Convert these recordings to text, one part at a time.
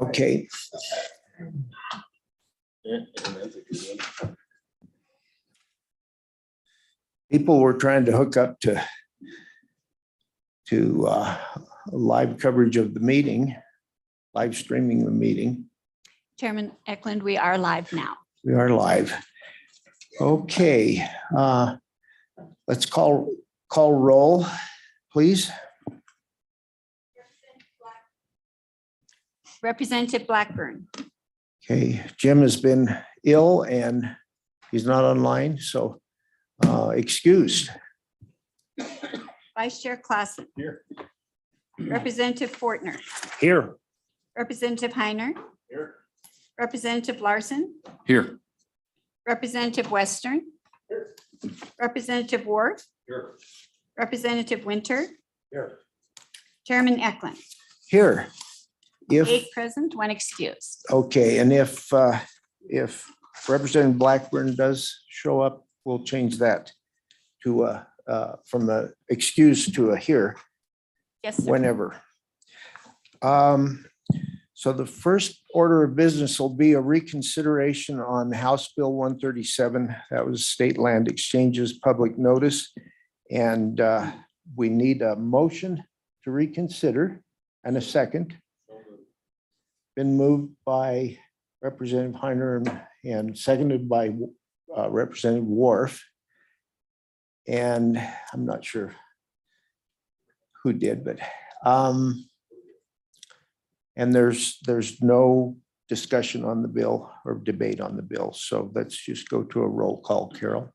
Okay. People were trying to hook up to live coverage of the meeting, live streaming the meeting. Chairman Eklund, we are live now. We are live. Okay, let's call roll, please. Representative Blackburn, Okay, Jim has been ill and he's not online, so excused. Vice Chair Clausen. Here. Representative Fortner, Here. Representative Heiner, Here. Representative Larson, Here. Representative Western, Representative Wharf, Here. Representative Winter, Here. Chairman Eklund. Here. If, 8 present, 1 excused. okay, and if Representative Blackburn does show up, we'll change that to from the excuse to a here Yes, sir. whenever. So the first order of business will be a reconsideration on House Bill 137. That was state land exchanges public notice. And we need a motion to reconsider and a second. Been moved by Representative Heiner and seconded by Representative Wharf. And I'm not sure who did, but and there's no discussion on the bill or debate on the bill. So let's just go to a roll call, Carol.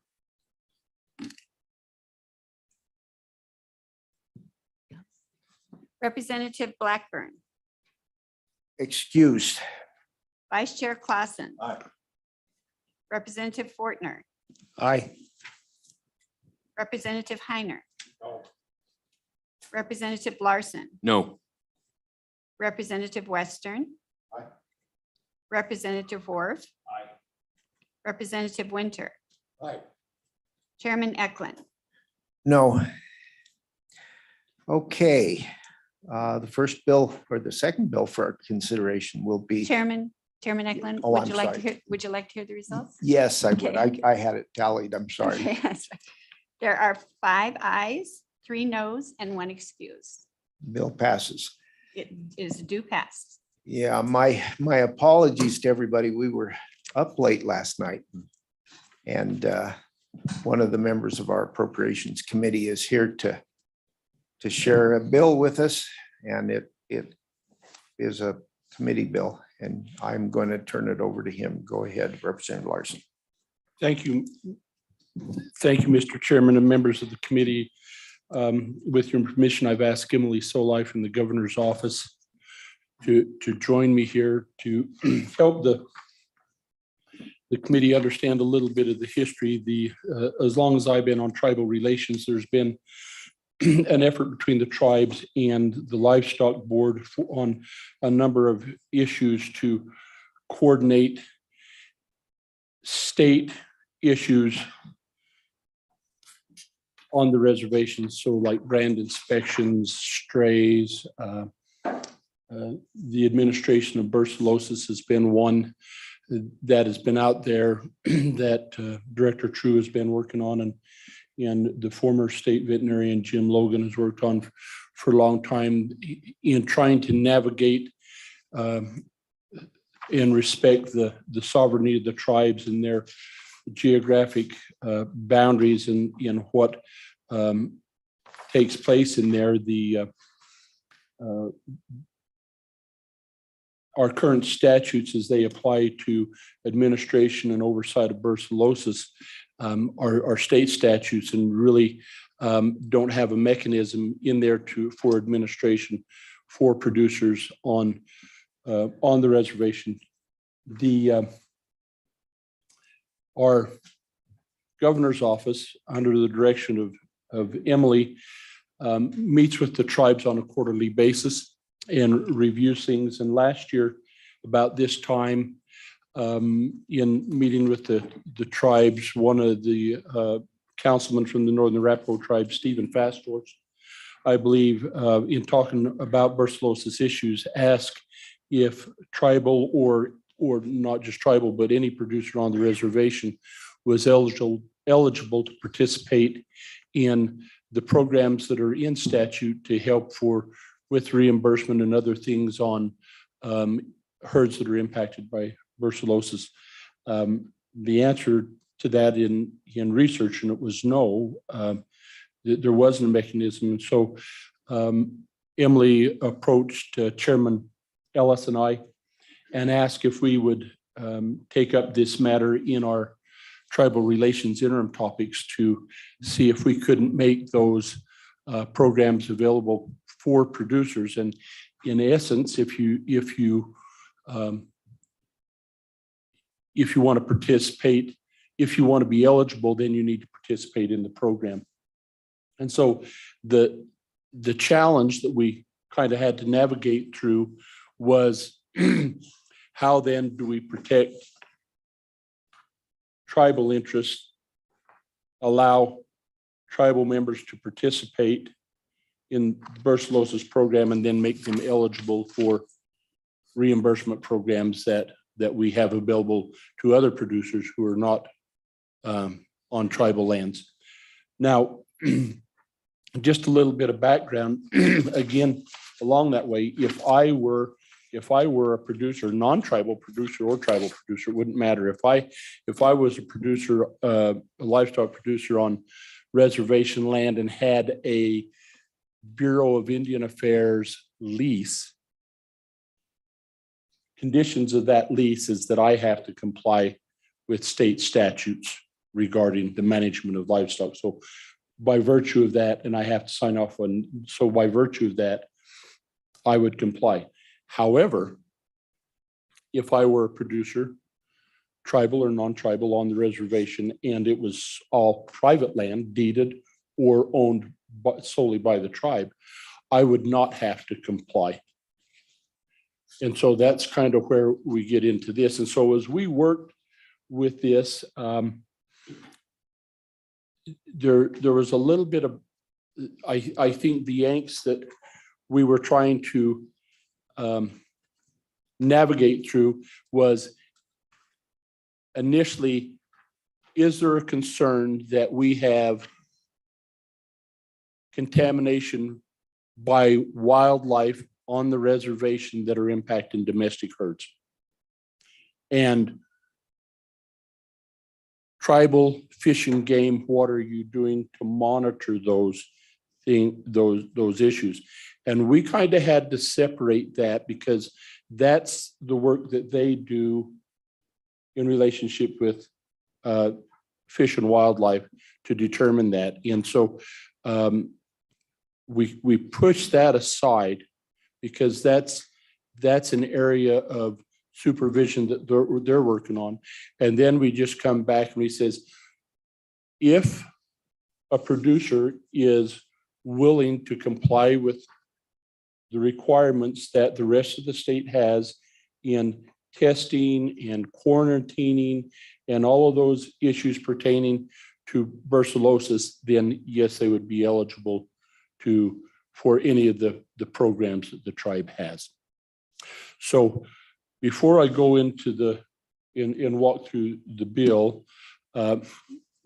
Representative Blackburn, Excused. Vice Chair Clausen, Aye. Representative Fortner, Aye. Representative Heiner, No. Representative Larson, No. Representative Western, Aye. Representative Wharf, Aye. Representative Winter, Aye. Chairman Eklund. No. Okay. The first bill or the second bill for our consideration will be. Chairman Eklund, Oh, would I'm you like to sorry. hear, would you like to hear the results? Yes, I would. Okay. I had it tallied. I'm sorry. Okay, that's right. There are 5 ayes, 3 noes, and 1 excuse. Bill passes. It is due pass. Yeah, my apologies to everybody. We were up late last night. And one of the members of our appropriations committee is here to share a bill with us. And it is a committee bill. And I'm going to turn it over to him. Go ahead, Representative Larson. Thank you. Thank you, Mr. Chairman and members of the committee. With your permission, I've asked Emily Solai from the governor's office to join me here to help the committee understand a little bit of the history. As long as I've been on tribal relations, there's been an effort between the tribes and the livestock board on a number of issues to coordinate state issues on the reservations. So like brand inspections, strays, the administration of Brucellosis has been one that has been out there that Director True has been working on, and the former state veterinarian Jim Logan has worked on for a long time in trying to navigate and respect the sovereignty of the tribes and their geographic boundaries and in what takes place in there. Our current statutes as they apply to administration and oversight of Brucellosis are state statutes and really don't have a mechanism in there for administration for producers on the reservation. Our governor's office, under the direction of Emily, meets with the tribes on a quarterly basis and reviews things. And last year, about this time, in meeting with the tribes, one of the councilmen from the Northern Arapaho tribe, Stephen Fastorch, I believe, in talking about Brucellosis issues, asked if tribal or not just tribal, but any producer on the reservation was eligible to participate in the programs that are in statute to help with reimbursement and other things on herds that are impacted by brucellosis. The answer to that in research, and it was no, there wasn't a mechanism. And so Emily approached Chairman Ellis and I and asked if we would take up this matter in our tribal relations interim topics to see if we couldn't make those programs available for producers. And in essence, if you want to participate, if you want to be eligible, then you need to participate in the program. And so the challenge that we kind of had to navigate through was how then do we protect tribal interests, allow tribal members to participate in the brucellosis program, and then make them eligible for reimbursement programs that we have available to other producers who are not on tribal lands. Now, just a little bit of background, again, along that way, if I were a producer, non-tribal producer or tribal producer, it wouldn't matter. If I was a producer, a livestock producer on reservation land and had a Bureau of Indian Affairs lease, conditions of that lease is that I have to comply with state statutes regarding the management of livestock. So by virtue of that, and I have to sign off on, so by virtue of that, I would comply. However, if I were a producer, tribal or non-tribal on the reservation, and it was all private land, deeded or owned solely by the tribe, I would not have to comply. And so that's kind of where we get into this. And so as we worked with this, there was a little bit of, I think the angst that we were trying to navigate through was initially, is there a concern that we have contamination by wildlife on the reservation that are impacting domestic herds? And tribal fish and game, what are you doing to monitor those issues? And we kind of had to separate that because that's the work that they do in relationship with fish and wildlife to determine that. And so we push that aside because that's an area of supervision that they're working on. And then we just come back and we says, if a producer is willing to comply with the requirements that the rest of the state has in testing and quarantining and all of those issues pertaining to brucellosis, then yes, they would be eligible for any of the programs that the tribe has. So before I go into and walk through the bill,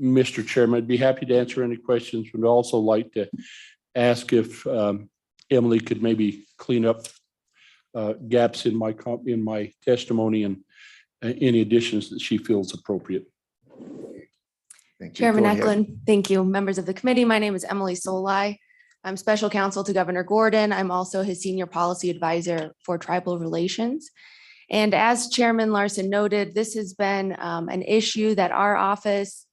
Mr. Chairman, I'd be happy to answer any questions, but I'd also like to ask if Emily could maybe clean up gaps in my testimony and any additions that she feels appropriate. Thank you. Chairman Go ahead. Eklund, thank you. Members of the committee, my name is Emily Solai. I'm special counsel to Governor Gordon. I'm also his senior policy advisor for tribal relations. And as Chairman Larson noted, this has been an issue that our office,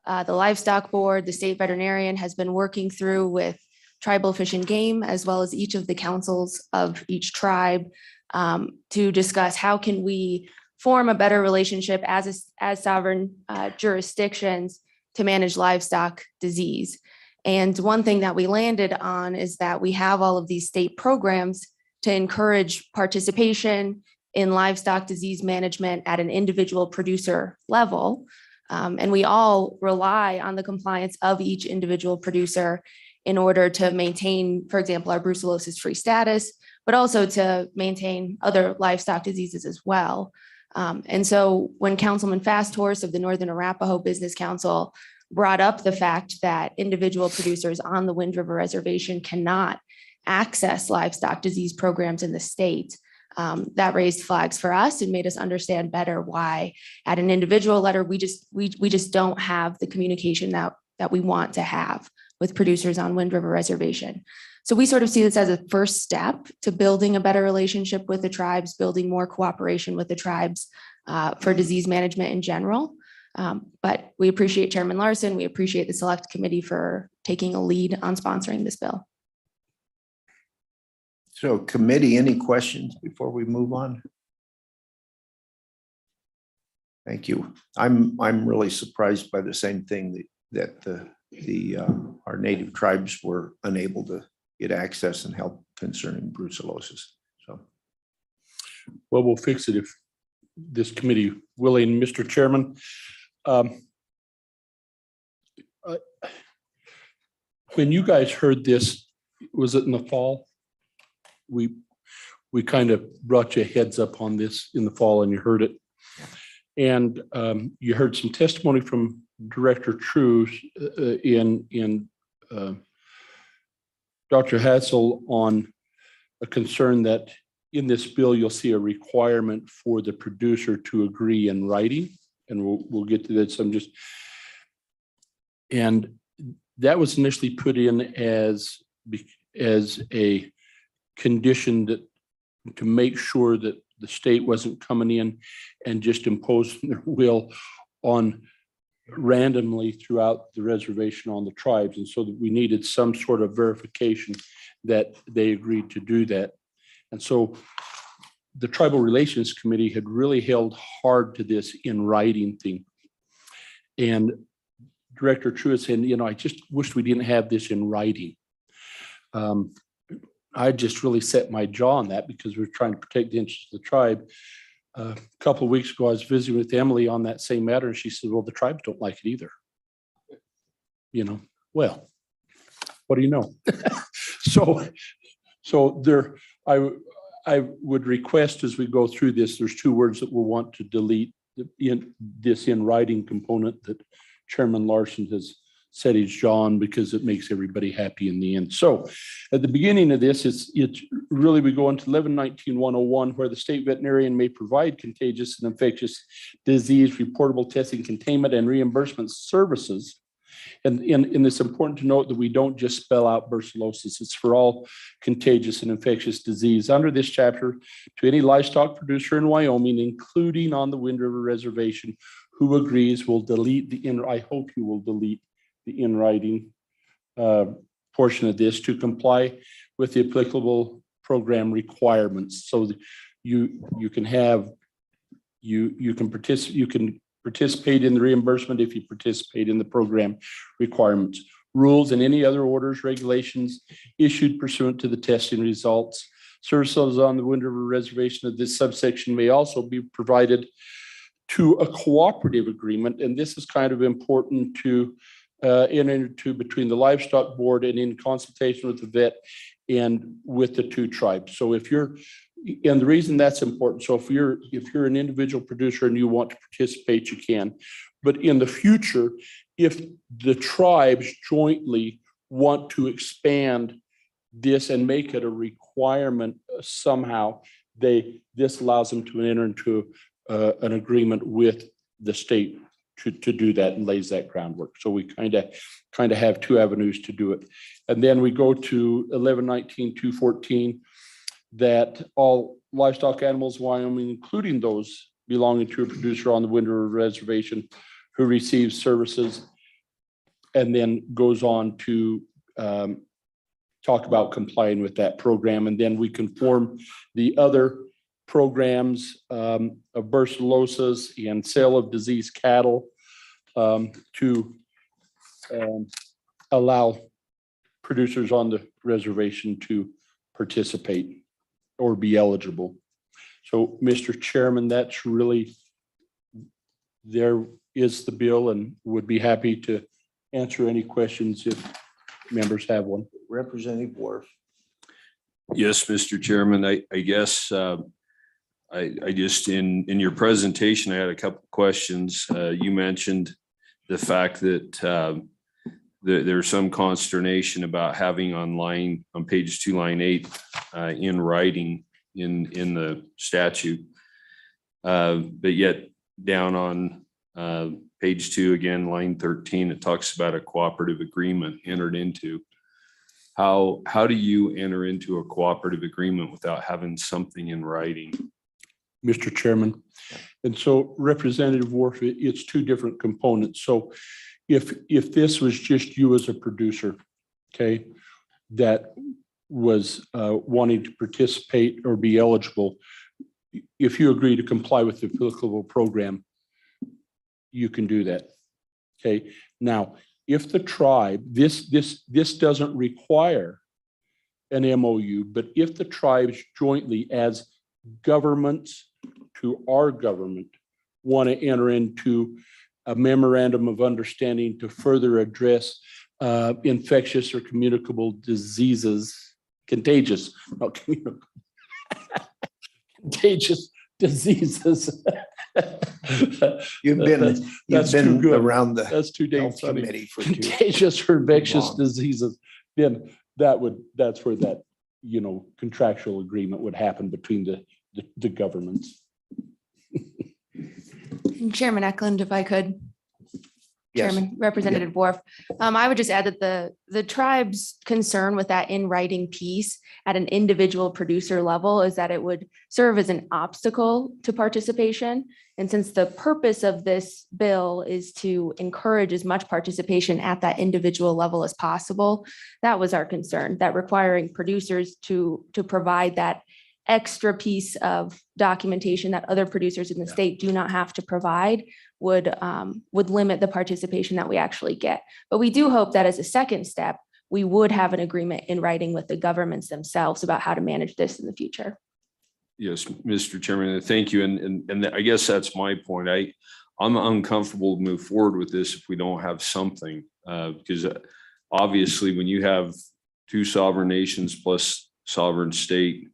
the livestock board, the state veterinarian has been working through with tribal fish and game, as well as each of the councils of each tribe to discuss how can we form a better relationship as sovereign jurisdictions to manage livestock disease. And one thing that we landed on is that we have all of these state programs to encourage participation in livestock disease management at an individual producer level. And we all rely on the compliance of each individual producer in order to maintain, for example, our brucellosis-free status, but also to maintain other livestock diseases as well. And so when Councilman Fasthorse of the Northern Arapahoe Business Council brought up the fact that individual producers on the Wind River Reservation cannot access livestock disease programs in the state, that raised flags for us and made us understand better why at an individual letter, we just don't have the communication that we want to have with producers on Wind River Reservation. So we sort of see this as a first step to building a better relationship with the tribes, building more cooperation with the tribes for disease management in general. But we appreciate Chairman Larson. We appreciate the Select Committee for taking a lead on sponsoring this bill. So committee, any questions before we move on? Thank you. I'm really surprised by the same thing that our native tribes were unable to get access and help concerning brucellosis. So, Well, we'll fix it if this committee willing, Mr. Chairman. When you guys heard this, was it in the fall? We kind of brought you a heads up on this in the fall, and you heard it. And you heard some testimony from Director True in Dr. Hassel on a concern that in this bill, you'll see a requirement for the producer to agree in writing. And we'll get to that. And that was initially put in as a condition that to make sure that the state wasn't coming in and just imposing their will on randomly throughout the reservation on the tribes. And so that we needed some sort of verification that they agreed to do that. And so the Tribal Relations Committee had really held hard to this in writing thing. And Director True said, I just wish we didn't have this in writing. I just really set my jaw on that because we're trying to protect the interests of the tribe. A couple of weeks ago, I was visiting with Emily on that same matter, and she said, well, the tribes don't like it either. Well, what do you know? So there, I would request as we go through this, there's two words that we'll want to delete in this in writing component that Chairman Larson has set his jaw on because it makes everybody happy in the end. So at the beginning of this, it's really, we go into 1119-101, where the state veterinarian may provide contagious and infectious disease reportable testing, containment, and reimbursement services. And it's important to note that we don't just spell out brucellosis. It's for all contagious and infectious disease under this chapter to any livestock producer in Wyoming, including on the Wind River Reservation, who agrees will delete I hope you will delete the in writing portion of this to comply with the applicable program requirements. So that you can participate in the reimbursement if you participate in the program requirements. Rules and any other orders, regulations issued pursuant to the testing results. Services on the Wind River Reservation of this subsection may also be provided to a cooperative agreement, and this is kind of important to enter into between the livestock board and in consultation with the vet and with the two tribes. So and the reason that's important, so if you're an individual producer and you want to participate, you can. But in the future, if the tribes jointly want to expand this and make it a requirement somehow, this allows them to enter into an agreement with the state to do that and lays that groundwork. So we kind of have two avenues to do it. And then we go to 1119-214, that all livestock animals in Wyoming, including those belonging to a producer on the Wind River Reservation who receives services, and then goes on to talk about complying with that program. And then we conform the other programs of brucellosis and sale of diseased cattle to allow producers on the reservation to participate or be eligible. So, Mr. Chairman, that's really, there is the bill, and would be happy to answer any questions if members have one. Representative Wharf. Yes, Mr. Chairman, I guess I just, in your presentation, I had a couple of questions. You mentioned the fact that there's some consternation about having on page 2, line 8, in writing in the statute. But yet down on page 2, again, line 13, it talks about a cooperative agreement entered into. How do you enter into a cooperative agreement without having something in writing? Mr. Chairman. And so Representative Worf, it's two different components. So if this was just you as a producer, okay, that was wanting to participate or be eligible, if you agree to comply with the applicable program, you can do that. Okay. Now, if the tribe, this doesn't require an MOU, but if the tribes jointly as governments to our government want to enter into a memorandum of understanding to further address infectious or communicable diseases, contagious, not communicable, contagious diseases. You've That's too been good. around the That's too dang health funny. committee for too Contagious or infectious long. diseases, then that's where that, contractual agreement would happen between the governments. Chairman Eklund, if I could. Yes. Chairman, Representative Worf. I would just add that the tribe's concern with that in writing piece at an individual producer level is that it would serve as an obstacle to participation. And since the purpose of this bill is to encourage as much participation at that individual level as possible, that was our concern, that requiring producers to provide that extra piece of documentation that other producers in the state do not have to provide would limit the participation that we actually get. But we do hope that as a second step, we would have an agreement in writing with the governments themselves about how to manage this in the future. Yes, Mr. Chairman, thank you. And I guess that's my point. I'm uncomfortable to move forward with this if we don't have something, because obviously when you have two sovereign nations plus sovereign state,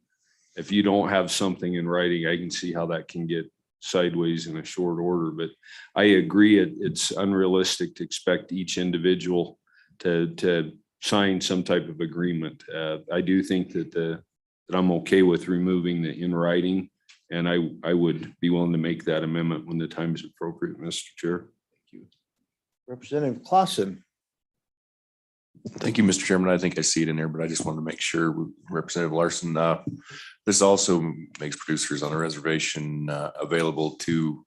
if you don't have something in writing, I can see how that can get sideways in a short order. But I agree, it's unrealistic to expect each individual to sign some type of agreement. I do think that I'm okay with removing the in writing, and I would be willing to make that amendment when the time is appropriate, Mr. Chair. Thank you. Representative Clausen. Thank you, Mr. Chairman. I think I see it in there, but I just wanted to make sure, Representative Larson, this also makes producers on the reservation available to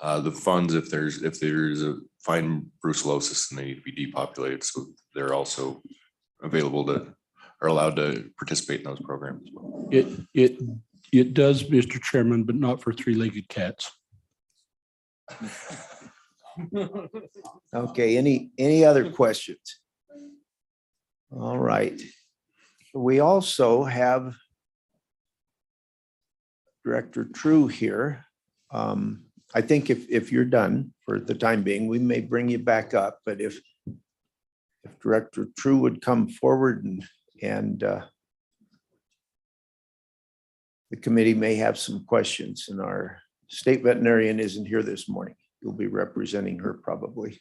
the funds if there's a fine brucellosis and they need to be depopulated. So they're also available to, are allowed to participate in those programs. It does, Mr. Chairman, but not for three-legged cats. Okay, any other questions? All right. We also have Director True here. I think if you're done for the time being, we may bring you back up, but if Director True would come forward and the committee may have some questions, and our state veterinarian isn't here this morning. You'll be representing her probably.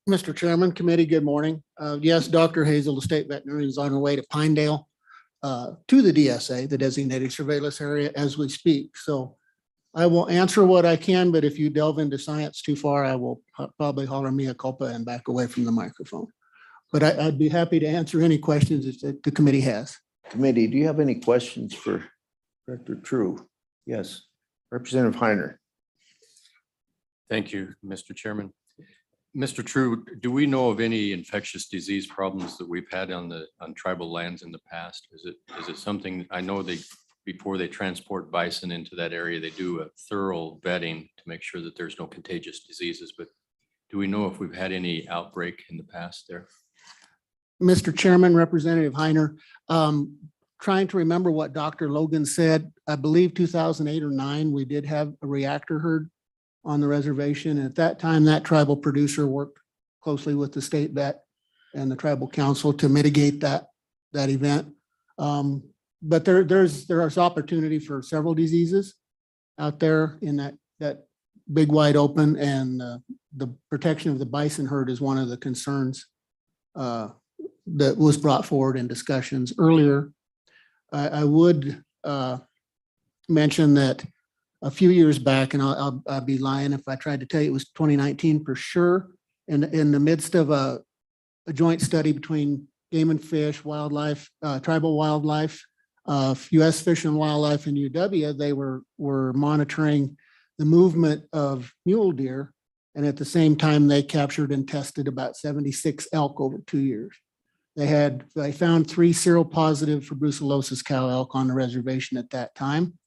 Mr. Chairman, committee, good morning. Yes, Dr. Hazel, the state veterinarian, is on her way to Pinedale to the DSA, the designated surveillance area, as we speak. So I will answer what I can, but if you delve into science too far, I will probably holler mea culpa and back away from the microphone. But I'd be happy to answer any questions that the committee has. Committee, do you have any questions for Director True? Yes, Representative Heiner. Thank you, Mr. Chairman. Mr. True, do we know of any infectious disease problems that we've had on tribal lands in the past? Is it something, I know before they transport bison into that area, they do a thorough vetting to make sure that there's no contagious diseases, but do we know if we've had any outbreak in the past there? Mr. Chairman, Representative Heiner, trying to remember what Dr. Logan said, I believe 2008 or 9, we did have a reactor herd on the reservation. At that time, that tribal producer worked closely with the state vet. and the tribal council to mitigate that event. But there's opportunity for several diseases out there in that big wide open, and the protection of the bison herd is one of the concerns that was brought forward in discussions earlier. I would mention that a few years back, and I'll be lying if I tried to tell you it was 2019 for sure, in the midst of a joint study between Game and Fish, wildlife, tribal wildlife, U.S. Fish and Wildlife, and UW, they were monitoring the movement of mule deer. And at the same time, they captured and tested about 76 elk over 2 years. They found 3 seropositive for brucellosis cow elk on the reservation at that time.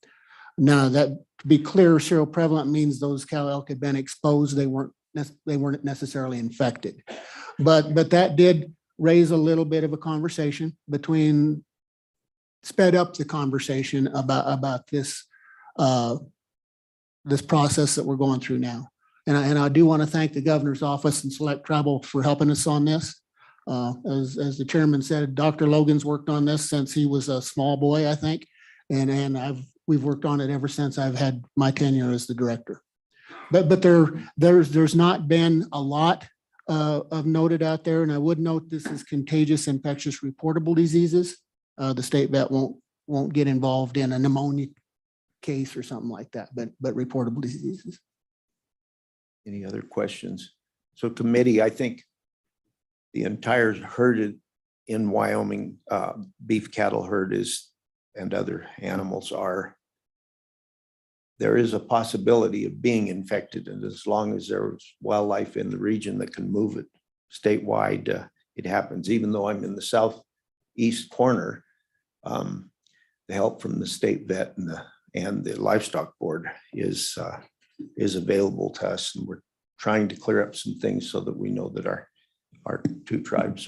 Now, that, to be clear, seroprevalent means those cow elk had been exposed. They weren't necessarily infected. But that did raise a little bit of a conversation sped up the conversation about this this process that we're going through now. And I do want to thank the governor's office and Select Tribal for helping us on this. As the chairman said, Dr. Logan's worked on this since he was a small boy, I think. And we've worked on it ever since I've had my tenure as the director. But there's not been a lot of noted out there. And I would note this is contagious, infectious, reportable diseases. The state vet won't get involved in a pneumonia case or something like that, but reportable diseases. Any other questions? So committee, I think the entire herd in Wyoming, beef cattle herd and other animals there is a possibility of being infected. And as long as there's wildlife in the region that can move it statewide, it happens. Even though I'm in the southeast corner, the help from the state vet and the livestock board is available to us, and we're trying to clear up some things so that we know that our 2 tribes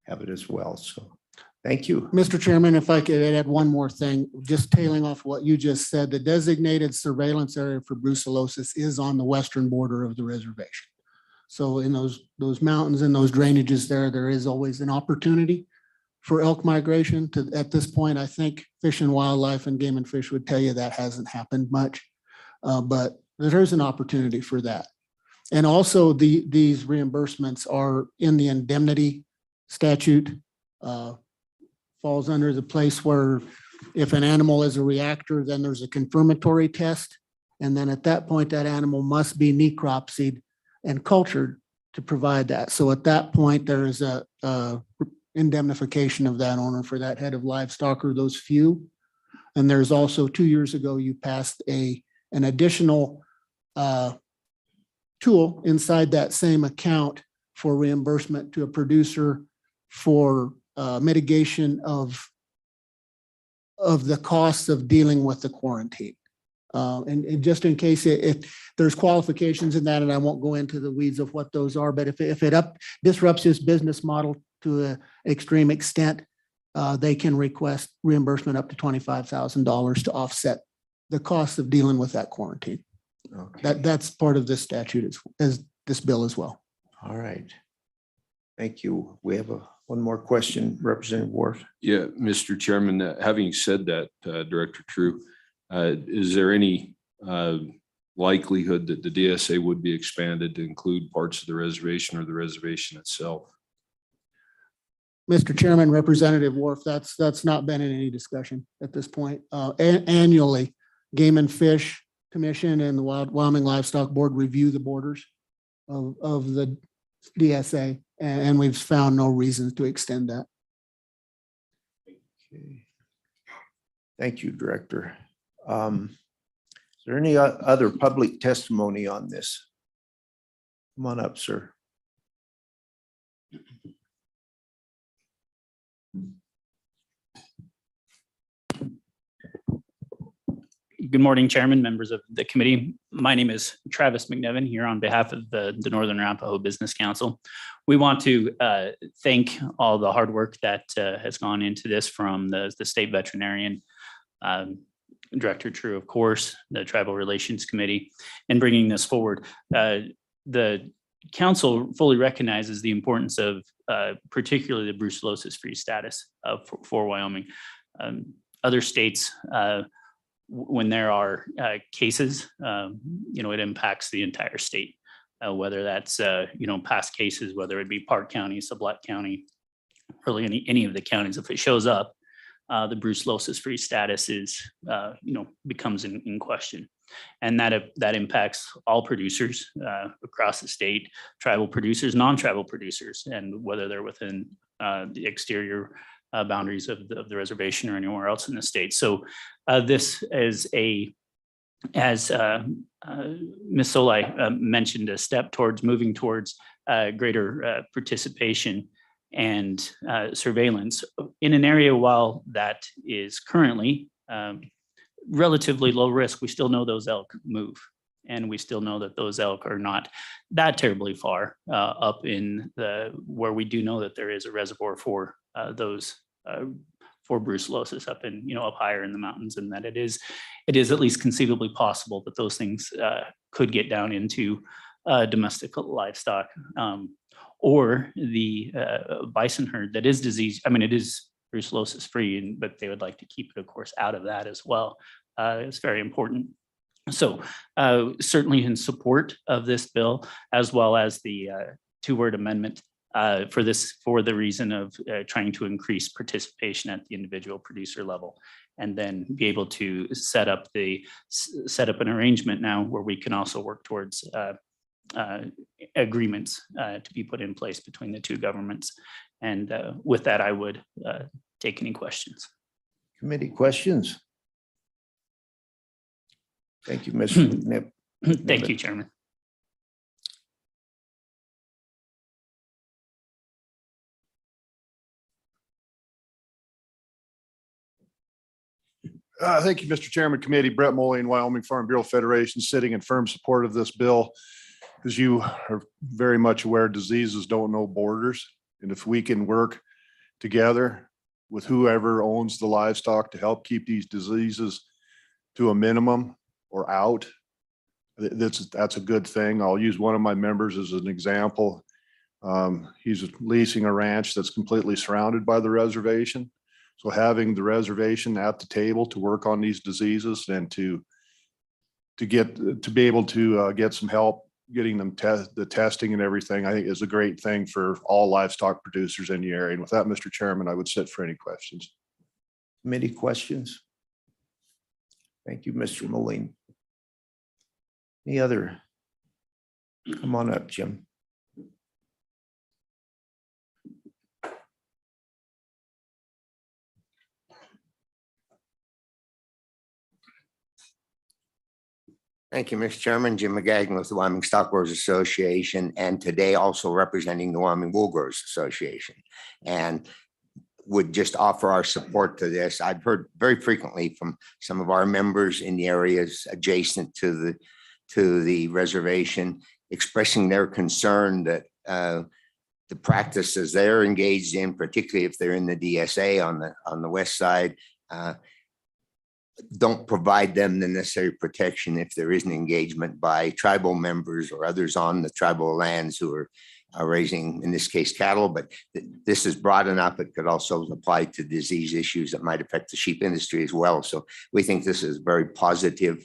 have it as well. So thank you. Mr. Chairman, if I could add one more thing, just tailing off what you just said, the designated surveillance area for brucellosis is on the western border of the reservation. So in those mountains and those drainages there is always an opportunity for elk migration. At this point, I think Fish and Wildlife and Game and Fish would tell you that hasn't happened much, but there's an opportunity for that. And also these reimbursements are in the indemnity statute, falls under the place where if an animal is a reactor, then there's a confirmatory test. And then at that point, that animal must be necropsied and cultured to provide that. So at that point, there is a indemnification of that owner for that head of livestock or those few. And there's also 2 years ago, you passed an additional tool inside that same account for reimbursement to a producer for mitigation of the costs of dealing with the quarantine. And just in case if there's qualifications in that, and I won't go into the weeds of what those are, but if it disrupts his business model to an extreme extent, they can request reimbursement up to $25,000 to offset the cost of dealing with that quarantine. Okay. That's part of this statute as this bill as well. All right. Thank you. We have one more question, Representative Wharf. Yeah, Mr. Chairman, having said that, Director True, is there any likelihood that the DSA would be expanded to include parts of the reservation or the reservation itself? Mr. Chairman, Representative Wharf, that's not been in any discussion at this point. Annually, Game and Fish Commission and the Wyoming Livestock Board review the borders of the DSA, and we've found no reasons to extend that. Okay. Thank you, Director. Is there any other public testimony on this? Come on up, sir. Good morning, Chairman, members of the committee. My name is Travis McNevin here on behalf of the Northern Arapahoe Business Council. We want to thank all the hard work that has gone into this from the state veterinarian, Director True, of course, the Tribal Relations Committee, and bringing this forward. The council fully recognizes the importance of particularly the brucellosis-free status for Wyoming. Other states, when there are cases, it impacts the entire state, whether that's, past cases, whether it be Park County, Sublette County, really any of the counties. If it shows up, the brucellosis-free status is, becomes in question. And that impacts all producers across the state, tribal producers, non-tribal producers, and whether they're within the exterior boundaries of the reservation or anywhere else in the state. So this is as Ms. Solai mentioned, a step towards moving towards greater participation and surveillance in an area. While that is currently relatively low risk, we still know those elk move, and we still know that those elk are not that terribly far up in where we do know that there is a reservoir for for brucellosis up higher in the mountains, and that it is at least conceivably possible that those things could get down into domestic livestock or the bison herd that is diseased. I mean, it is brucellosis free, but they would like to keep it, of course, out of that as well. It's very important. So certainly in support of this bill, as well as the two-word amendment for the reason of trying to increase participation at the individual producer level, and then be able to set up an arrangement now where we can also work towards agreements to be put in place between the two governments. And with that, I would take any questions. Committee questions? Thank you, Mr. McNibb. Thank you, Chairman. Thank you, Mr. Chairman Committee. Brett Moley, Wyoming Farm Bureau Federation, sitting in firm support of this bill. As you are very much aware, diseases don't know borders. And if we can work together with whoever owns the livestock to help keep these diseases to a minimum or out, that's a good thing. I'll use one of my members as an example. He's leasing a ranch that's completely surrounded by the reservation. So having the reservation at the table to work on these diseases and to be able to get some help getting them the testing and everything, I think is a great thing for all livestock producers in the area. And with that, Mr. Chairman, I would sit for any questions. Committee questions? Thank you, Mr. Moline. Any other? Come on up, Jim. Thank you, Mr. Chairman. Jim McGagnon with the Wyoming Stock Growers Association, and today also representing the Wyoming Wool Growers Association. And would just offer our support to this. I've heard very frequently from some of our members in the areas adjacent to the reservation expressing their concern that the practices they're engaged in, particularly if they're in the DSA on the west side, don't provide them the necessary protection if there is an engagement by tribal members or others on the tribal lands who are raising, in this case, cattle. But this is broad enough. It could also apply to disease issues that might affect the sheep industry as well. So we think this is a very positive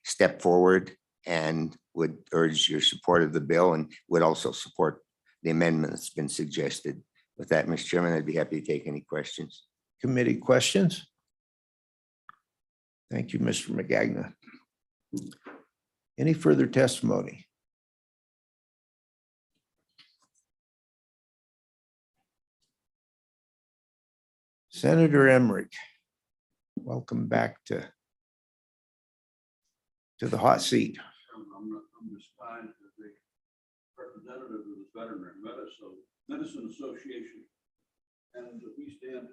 step forward, and would urge your support of the bill, and would also support the amendment that's been suggested. With that, Mr. Chairman, I'd be happy to take any questions. Committee questions? Thank you, Mr. McGagnon. Any further testimony? Senator Emmerich, welcome back to the hot seat. I'm just fine as the representative of the Veterinary Medicine Association, and we stand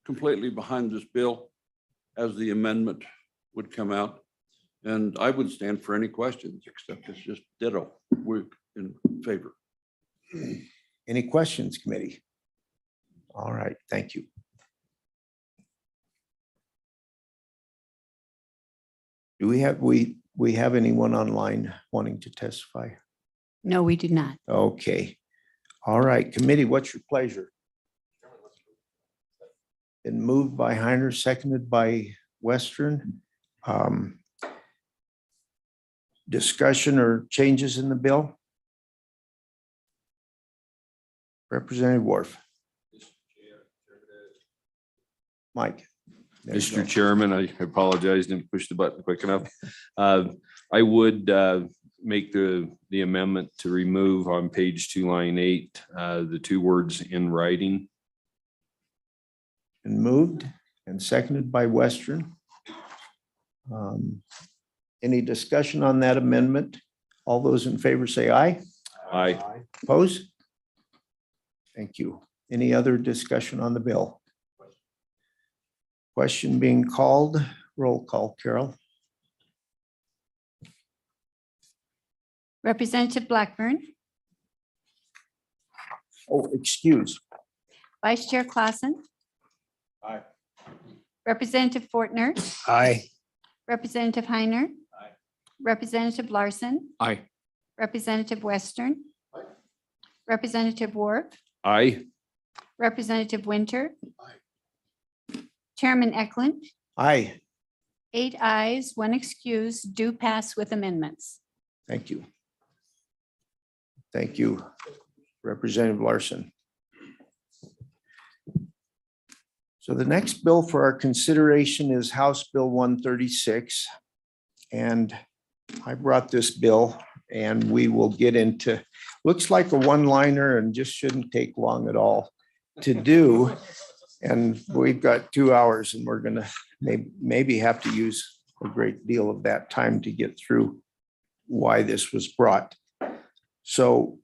completely behind this bill as the amendment would come out. And I would stand for any questions, except it's just ditto. We're in favor. Any questions, committee? All right, thank you. Do we have anyone online wanting to testify? No, we do not. Okay. All right, committee, what's your pleasure? Been moved by Heiner, seconded by Western. Discussion or changes in the bill? Representative Wharf. Mike. There you Mr. go. Chairman, I apologize, didn't push the button quick enough. I would make the amendment to remove on page 2, line 8, the 2 words "in writing." And moved and seconded by Western. Any discussion on that amendment? All those in favor say aye. Aye. Oppose? Thank you. Any other discussion on the bill? Question being called. Roll call, Carol. Representative Blackburn, Oh, excuse. Vice Chair Clausen. Aye. Representative Fortner, Aye. Representative Heiner. Representative Larson, Aye. Representative Western. Representative Wharf, Aye. Representative Winter. Chairman Eklund, Aye. 8 ayes, 1 excuse, do pass with amendments. Thank you. Thank you, Representative Larson. So the next bill for our consideration is House Bill 136. And I brought this bill and we will get into, looks like a one-liner and just shouldn't take long at all to do. And we've got 2 hours and we're gonna maybe have to use a great deal of that time to get through why this was brought. So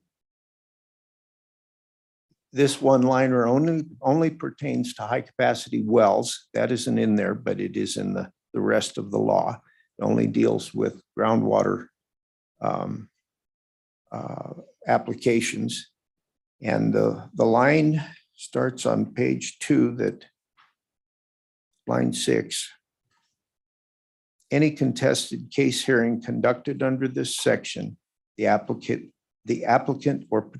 this one-liner only pertains to high-capacity wells. That isn't in there, but it is in the rest of the law. It only deals with groundwater applications. And the line starts on page 2, that line 6. Any contested case hearing conducted under this section, the applicant or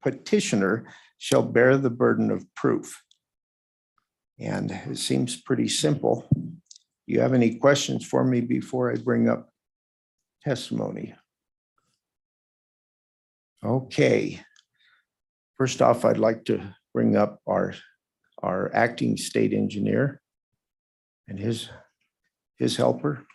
petitioner shall bear the burden of proof. And it seems pretty simple. Do you have any questions for me before I bring up testimony? Okay. First off, I'd like to bring up our acting state engineer and his helper.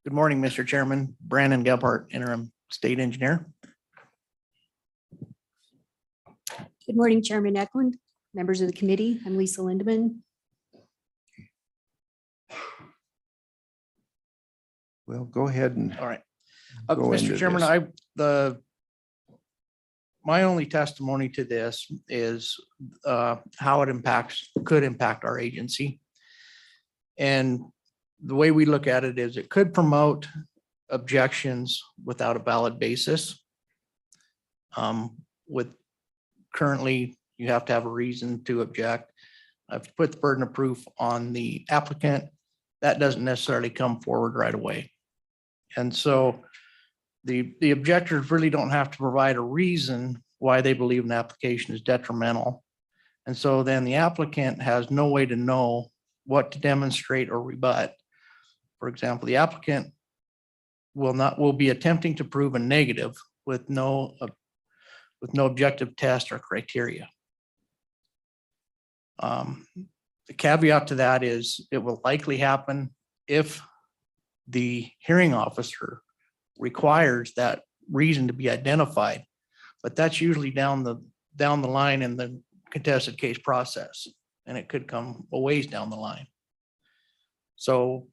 Good morning, Mr. Chairman. Brandon Gebhardt, interim state engineer. Good morning, Chairman Eklund, members of the committee. I'm Lisa Lindeman. Well, go ahead and. All right. go into Mr. Chairman, this. My only testimony to this is how it could impact our agency. And the way we look at it is it could promote objections without a valid basis. With currently, you have to have a reason to object. I've put the burden of proof on the applicant. That doesn't necessarily come forward right away. And so the objectors really don't have to provide a reason why they believe an application is detrimental. And so then the applicant has no way to know what to demonstrate or rebut. For example, the applicant will be attempting to prove a negative with no objective test or criteria. The caveat to that is it will likely happen if the hearing officer requires that reason to be identified, but that's usually down the line in the contested case process, and it could come a ways down the line. So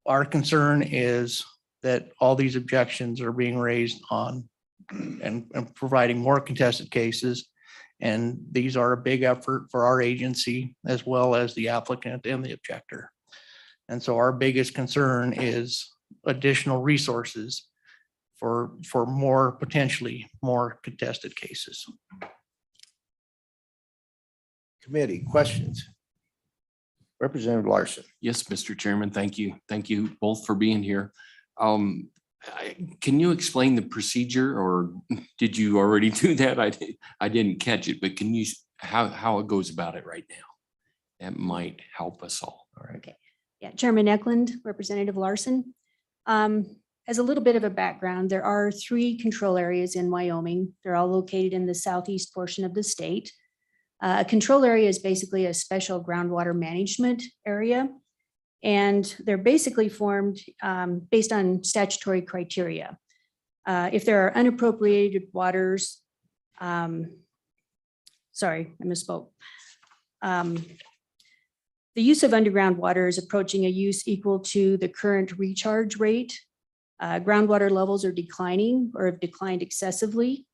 our concern is that all these objections are being raised on and providing more contested cases. And these are a big effort for our agency as well as the applicant and the objector. And so our biggest concern is additional resources for potentially more contested cases. Committee questions. Representative Larson. Yes, Mr. Chairman, thank you. Thank you both for being here. Can you explain the procedure, or did you already do that? I didn't catch it, but can you, how it goes about it right now? That might help us all. All right. Okay. Yeah, Chairman Eklund, Representative Larson. As a little bit of a background, there are 3 control areas in Wyoming. They're all located in the southeast portion of the state. A control area is basically a special groundwater management area. And they're basically formed based on statutory criteria. If there are unappropriated waters, sorry, I misspoke. The use of underground water is approaching a use equal to the current recharge rate. Groundwater levels are declining or have declined excessively.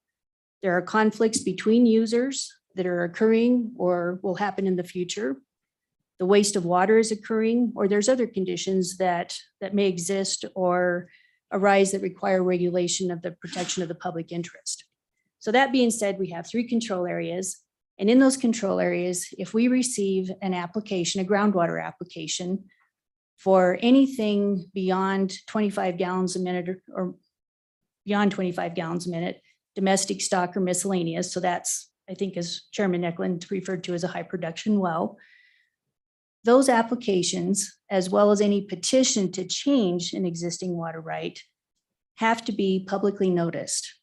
There are conflicts between users that are occurring or will happen in the future. The waste of water is occurring, or there's other conditions that may exist or arise that require regulation of the protection of the public interest. So that being said, we have 3 control areas. And in those control areas, if we receive an application, a groundwater application for anything beyond 25 gallons a minute or beyond 25 gallons a minute, domestic stock or miscellaneous. So that's, I think, as Chairman Eklund referred to as a high production well. Those applications, as well as any petition to change an existing water right, have to be publicly noticed.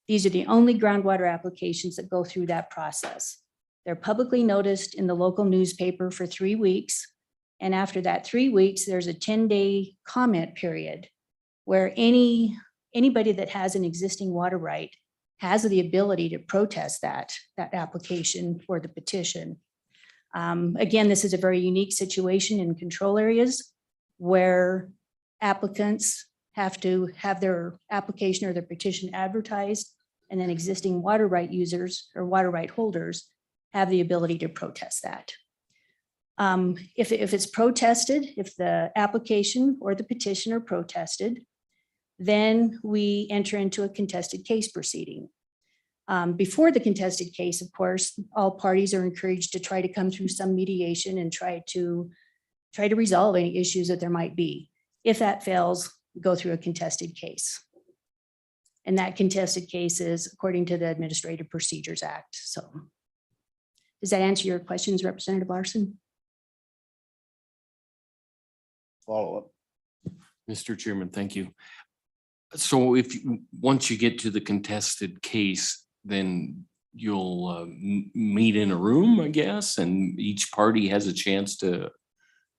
These are the only groundwater applications that go through that process. They're publicly noticed in the local newspaper for 3 weeks. And after that 3 weeks, there's a 10-day comment period where anybody that has an existing water right has the ability to protest that application or the petition. Again, this is a very unique situation in control areas where applicants have to have their application or their petition advertised, and then existing water right users or water right holders have the ability to protest that. If it's protested, if the application or the petition are protested, then we enter into a contested case proceeding. Before the contested case, of course, all parties are encouraged to try to come through some mediation and try to resolve any issues that there might be. If that fails, go through a contested case. And that contested case is according to the Administrative Procedures Act. So does that answer your questions, Representative Larson? Follow up. Mr. Chairman, thank you. So once you get to the contested case, then you'll meet in a room, I guess, and each party has a chance to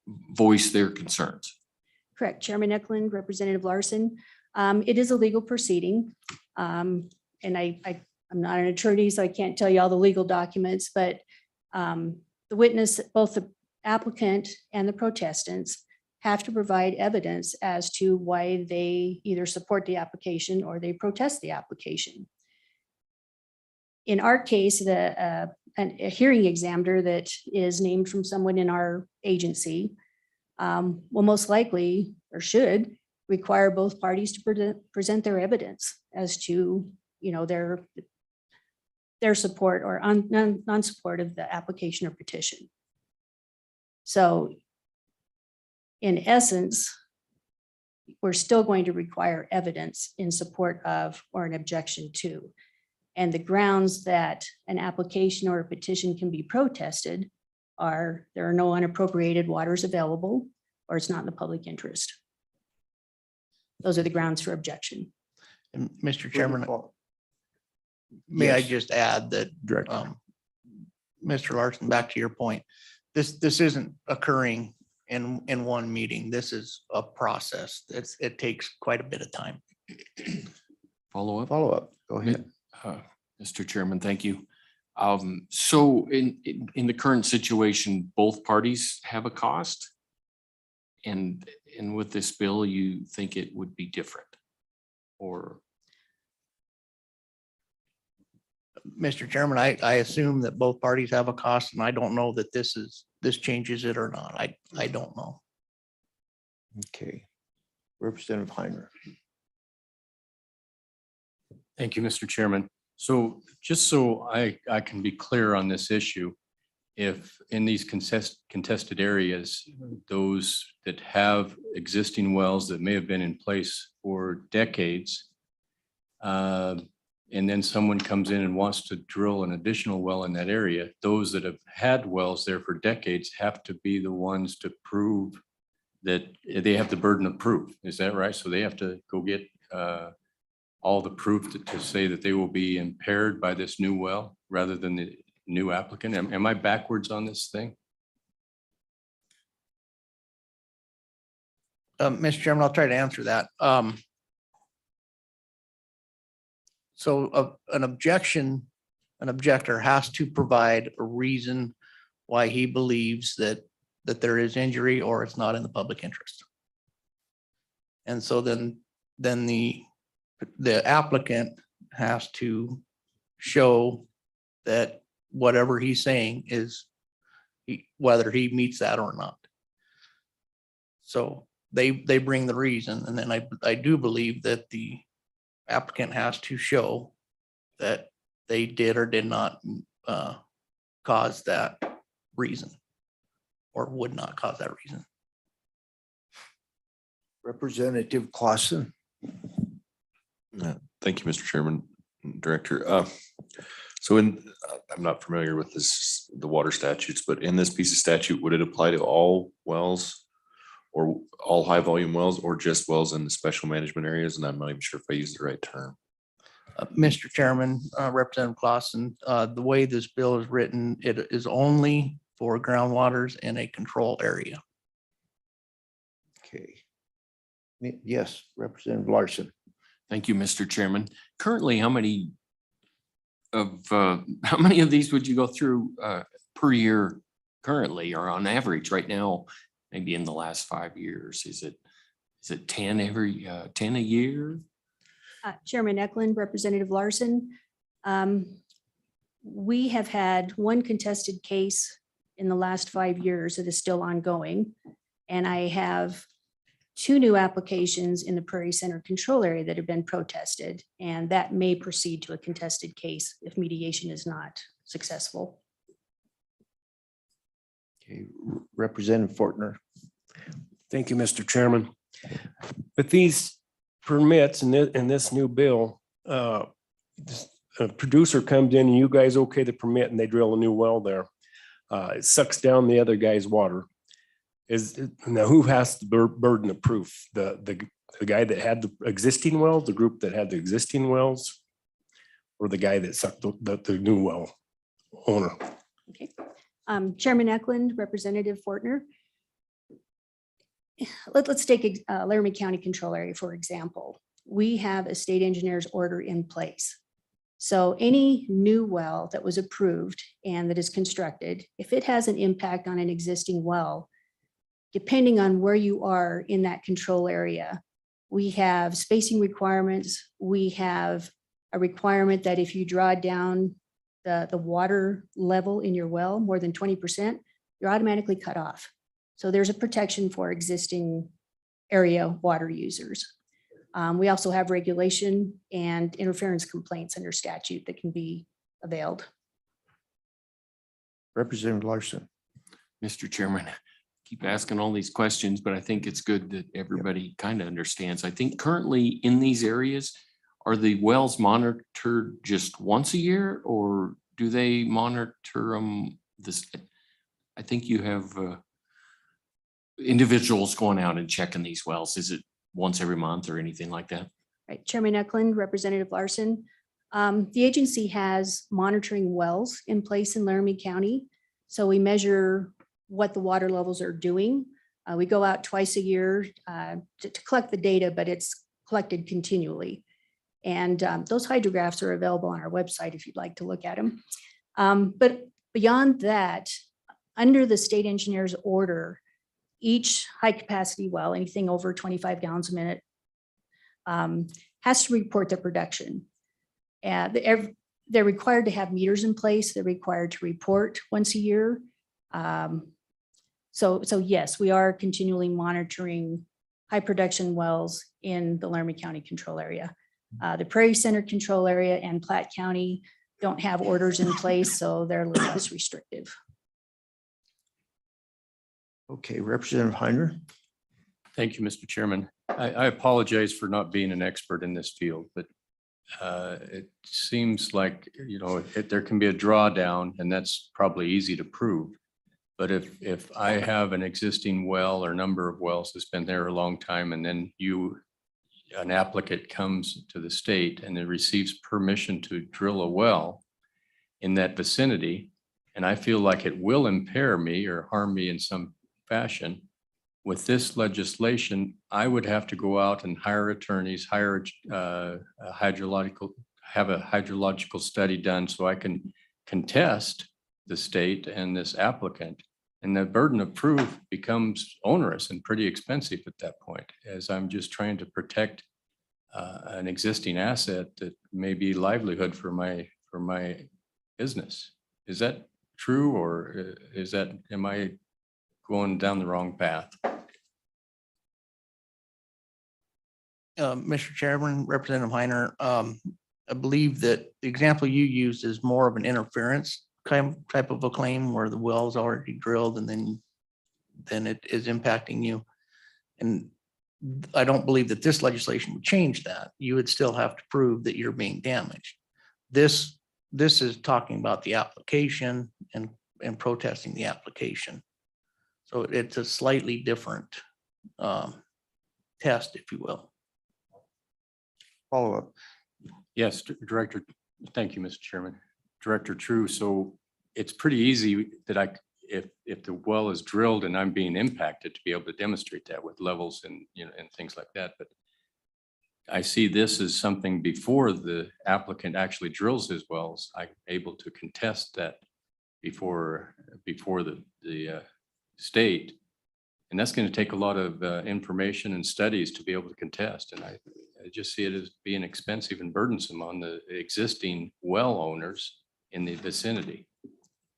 voice their concerns. Correct. Chairman Eklund, Representative Larson. It is a legal proceeding. And I'm not an attorney, so I can't tell you all the legal documents, but the witness, both the applicant and the protestants, have to provide evidence as to why they either support the application or they protest the application. In our case, a hearing examiner that is named from someone in our agency will most likely, or should, require both parties to present their evidence as to, their support or non-support of the application or petition. So in essence, we're still going to require evidence in support of or an objection to. And the grounds that an application or a petition can be protested are there are no unappropriated waters available, or it's not in the public interest. Those are the grounds for objection. And Mr. Chairman, may I just add that, Mr. Larson, back to your point, this isn't occurring in one meeting. This is a process. It takes quite a bit of time. Follow up? Follow up. Go ahead. Mr. Chairman, thank you. So in the current situation, both parties have a cost? And with this bill, you think it would be different? Or? Mr. Chairman, I assume that both parties have a cost, and I don't know that this changes it or not. I don't know. Okay. Representative Heiner. Thank you, Mr. Chairman. So just so I can be clear on this issue, if in these contested areas, those that have existing wells that may have been in place for decades, and then someone comes in and wants to drill an additional well in that area, those that have had wells there for decades have to be the ones to prove that they have the burden of proof. Is that right? So they have to go get all the proof to say that they will be impaired by this new well rather than the new applicant. Am I backwards on this thing? Mr. Chairman, I'll try to answer that. So an objector has to provide a reason why he believes that there is injury or it's not in the public interest. And so then the applicant has to show that whatever he's saying is whether he meets that or not. So they bring the reason, and then I do believe that the applicant has to show that they did or did not cause that reason or would not cause that reason. Representative Clausen. Thank you, Mr. Chairman, Director. So I'm not familiar with the water statutes, but in this piece of statute, would it apply to all wells or all high volume wells or just wells in the special management areas? And I'm not even sure if I used the right term. Mr. Chairman, Representative Clausen, the way this bill is written, it is only for groundwaters in a control area. Okay. Yes, Representative Larson. Thank you, Mr. Chairman. Currently, how many of these would you go through per year currently, or on average right now, maybe in the last 5 years? Is it 10 a year? Chairman Eklund, Representative Larson. We have had one contested case in the last 5 years that is still ongoing. And I have 2 new applications in the Prairie Center control area that have been protested, and that may proceed to a contested case if mediation is not successful. Okay, Representative Fortner. Thank you, Mr. Chairman. With these permits and this new bill, a producer comes in and you guys okay the permit and they drill a new well there. It sucks down the other guy's water. Now who has the burden of proof? The guy that had the existing wells, the group that had the existing wells, or the guy that sucked the new well owner? Okay. Chairman Eklund, Representative Fortner. Let's take Laramie County control area, for example. We have a state engineer's order in place. So any new well that was approved and that is constructed, if it has an impact on an existing well, depending on where you are in that control area, we have spacing requirements. We have a requirement that if you draw down the water level in your well more than 20%, you're automatically cut off. So there's a protection for existing area water users. We also have regulation and interference complaints under statute that can be availed. Representative Larson. Mr. Chairman, keep asking all these questions, but I think it's good that everybody kind of understands. I think currently in these areas, are the wells monitored just once a year, or do they monitor them I think you have individuals going out and checking these wells. Is it once every month or anything like that? Right, Chairman Eklund, Representative Larson. The agency has monitoring wells in place in Laramie County. So we measure what the water levels are doing. We go out twice a year to collect the data, but it's collected continually. And those hydrographs are available on our website if you'd like to look at them. But beyond that, under the state engineer's order, each high capacity well, anything over 25 gallons a minute, has to report their production. They're required to have meters in place. They're required to report once a year. So yes, we are continually monitoring high production wells in the Laramie County control area. The Prairie Center control area and Platte County don't have orders in place, so they're a little less restrictive. Okay, Representative Heiner. Thank you, Mr. Chairman. I apologize for not being an expert in this field, but it seems like, you know, there can be a drawdown, and that's probably easy to prove. But if I have an existing well or number of wells that's been there a long time, and then an applicant comes to the state and it receives permission to drill a well in that vicinity, and I feel like it will impair me or harm me in some fashion, with this legislation, I would have to go out and hire attorneys, hire have a hydrological study done so I can contest the state and this applicant. And the burden of proof becomes onerous and pretty expensive at that point, as I'm just trying to protect an existing asset that may be livelihood for my business. Is that true, or am I going down the wrong path? Mr. Chairman, Representative Heiner, I believe that the example you used is more of an interference type of a claim where the well's already drilled and then it is impacting you. And I don't believe that this legislation would change that. You would still have to prove that you're being damaged. This is talking about the application and protesting the application. So it's a slightly different test, if you will. Follow up. Yes, Director. Thank you, Mr. Chairman. Director True. So it's pretty easy that if the well is drilled and I'm being impacted, to be able to demonstrate that with levels and, you know, and things like that. But I see this as something before the applicant actually drills his wells. I'm able to contest that before the state. And that's going to take a lot of information and studies to be able to contest. And I just see it as being expensive and burdensome on the existing well owners in the vicinity.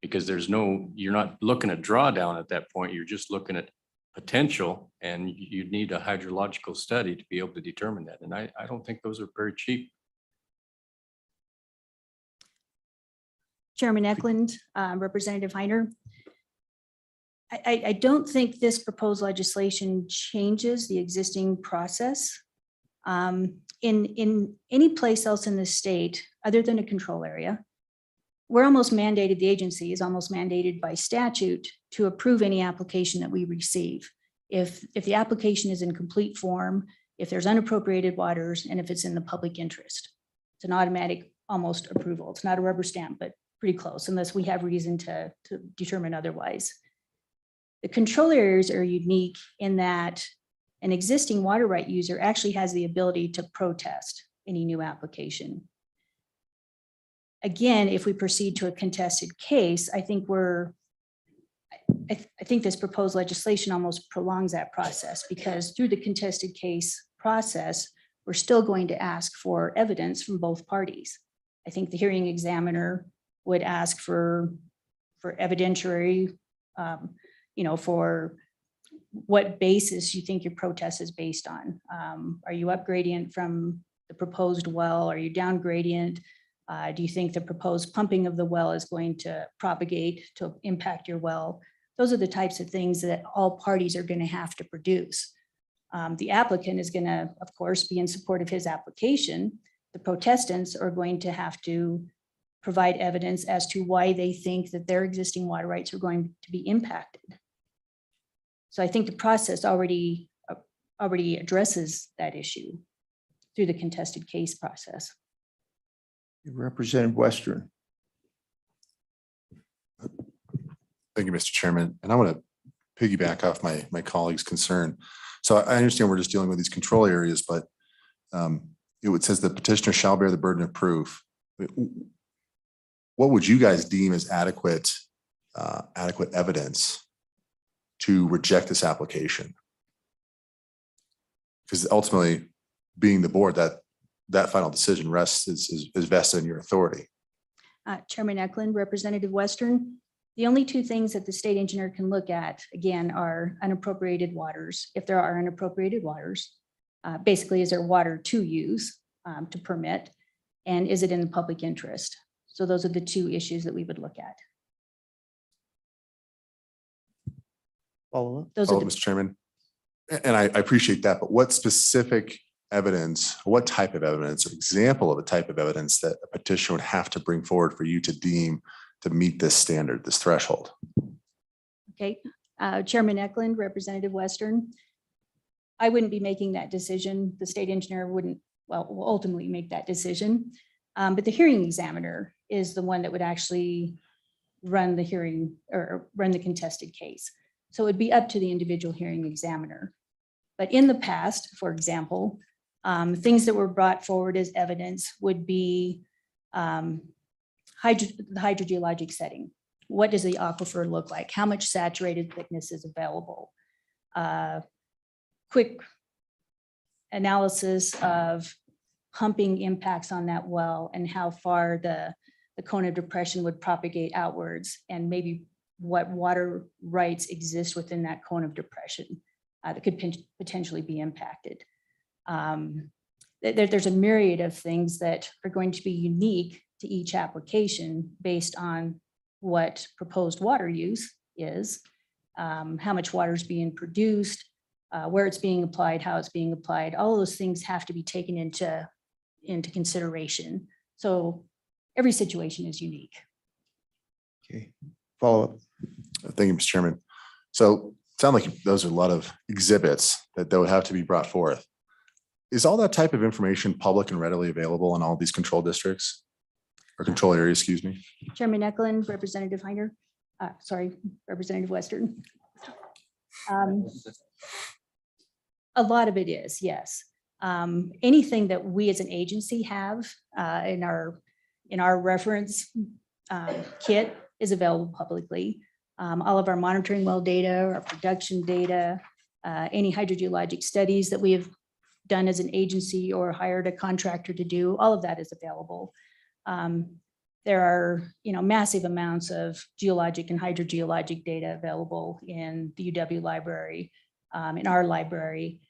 Because you're not looking at drawdown at that point. You're just looking at potential, and you'd need a hydrological study to be able to determine that. And I don't think those are very cheap. Chairman Eklund, Representative Heiner. I don't think this proposed legislation changes the existing process. In any place else in the state, other than a control area, we're almost mandated, the agency is almost mandated by statute to approve any application that we receive. If the application is in complete form, if there's unappropriated waters, and if it's in the public interest, it's an automatic almost approval. It's not a rubber stamp, but pretty close, unless we have reason to determine otherwise. The control areas are unique in that an existing water right user actually has the ability to protest any new application. Again, if we proceed to a contested case, I think I think this proposed legislation almost prolongs that process, because through the contested case process, we're still going to ask for evidence from both parties. I think the hearing examiner would ask for evidentiary, for what basis you think your protest is based on. Are you up gradient from the proposed well? Are you down gradient? Do you think the proposed pumping of the well is going to propagate to impact your well? Those are the types of things that all parties are going to have to produce. The applicant is going to, of course, be in support of his application. The protestants are going to have to provide evidence as to why they think that their existing water rights are going to be impacted. So I think the process already addresses that issue through the contested case process. Representative Western. Thank you, Mr. Chairman. And I want to piggyback off my colleague's concern. So I understand we're just dealing with these control areas, but it says the petitioner shall bear the burden of proof. What would you guys deem as adequate evidence to reject this application? Because ultimately, being the board, that final decision rests is vested in your authority. Chairman Eklund, Representative Western, the only two things that the state engineer can look at, again, are unappropriated waters. If there are unappropriated waters, basically, is there water to use to permit, and is it in the public interest? So those are the two issues that we would look at. Follow up. Those are Mr. Chairman. And I appreciate that, but what specific evidence, what type of evidence, or example of a type of evidence that a petitioner would have to bring forward for you to deem to meet this standard, this threshold? Okay, Chairman Eklund, Representative Western. I wouldn't be making that decision. The state engineer wouldn't, well, will ultimately make that decision. But the hearing examiner is the one that would actually run the hearing or run the contested case. So it would be up to the individual hearing examiner. But in the past, for example, things that were brought forward as evidence would be the hydrogeologic setting. What does the aquifer look like? How much saturated thickness is available? Quick analysis of pumping impacts on that well and how far the cone of depression would propagate outwards, and maybe what water rights exist within that cone of depression that could potentially be impacted. There's a myriad of things that are going to be unique to each application based on what proposed water use is, how much water is being produced, where it's being applied, how it's being applied. All of those things have to be taken into consideration. So every situation is unique. Okay, follow up. Thank you, Mr. Chairman. So it sounds like those are a lot of exhibits that would have to be brought forth. Is all that type of information public and readily available in all these control districts or control areas, excuse me? Chairman Eklund, Representative Heiner, Representative Western. A lot of it is, yes. Anything that we as an agency have in our reference kit is available publicly. All of our monitoring well data, our production data, any hydrogeologic studies that we have done as an agency or hired a contractor to do, all of that is available. There are, massive amounts of geologic and hydrogeologic data available in the UW library, in our library.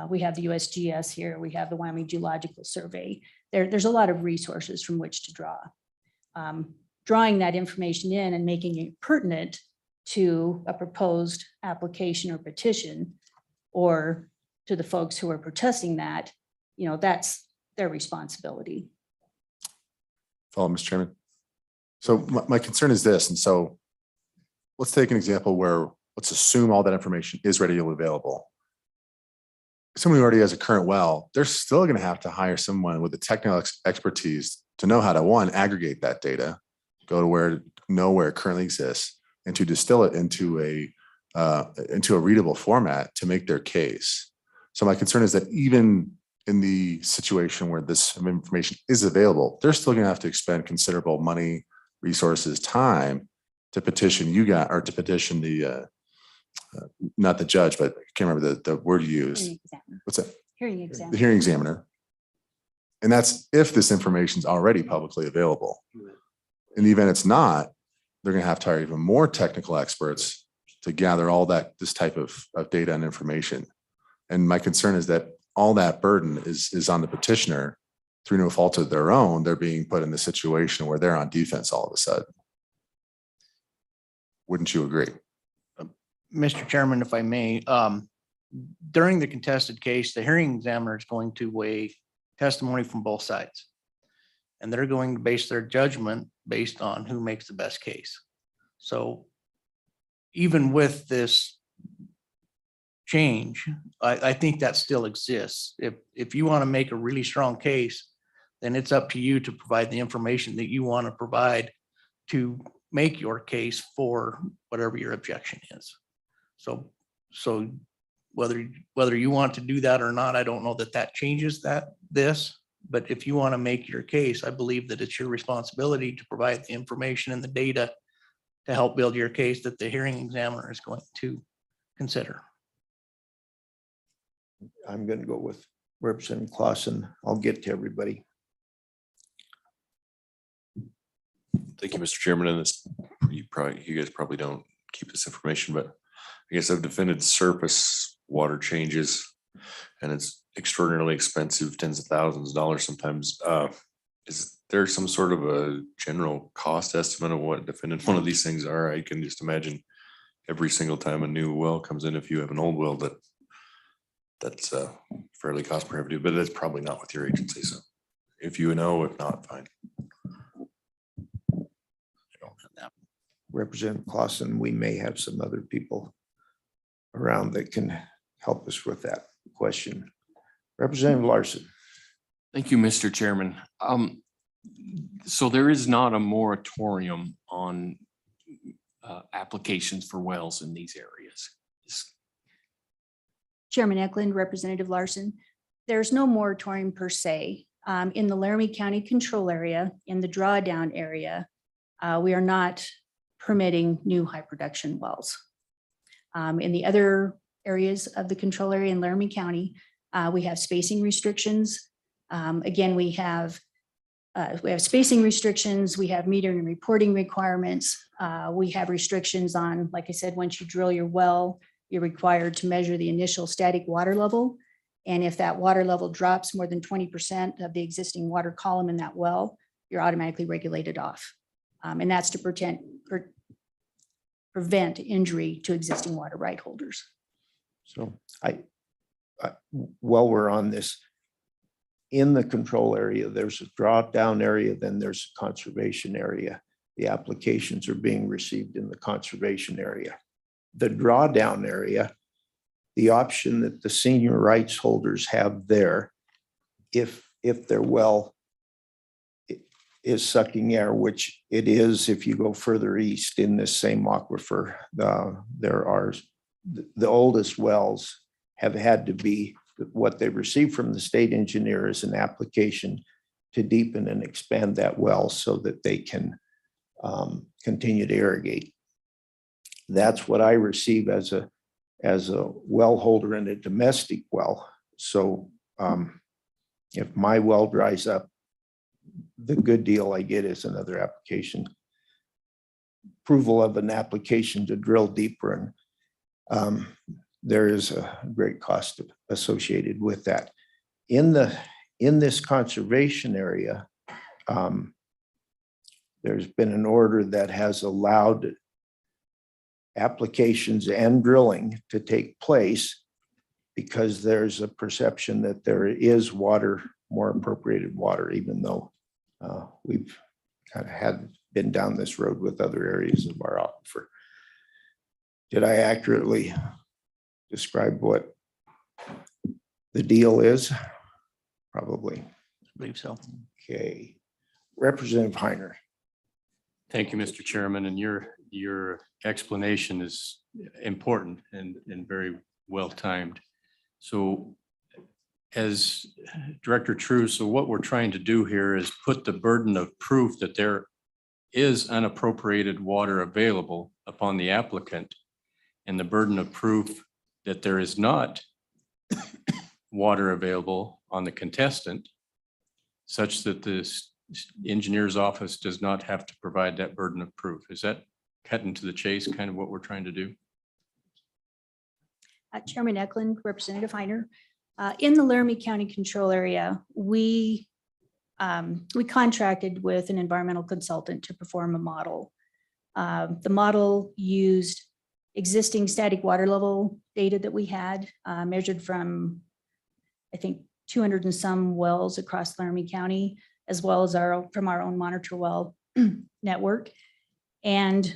We have the USGS here. We have the Wyoming Geological Survey. There's a lot of resources from which to draw. Drawing that information in and making it pertinent to a proposed application or petition, or to the folks who are protesting that, that's their responsibility. Follow, Mr. Chairman. So my concern is this, and so let's take an example where let's assume all that information is readily available. Someone who already has a current well, they're still going to have to hire someone with the technical expertise to know how to, one, aggregate that data, go to know where it currently exists, and to distill it into a readable format to make their case. So my concern is that even in the situation where this information is available, they're still going to have to expend considerable money, resources, time to petition or to petition the not the judge, but I can't remember the word you used. What's that? Hearing examiner. The hearing examiner. And that's if this information is already publicly available. In the event it's not, they're going to have to hire even more technical experts to gather all this type of data and information. And my concern is that all that burden is on the petitioner through no fault of their own. They're being put in the situation where they're on defense all of a sudden. Wouldn't you agree? Mr. Chairman, if I may, during the contested case, the hearing examiner is going to weigh testimony from both sides. And they're going to base their judgment based on who makes the best case. So even with this change, I think that still exists. If you want to make a really strong case, then it's up to you to provide the information that you want to provide to make your case for whatever your objection is. So whether you want to do that or not, I don't know that changes this. But if you want to make your case, I believe that it's your responsibility to provide the information and the data to help build your case that the hearing examiner is going to consider. I'm going to go with Representative Clausen. I'll get to everybody. Thank you, Mr. Chairman. And this, you guys probably don't keep this information, but I guess I've defended surface water changes, and it's extraordinarily expensive, tens of thousands of dollars sometimes. Is there some sort of a general cost estimate of what defending one of these things are? I can just imagine every single time a new well comes in, if you have an old well that's fairly cost prohibitive, but that's probably not with your agency. So if you know, if not, fine. Representative Clausen, we may have some other people around that can help us with that question. Representative Larson. Thank you, Mr. Chairman. So there is not a moratorium on applications for wells in these areas. Chairman Eklund, Representative Larson, there's no moratorium per se. In the Laramie County control area, in the drawdown area, we are not permitting new high production wells. In the other areas of the control area in Laramie County, we have spacing restrictions. Again, we have spacing restrictions, we have metering and reporting requirements. We have restrictions on, like I said, once you drill your well, you're required to measure the initial static water level. And if that water level drops more than 20% of the existing water column in that well, you're automatically regulated off. And that's to prevent injury to existing water right holders. So while we're on this, in the control area, there's a drawdown area, then there's a conservation area. The applications are being received in the conservation area. The drawdown area, the option that the senior rights holders have there, if their well is sucking air, which it is if you go further east in this same aquifer, there are the oldest wells have had to be, what they received from the state engineer is an application to deepen and expand that well so that they can continue to irrigate. That's what I receive as a well holder in a domestic well. So if my well dries up, the good deal I get is another application, approval of an application to drill deeper, and there is a great cost associated with that. In this conservation area, there's been an order that has allowed applications and drilling to take place because there's a perception that there is water, more appropriated water, even though we've kind of had been down this road with other areas of our aquifer. Did I accurately describe what the deal is? Probably. I believe so. Okay. Representative Heiner. Thank you, Mr. Chairman, and your explanation is important and very well timed. So as Director True, so what we're trying to do here is put the burden of proof that there is unappropriated water available upon the applicant, and the burden of proof that there is not water available on the contestant, such that this engineer's office does not have to provide that burden of proof. Is that cutting to the chase, kind of what we're trying to do? Chairman Eklund, Representative Heiner, in the Laramie County control area, we contracted with an environmental consultant to perform a model. The model used existing static water level data that we had measured from, I think, 200 and some wells across Laramie County, as well as from our own monitor well network. And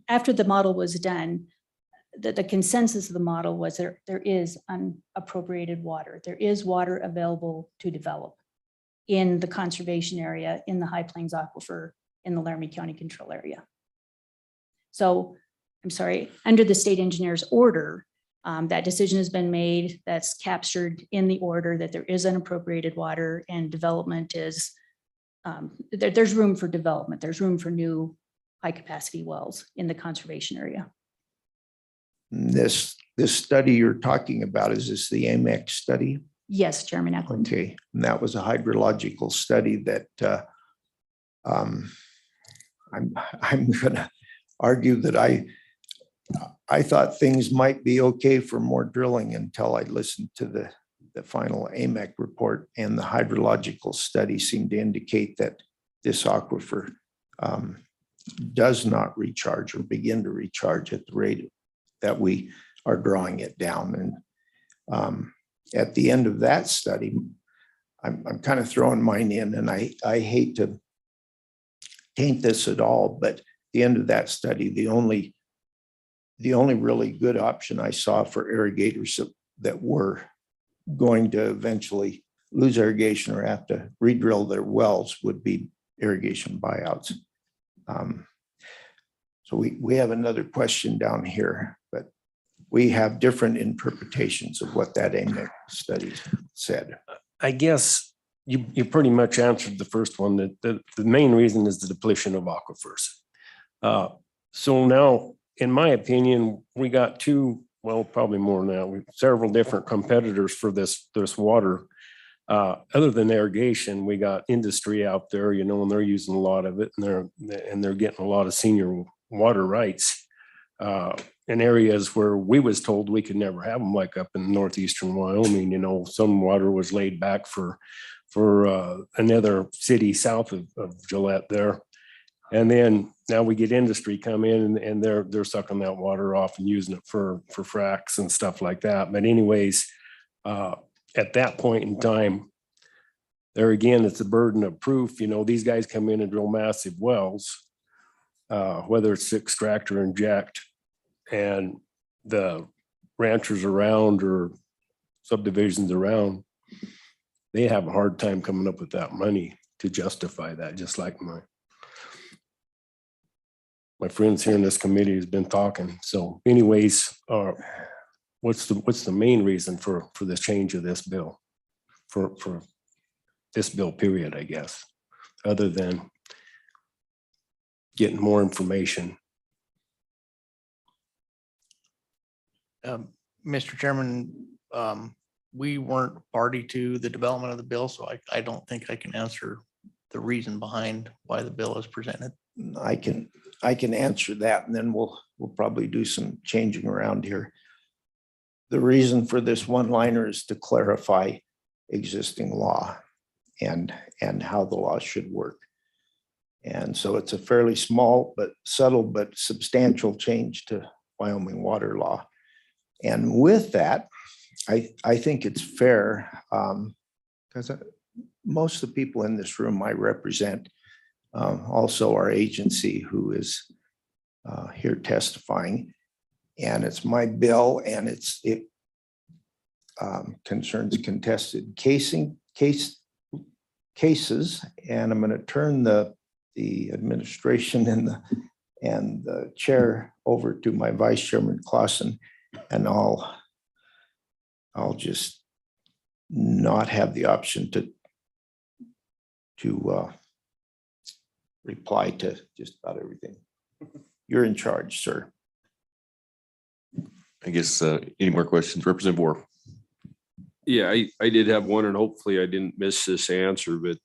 after the model was done, the consensus of the model was there is unappropriated water. There is water available to develop in the conservation area, in the High Plains Aquifer, in the Laramie County control area. So, I'm sorry, under the state engineer's order, that decision has been made. That's captured in the order that there is unappropriated water, and development is, there's room for development. There's room for new high capacity wells in the conservation area. This study you're talking about, is this the Amec study? Yes, Chairman Eklund. Okay, and that was a hydrological study that I'm gonna argue that I thought things might be okay for more drilling until I listened to the final Amec report, and the hydrological study seemed to indicate that this aquifer does not recharge or begin to recharge at the rate that we are drawing it down. And at the end of that study, I'm kind of throwing mine in, and I hate to taint this at all, but at the end of that study, the only really good option I saw for irrigators that were going to eventually lose irrigation or have to re-drill their wells would be irrigation buyouts. So we have another question down here, but we have different interpretations of what that Amec study said. I guess you pretty much answered the first one, that the main reason is the depletion of aquifers. So now, in my opinion, we got probably more now, several different competitors for this water. Other than irrigation, we got industry out there, and they're using a lot of it, and they're getting a lot of senior water rights in areas where we was told we could never have them, like up in northeastern Wyoming. Some water was laid back for another city south of Gillette there. And then now we get industry come in and they're sucking that water off and using it for fracks and stuff like that. But anyways, at that point in time, there again, it's a burden of proof. These guys come in and drill massive wells, whether it's extract or inject, and the ranchers around or subdivisions around, they have a hard time coming up with that money to justify that, just like my friends here in this committee has been talking. So anyways, what's the main reason for this change of this bill, for this bill period, I guess, other than getting more information? Mr. Chairman, we weren't party to the development of the bill, so I don't think I can answer the reason behind why the bill is presented. I can answer that, and then we'll probably do some changing around here. The reason for this one-liner is to clarify existing law and how the law should work. And so it's a fairly small but subtle but substantial change to Wyoming water law. And with that, I think it's fair, because most of the people in this room I represent, also our agency who is here testifying, and it's my bill, and it concerns contested cases, and I'm going to turn the administration and the chair over to my Vice Chairman Clausen, and I'll just not have the option to reply to just about everything. You're in charge, sir. I guess, any more questions? Representative Wharf. Yeah, I did have one, and hopefully I didn't miss this answer, but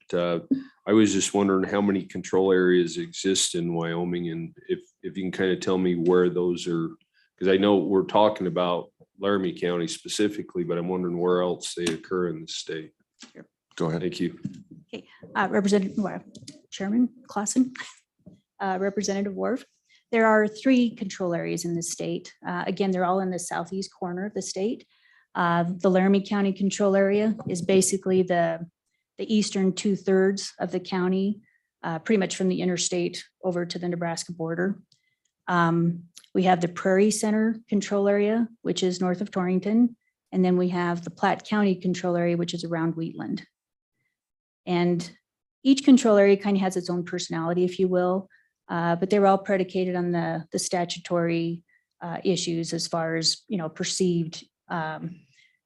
I was just wondering how many control areas exist in Wyoming, and if you can kind of tell me where those are, because I know we're talking about Laramie County specifically, but I'm wondering where else they occur in the state. Go ahead. Thank you. Okay, Chairman Clausen, Representative Wharf. There are 3 control areas in the state. Again, they're all in the southeast corner of the state. The Laramie County control area is basically the eastern 2/3 of the county, pretty much from the interstate over to the Nebraska border. We have the Prairie Center control area, which is north of Torrington. And then we have the Platte County control area, which is around Wheatland. And each control area kind of has its own personality, if you will, but they were all predicated on the statutory issues as far as, perceived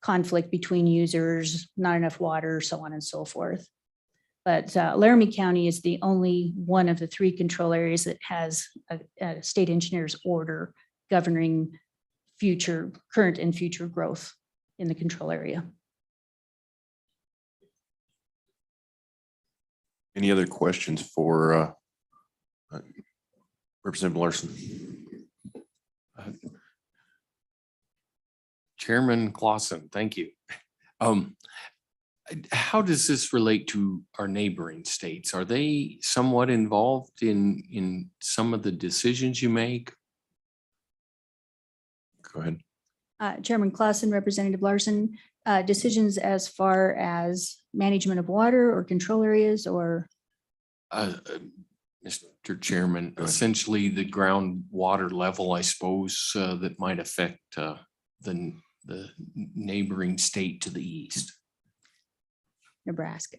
conflict between users, not enough water, so on and so forth. But Laramie County is the only one of the 3 control areas that has a state engineer's order governing current and future growth in the control area. Any other questions for Representative Larson? Chairman Clausen, thank you. How does this relate to our neighboring states? Are they somewhat involved in some of the decisions you make? Go ahead. Chairman Clausen, Representative Larson, decisions as far as management of water or control areas or? Mr. Chairman, essentially the groundwater level, I suppose, that might affect the neighboring state to the east. Nebraska.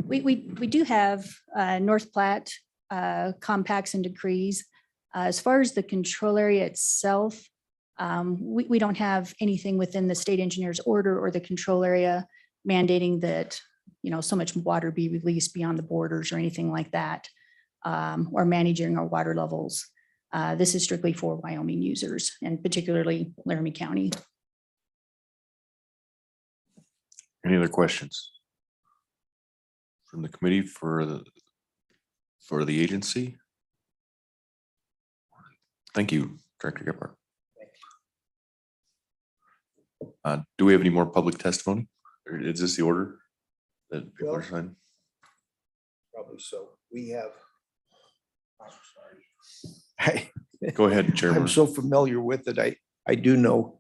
We do have North Platte compacts and decrees. As far as the control area itself, we don't have anything within the state engineer's order or the control area mandating that, you know, so much water be released beyond the borders or anything like that, or managing our water levels. This is strictly for Wyoming users and particularly Laramie County. Any other questions from the committee for the agency? Thank you, Director Gephardt. Do we have any more public testimony? Or is this the order that people are signing? Probably so. We have. Go ahead, Chairman. I'm so familiar with it. I do know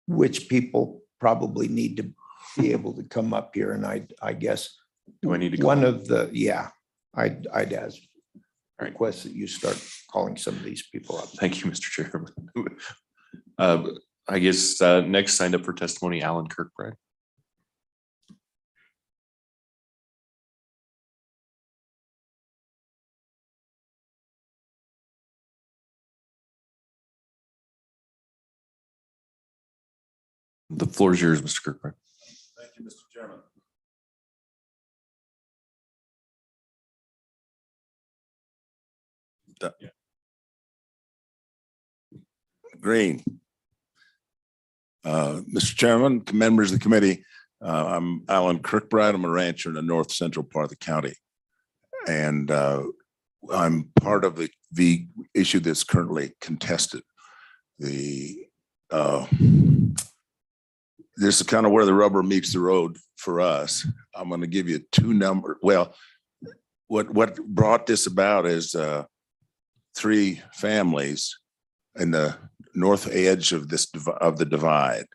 which people probably need to be able to come up here, and I guess. Do I need to? One of the, yeah, I'd ask. Request that you start calling some of these people up. Thank you, Mr. Chairman. I guess next signed up for testimony, Alan Kirkbride. The floor is yours, Mr. Kirkbride. Thank you, Mr. Chairman. Green. Mr. Chairman, members of the committee, I'm Alan Kirkbride. I'm a rancher in the north central part of the county. And I'm part of the issue that's currently contested. This is kind of where the rubber meets the road for us. I'm going to give you two numbers. Well, what brought this about is 3 families in the north edge of the divide.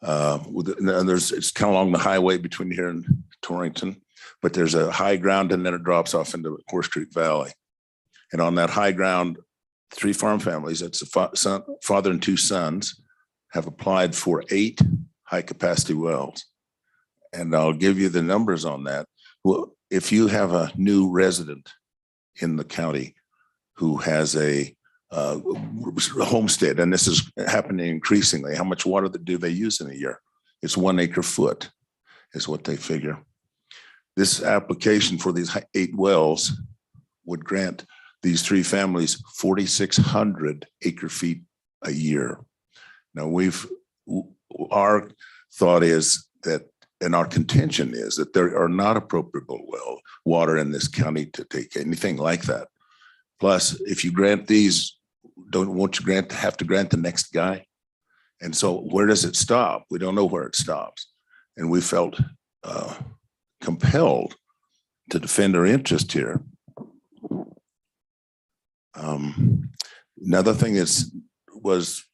It's kind of along the highway between here and Torrington, but there's a high ground and then it drops off into Horse Creek Valley. And on that high ground, 3 farm families, that's a father and 2 sons, have applied for 8 high capacity wells. And I'll give you the numbers on that. Well, if you have a new resident in the county who has a homestead, and this is happening increasingly, how much water do they use in a year? It's 1 acre foot is what they figure. This application for these 8 wells would grant these 3 families 4,600 acre feet a year. Now our thought is that, and our contention is that there are not appropriate water in this county to take anything like that. Plus, if you grant these, won't you have to grant the next guy? And so where does it stop? We don't know where it stops. And we felt compelled to defend our interest here. Another thing was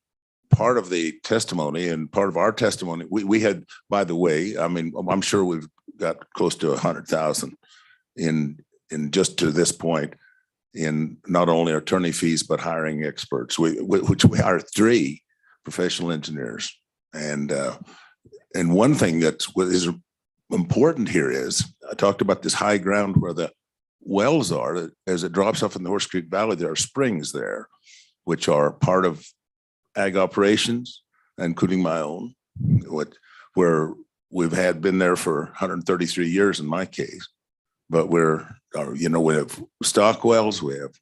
part of the testimony and part of our testimony, we had, by the way, I mean, I'm sure we've got close to 100,000 in just to this point in not only attorney fees, but hiring experts, which we hire 3 professional engineers. And one thing that is important here is, I talked about this high ground where the wells are. As it drops off in the Horse Creek Valley, there are springs there, which are part of ag operations, including my own, where we've been there for 133 years in my case. But we have stock wells, we have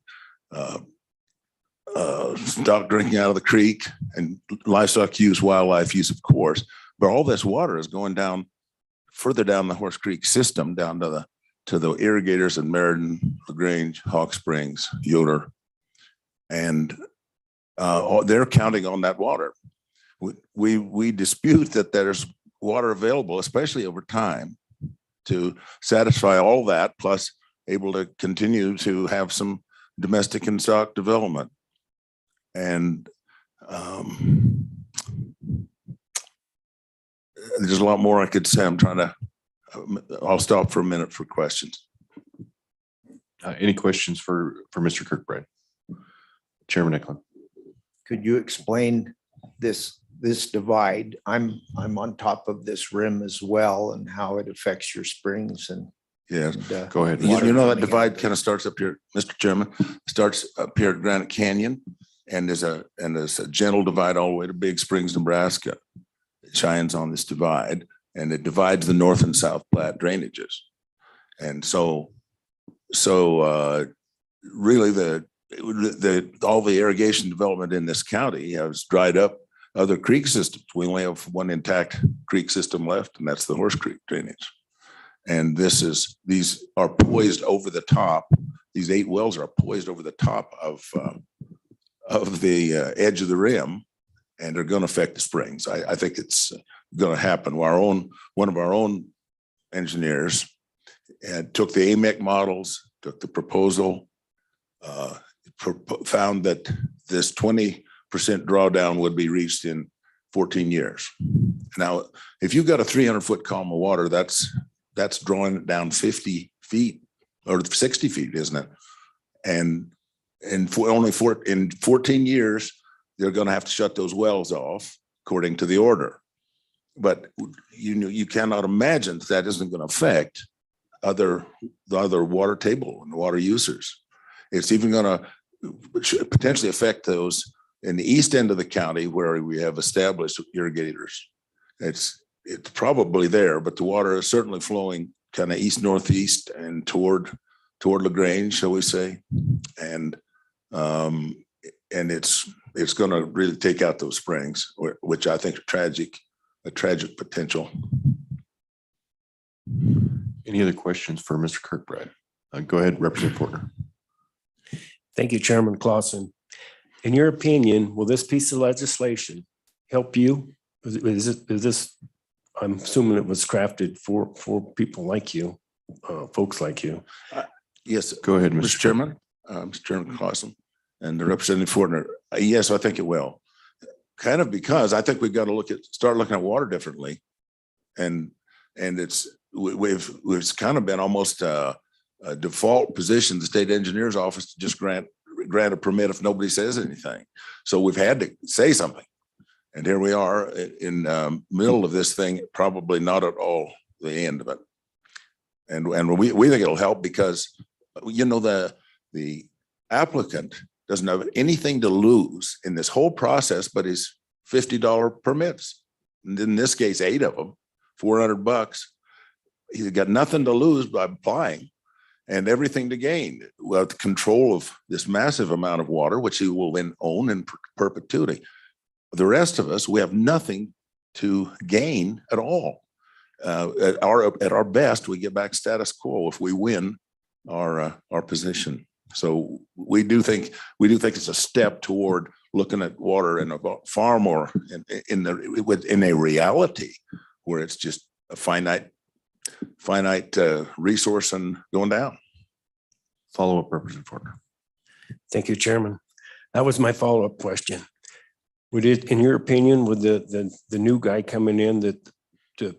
stock drinking out of the creek, and livestock use, wildlife use, of course. But all this water is going down further down the Horse Creek system, down to the irrigators in Meriden, LaGrange, Hawk Springs, Yoder, and they're counting on that water. We dispute that there's water available, especially over time, to satisfy all that, plus able to continue to have some domestic and stock development. And there's a lot more I could say. I'm trying to, I'll stop for a minute for questions. Any questions for Mr. Kirkbride? Chairman Ecklund. Could you explain this divide? I'm on top of this rim as well, and how it affects your springs and. Yes, and, go ahead. water You know that coming out divide of kind of starts up here, Mr. Chairman, starts up here at Granite Canyon, and there's a gentle divide all the way to Big Springs, Nebraska. It shines on this divide, and it divides the North and South Platte drainages. And so really all the irrigation development in this county has dried up other creek systems. We only have one intact creek system left, and that's the Horse Creek drainage. And these are poised over the top. These 8 wells are poised over the top of the edge of the rim, and they're going to affect the springs. I think it's going to happen. One of our own engineers took the Amec models, took the proposal, found that this 20% drawdown would be reached in 14 years. Now, if you've got a 300-foot column of water, that's drawing it down 50 feet or 60 feet, isn't it? And in 14 years, they're going to have to shut those wells off according to the order. But you cannot imagine that isn't going to affect the other water table and water users. It's even going to potentially affect those in the east end of the county where we have established irrigators. It's probably there, but the water is certainly flowing kind of east-northeast and toward LaGrange, shall we say. And it's going to really take out those springs, which I think are a tragic potential. Any other questions for Mr. Kirkbride? Go ahead, Representative Portner. Thank you, Chairman Clausen. In your opinion, will this piece of legislation help you? Is this, I'm assuming it was crafted for people like you, folks like you. Yes. Go ahead, Mr. Chairman. Mr. Chairman Clausen and the Representative Fortner. Yes, I think it will. Kind of because I think we've got to start looking at water differently. And we've kind of been almost a default position, the state engineer's office, to just grant a permit if nobody says anything. So we've had to say something. And here we are in middle of this thing, probably not at all the end of it. And we think it'll help because, the applicant doesn't have anything to lose in this whole process, but his $50 permits. And in this case, 8 of them, $400. He's got nothing to lose by applying and everything to gain. Well, the control of this massive amount of water, which he will then own in perpetuity. The rest of us, we have nothing to gain at all. At our best, we get back status quo if we win our position. So we do think it's a step toward looking at water in a far more in a reality where it's just a finite resource and going down. Follow-up, Representative Portner. Thank you, Chairman. That was my follow-up question. Would it, in your opinion, would the new guy coming in to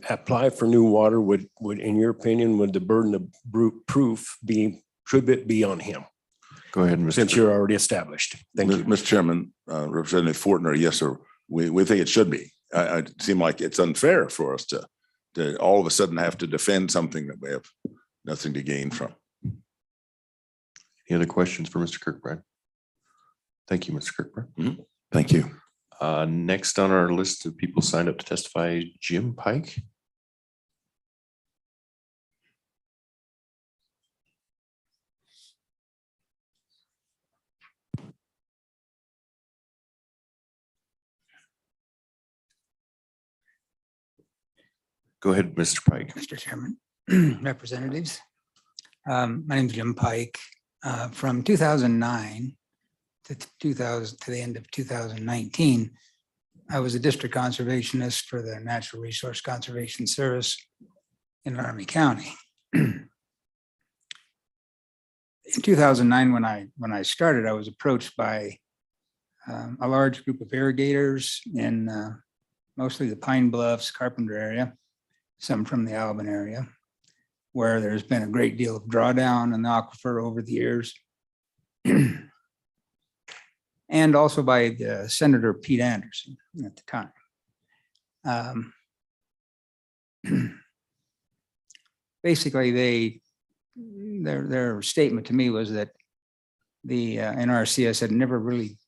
apply for new water, would in your opinion, would the burden of proof should it be on him? Go ahead, Mr. Since you're already established. Thank you. Mr. Chairman, Representative Fortner, yes, sir. We think it should be. It seems like it's unfair for us to all of a sudden have to defend something that we have nothing to gain from. Any other questions for Mr. Kirkbride? Thank you, Mr. Kirkbride. Mm-hmm. Thank you. Next on our list of people signed up to testify, Jim Pike. Go ahead, Mr. Pike. Mr. Chairman, representatives. My name is Jim Pike. From 2009 to the end of 2019, I was a district conservationist for the Natural Resource Conservation Service in Laramie County. In 2009, when I started, I was approached by a large group of irrigators in mostly the Pine Bluffs, Carpenter area, some from the Alvin area, where there's been a great deal of drawdown in the aquifer over the years. And also by Senator Pete Anderson at the time. Basically, their statement to me was that the NRCS had never really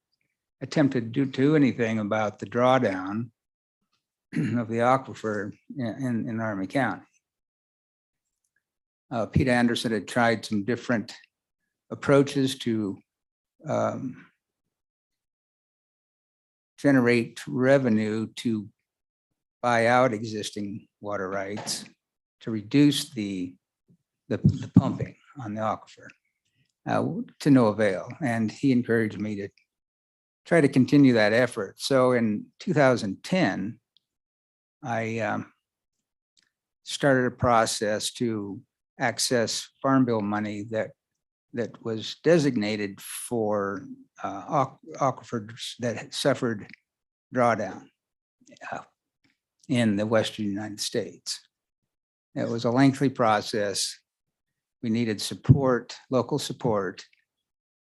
attempted to do anything about the drawdown of the aquifer in Laramie County. Pete Anderson had tried some different approaches to generate revenue to buy out existing water rights to reduce the pumping on the aquifer to no avail. And he encouraged me to try to continue that effort. So in 2010, I started a process to access Farm Bill money that was designated for aquifers that had suffered drawdown in the Western United States. It was a lengthy process. We needed support, local support.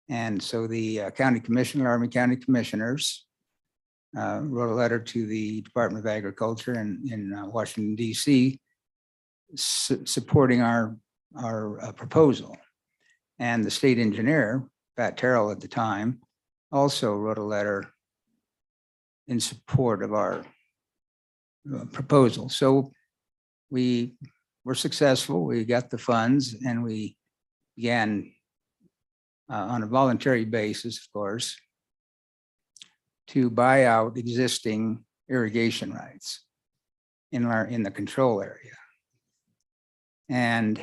And so the county commissioner, Laramie County commissioners wrote a letter to the Department of Agriculture in Washington, DC, supporting our proposal. And the state engineer, Pat Terrell at the time, also wrote a letter in support of our proposal. So we were successful. We got the funds and we began on a voluntary basis, of course, to buy out existing irrigation rights in the control area. And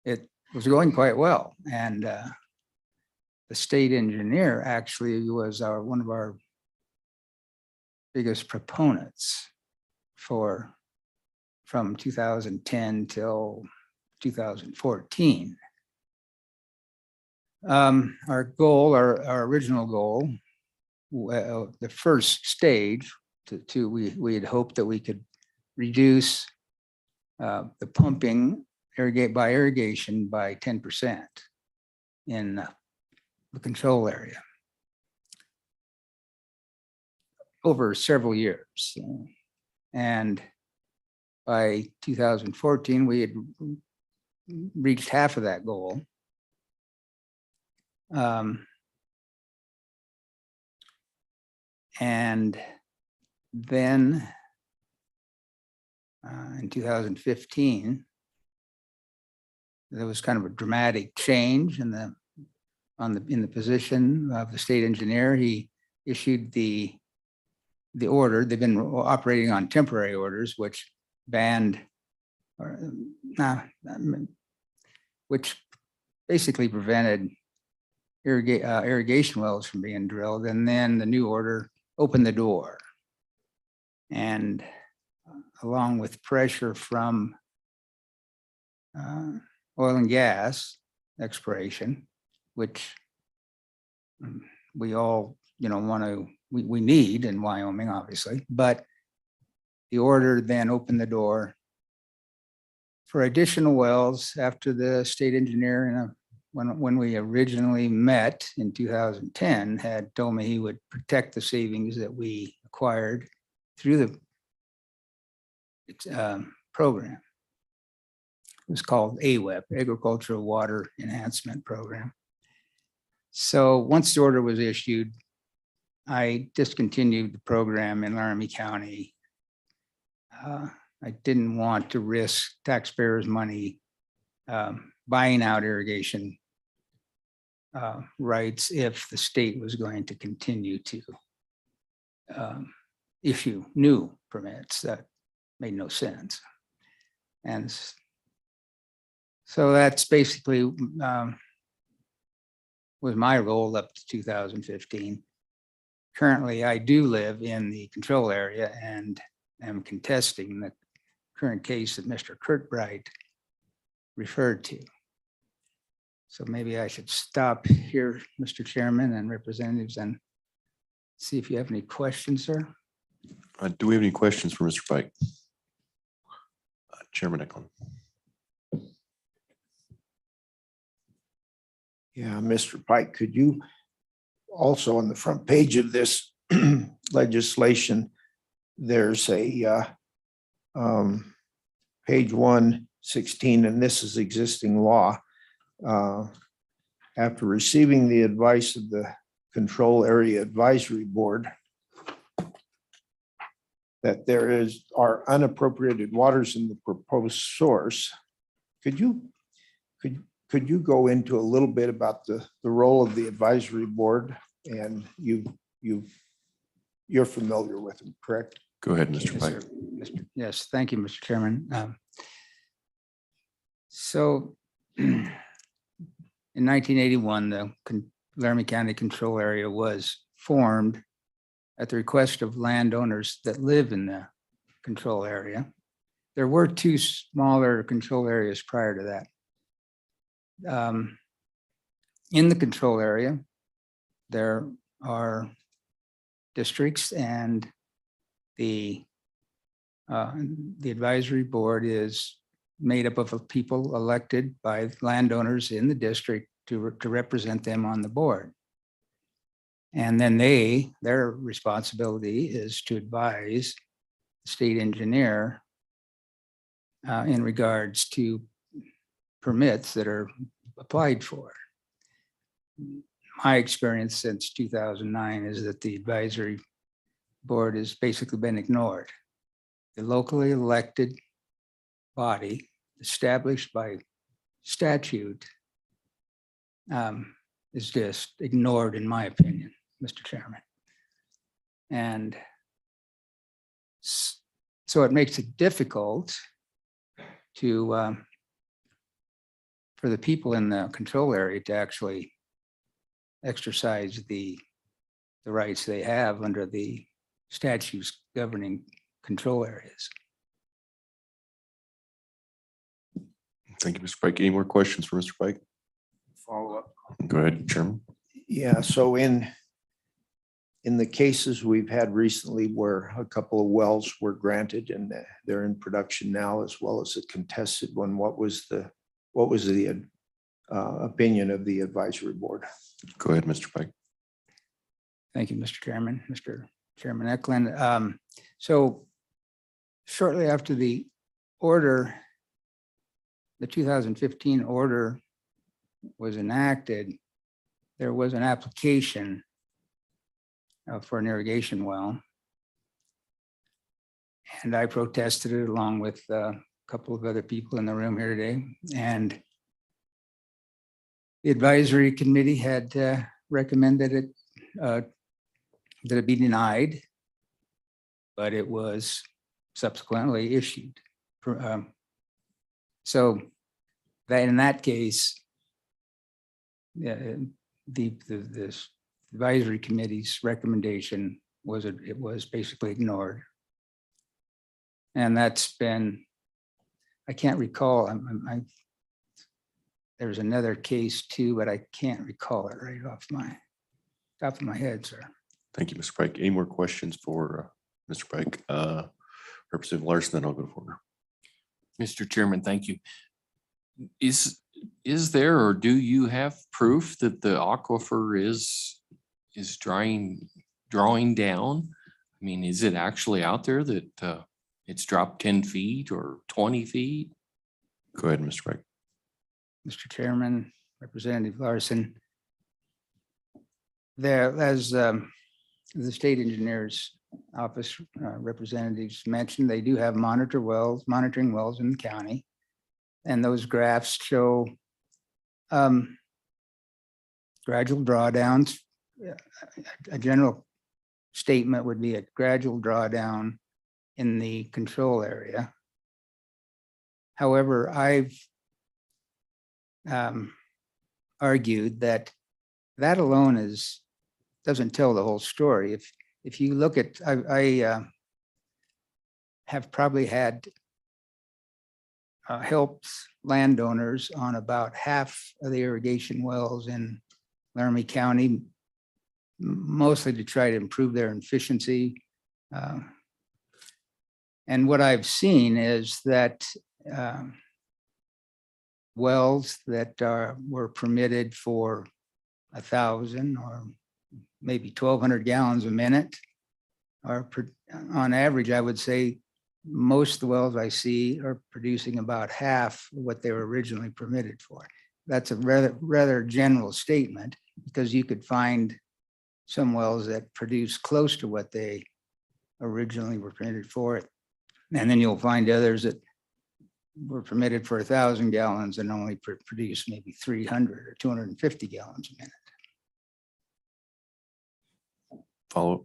it was going quite well. And the state engineer actually was one of our biggest proponents from 2010 till 2014. Our goal, our original goal, the first stage we had hoped that we could reduce the pumping by irrigation by 10% in the control area over several years. And by 2014, we had reached half of that goal. And then in 2015, there was kind of a dramatic change in the position of the state engineer. He issued the order. They've been operating on temporary orders, which banned, which basically prevented irrigation wells from being drilled. And then the new order opened the door. And along with pressure from oil and gas exploration, which we all, we need in Wyoming, obviously, but the order then opened the door for additional wells after the state engineer, when we originally met in 2010, had told me he would protect the savings that we acquired through the program. It was called AWEP, Agricultural Water Enhancement Program. So once the order was issued, I discontinued the program in Laramie County. I didn't want to risk taxpayers' money buying out irrigation rights if the state was going to continue to issue new permits. That made no sense. And so that's basically was my role up to 2015. currently I do live in the control area and am contesting the current case that Mr. Kirkbright referred to. So maybe I should stop here, Mr. Chairman and representatives, and see if you have any questions, sir. Do we have any questions for Mr. Pike? Chairman Eklund. Yeah, Mr. Pike, could you also on the front page of this legislation, there's a page 116, and this is existing law. After receiving the advice of the Control Area Advisory Board that there are unappropriated waters in the proposed source, could you go into a little bit about the role of the advisory board? And you're familiar with them, correct? Go ahead, Mr. Yes, Pike. sir. Yes, thank you, Mr. Chairman. So in 1981, the Laramie County Control Area was formed at the request of landowners that live in the control area. There were two smaller control areas prior to that. In the control area, there are districts, and the advisory board is made up of people elected by landowners in the district to represent them on the board. And then their responsibility is to advise the state engineer in regards to permits that are applied for. My experience since 2009 is that the advisory board has basically been ignored. The locally elected body established by statute is just ignored, in my opinion, Mr. Chairman. And so it makes it difficult to for the people in the control area to actually exercise the rights they have under the statutes governing control areas. Thank you, Mr. Pike. Any more questions for Mr. Pike? Follow up. Go ahead, Chairman. Yeah, so in the cases we've had recently where a couple of wells were granted and they're in production now, as well as a contested one, what was the opinion of the advisory board? Go ahead, Mr. Pike. Thank you, Mr. Chairman, Mr. Chairman Eklund. So shortly after the order, the 2015 order was enacted, there was an application for an irrigation well. And I protested it along with a couple of other people in the room here today. And the advisory committee had recommended it that it be denied, but it was subsequently issued. So that in that case, the advisory committee's recommendation was it was basically ignored. And that's been, I can't recall, there's another case too, but I can't recall it right off my top of my head, sir. Thank you, Mr. Pike. Any more questions for Mr. Pike? Representative Larson, then I'll go for her. Mr. Chairman, thank you. Is there, or do you have proof that the aquifer is drawing down? I mean, is it actually out there that it's dropped 10 feet or 20 feet? Go ahead, Mr. Pike. Mr. Chairman, Representative Larson, there, as the state engineer's office representatives mentioned, they do have monitoring wells in the county. And those graphs show gradual drawdowns. A general statement would be a gradual drawdown in the control area. However, I've argued that alone is doesn't tell the whole story. If you look at, I have probably had helped landowners on about half of the irrigation wells in Laramie County, mostly to try to improve their efficiency. And what I've seen is that wells that were permitted for 1,000 or maybe 1,200 gallons a minute are, on average, I would say most of the wells I see are producing about half of what they were originally permitted for. That's a rather general statement, because you could find some wells that produce close to what they originally were permitted for. And then you'll find others that were permitted for 1,000 gallons and only produce maybe 300 or 250 gallons a minute. Follow up.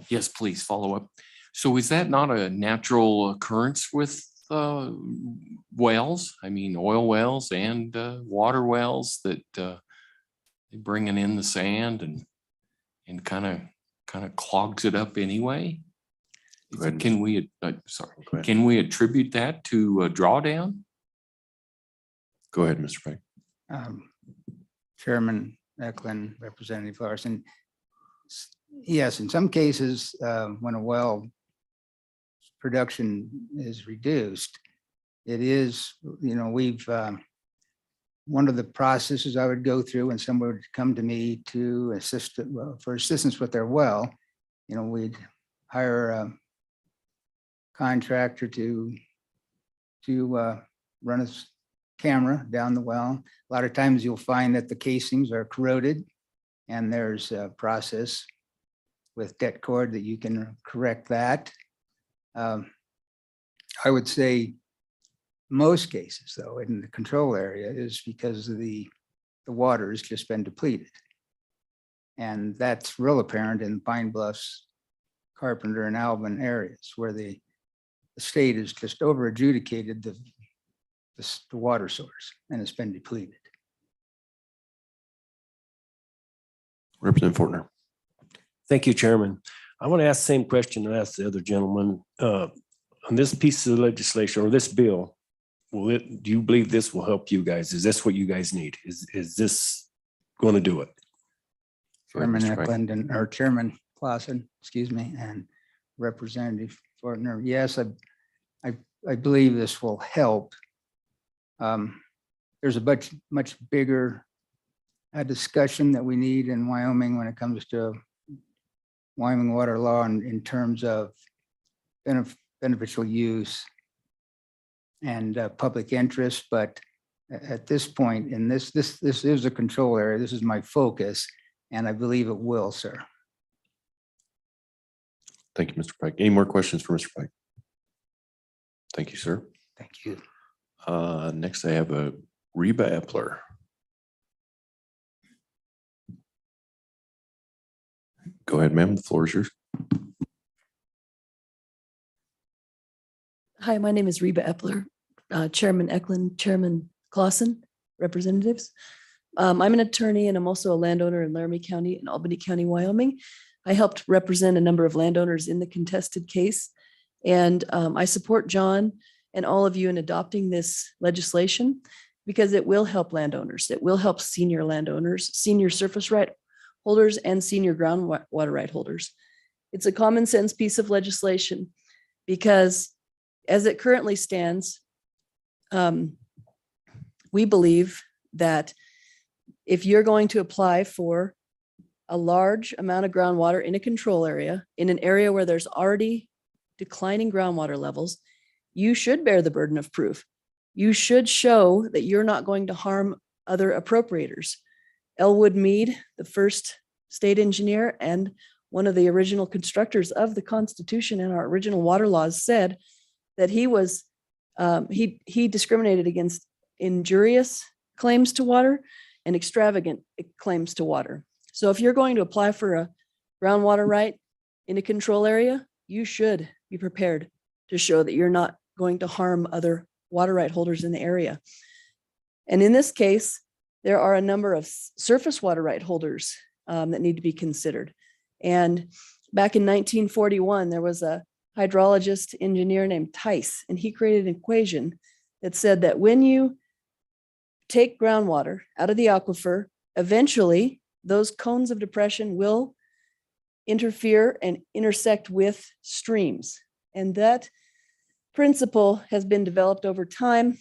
Yes, please follow up. So is that not a natural occurrence with wells? I mean, oil wells and water wells that they're bringing in the sand and kind of clogs it up anyway? Can we, can we attribute that to a drawdown? Go ahead, Mr. Pike. Chairman Eklund, Representative Larson. Yes, in some cases, when a well production is reduced, it is, we've, one of the processes I would go through when someone would come to me to assist, for assistance with their well, we'd hire a contractor to run a camera down the well. A lot of times you'll find that the casings are corroded, and there's a process with det cord that you can correct that. I would say most cases, though, in the control area is because of the water has just been depleted. And that's real apparent in Pine Bluffs, Carpenter, and Alvin areas where the state has just over adjudicated the water source, and it's been depleted. Representative Fortner. Thank you, Chairman. I want to ask the same question I asked the other gentleman. On this piece of legislation or this bill, do you believe this will help you guys? Is this what you guys need? Is this going to do it? Chairman Eklund or Chairman Clausen, excuse me, and Representative Fortner. Yes, I believe this will help. There's a much bigger discussion that we need in Wyoming when it comes to Wyoming water law in terms of beneficial use and public interest. But at this point, in this is a control area. This is my focus, and I believe it will, sir. Thank you, Mr. Pike. Any more questions for Mr. Pike? Thank you, sir. Thank you. Next, I have a Reba Epler. Go ahead, ma'am. The floor is yours. Hi, my name is Reba Epler, Chairman Eklund, Chairman Clausen, representatives. I'm an attorney and I'm also a landowner in Laramie County and Albany County, Wyoming. I helped represent a number of landowners in the contested case. And I support John and all of you in adopting this legislation because it will help landowners. It will help senior landowners, senior surface right holders, and senior groundwater right holders. It's a common sense piece of legislation because as it currently stands, we believe that if you're going to apply for a large amount of groundwater in a control area, in an area where there's already declining groundwater levels, you should bear the burden of proof. You should show that you're not going to harm other appropriators. Elwood Mead, the first state engineer and one of the original constructors of the Constitution and our original water laws, said that he discriminated against injurious claims to water and extravagant claims to water. So if you're going to apply for a groundwater right in a control area, you should be prepared to show that you're not going to harm other water right holders in the area. And in this case, there are a number of surface water right holders that need to be considered. And back in 1941, there was a hydrologist engineer named Tice, and he created an equation that said that when you take groundwater out of the aquifer, eventually those cones of depression will interfere and intersect with streams. And that principle has been developed over time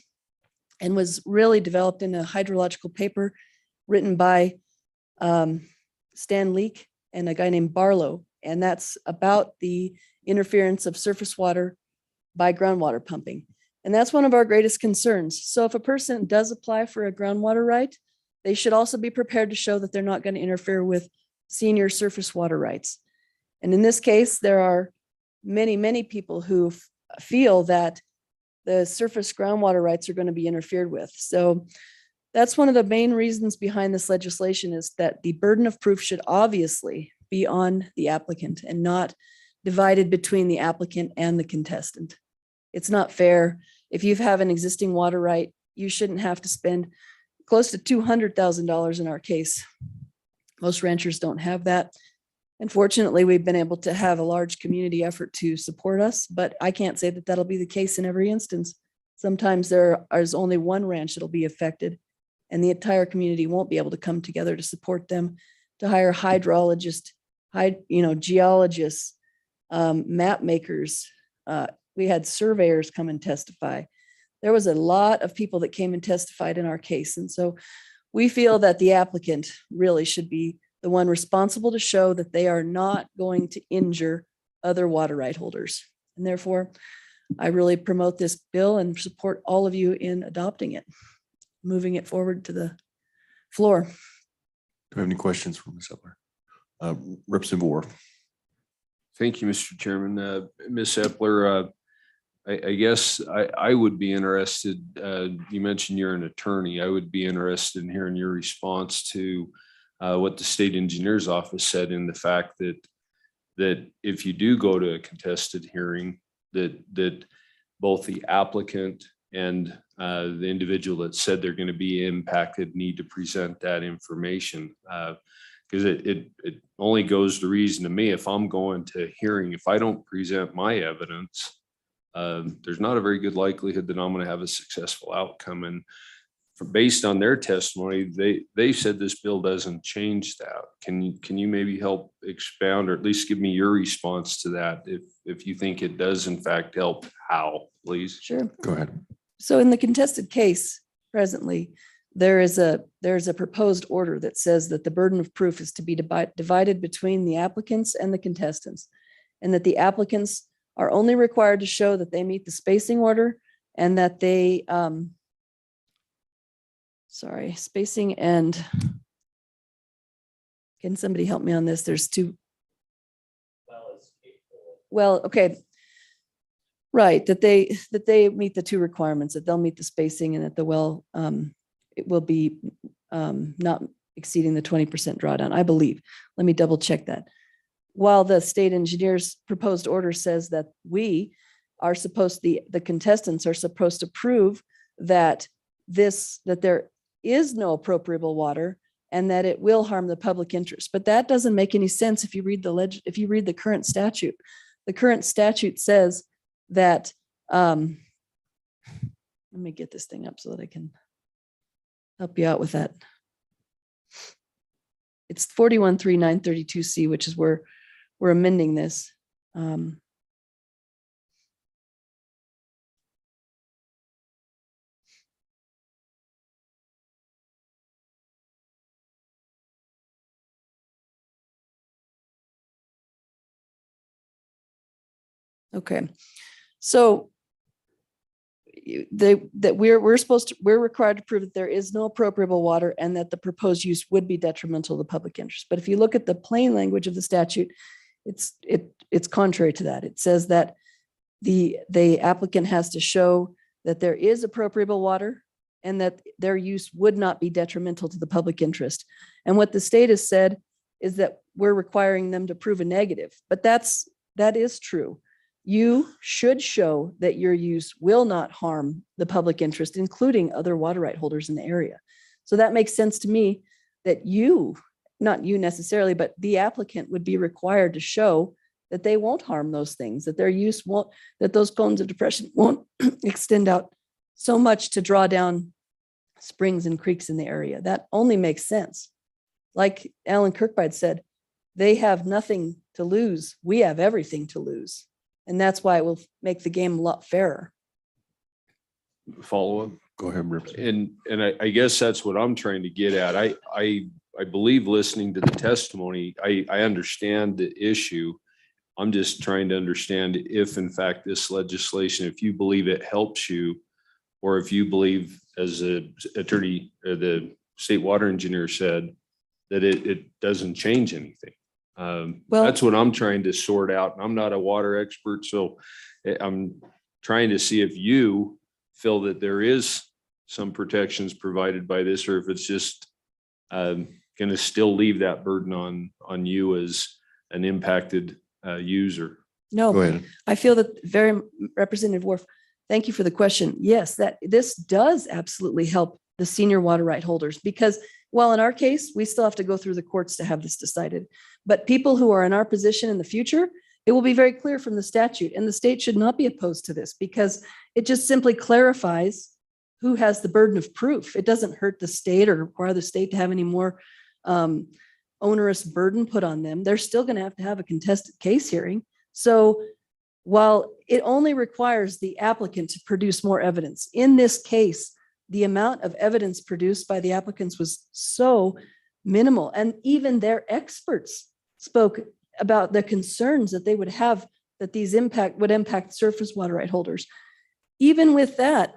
and was really developed in a hydrological paper written by Stan Leek and a guy named Barlow. And that's about the interference of surface water by groundwater pumping. And that's one of our greatest concerns. So if a person does apply for a groundwater right, they should also be prepared to show that they're not going to interfere with senior surface water rights. And in this case, there are many, many people who feel that the surface groundwater rights are going to be interfered with. So that's one of the main reasons behind this legislation, is that the burden of proof should obviously be on the applicant and not divided between the applicant and the contestant. It's not fair. If you have an existing water right, you shouldn't have to spend close to $200,000 in our case. Most ranchers don't have that. Unfortunately, we've been able to have a large community effort to support us, but I can't say that that'll be the case in every instance. Sometimes there is only one ranch that'll be affected, and the entire community won't be able to come together to support them, to hire hydrologists, geologists, map makers. We had surveyors come and testify. There was a lot of people that came and testified in our case. And so we feel that the applicant really should be the one responsible to show that they are not going to injure other water right holders. And therefore, I really promote this bill and support all of you in adopting it, moving it forward to the floor. Do we have any questions for Ms. Epler? Representative Orr. Thank you, Mr. Chairman. Ms. Epler, I guess I would be interested, you mentioned you're an attorney. I would be interested in hearing your response to what the state engineer's office said, in the fact that if you do go to a contested hearing, that both the applicant and the individual that said they're going to be impacted need to present that information. Because it only goes to reason to me, if I'm going to hearing, if I don't present my evidence, there's not a very good likelihood that I'm going to have a successful outcome. And based on their testimony, they said this bill doesn't change that. Can you maybe help expound, or at least give me your response to that? If you think it does in fact help, how, please? Sure. Go ahead. So in the contested case presently, there is a proposed order that says that the burden of proof is to be divided between the applicants and the contestants, and that the applicants are only required to show that they meet the spacing order, and that they, spacing and, can somebody help me on this? There's two. Well, okay. Right, that they meet the two requirements, that they'll meet the spacing and that the well, it will be not exceeding the 20% drawdown, I believe. Let me double check that. While the state engineer's proposed order says that the contestants are supposed to prove that there is no appropriable water and that it will harm the public interest. But that doesn't make any sense if you read the current statute. The current statute says that, let me get this thing up so that I can help you out with that. It's 413932C, which is where we're amending this. Okay, so we're required to prove that there is no appropriable water and that the proposed use would be detrimental to the public interest. But if you look at the plain language of the statute, it's contrary to that. It says that the applicant has to show that there is appropriable water and that their use would not be detrimental to the public interest. And what the state has said is that we're requiring them to prove a negative, but that is true. You should show that your use will not harm the public interest, including other water right holders in the area. So that makes sense to me, that you not you necessarily, but the applicant would be required to show that they won't harm those things, that their use won't, that those cones of depression won't extend out so much to draw down springs and creeks in the area. That only makes sense. Like Alan Kirkbride said, they have nothing to lose. We have everything to lose. And that's why it will make the game a lot fairer. Follow up. Go ahead, Representative. And I guess that's what I'm trying to get at. I believe listening to the testimony, I understand the issue. I'm just trying to understand if in fact this legislation, if you believe it helps you, or if you believe, as the attorney, or the state water engineer said, that it doesn't change anything. Well, that's what I'm trying to sort out. I'm not a water expert, so I'm trying to see if you feel that there is some protections provided by this, or if it's just going to still leave that burden on you as an impacted user. no, Go ahead. I feel that very Representative Worf, thank you for the question. Yes, that this does absolutely help the senior water right holders because, well, in our case, we still have to go through the courts to have this decided. But people who are in our position in the future, it will be very clear from the statute, and the state should not be opposed to this because it just simply clarifies who has the burden of proof. It doesn't hurt the state or require the state to have any more onerous burden put on them. They're still going to have a contested case hearing. So while it only requires the applicant to produce more evidence, in this case, the amount of evidence produced by the applicants was so minimal. And even their experts spoke about the concerns that they would have that these would impact surface water right holders. Even with that,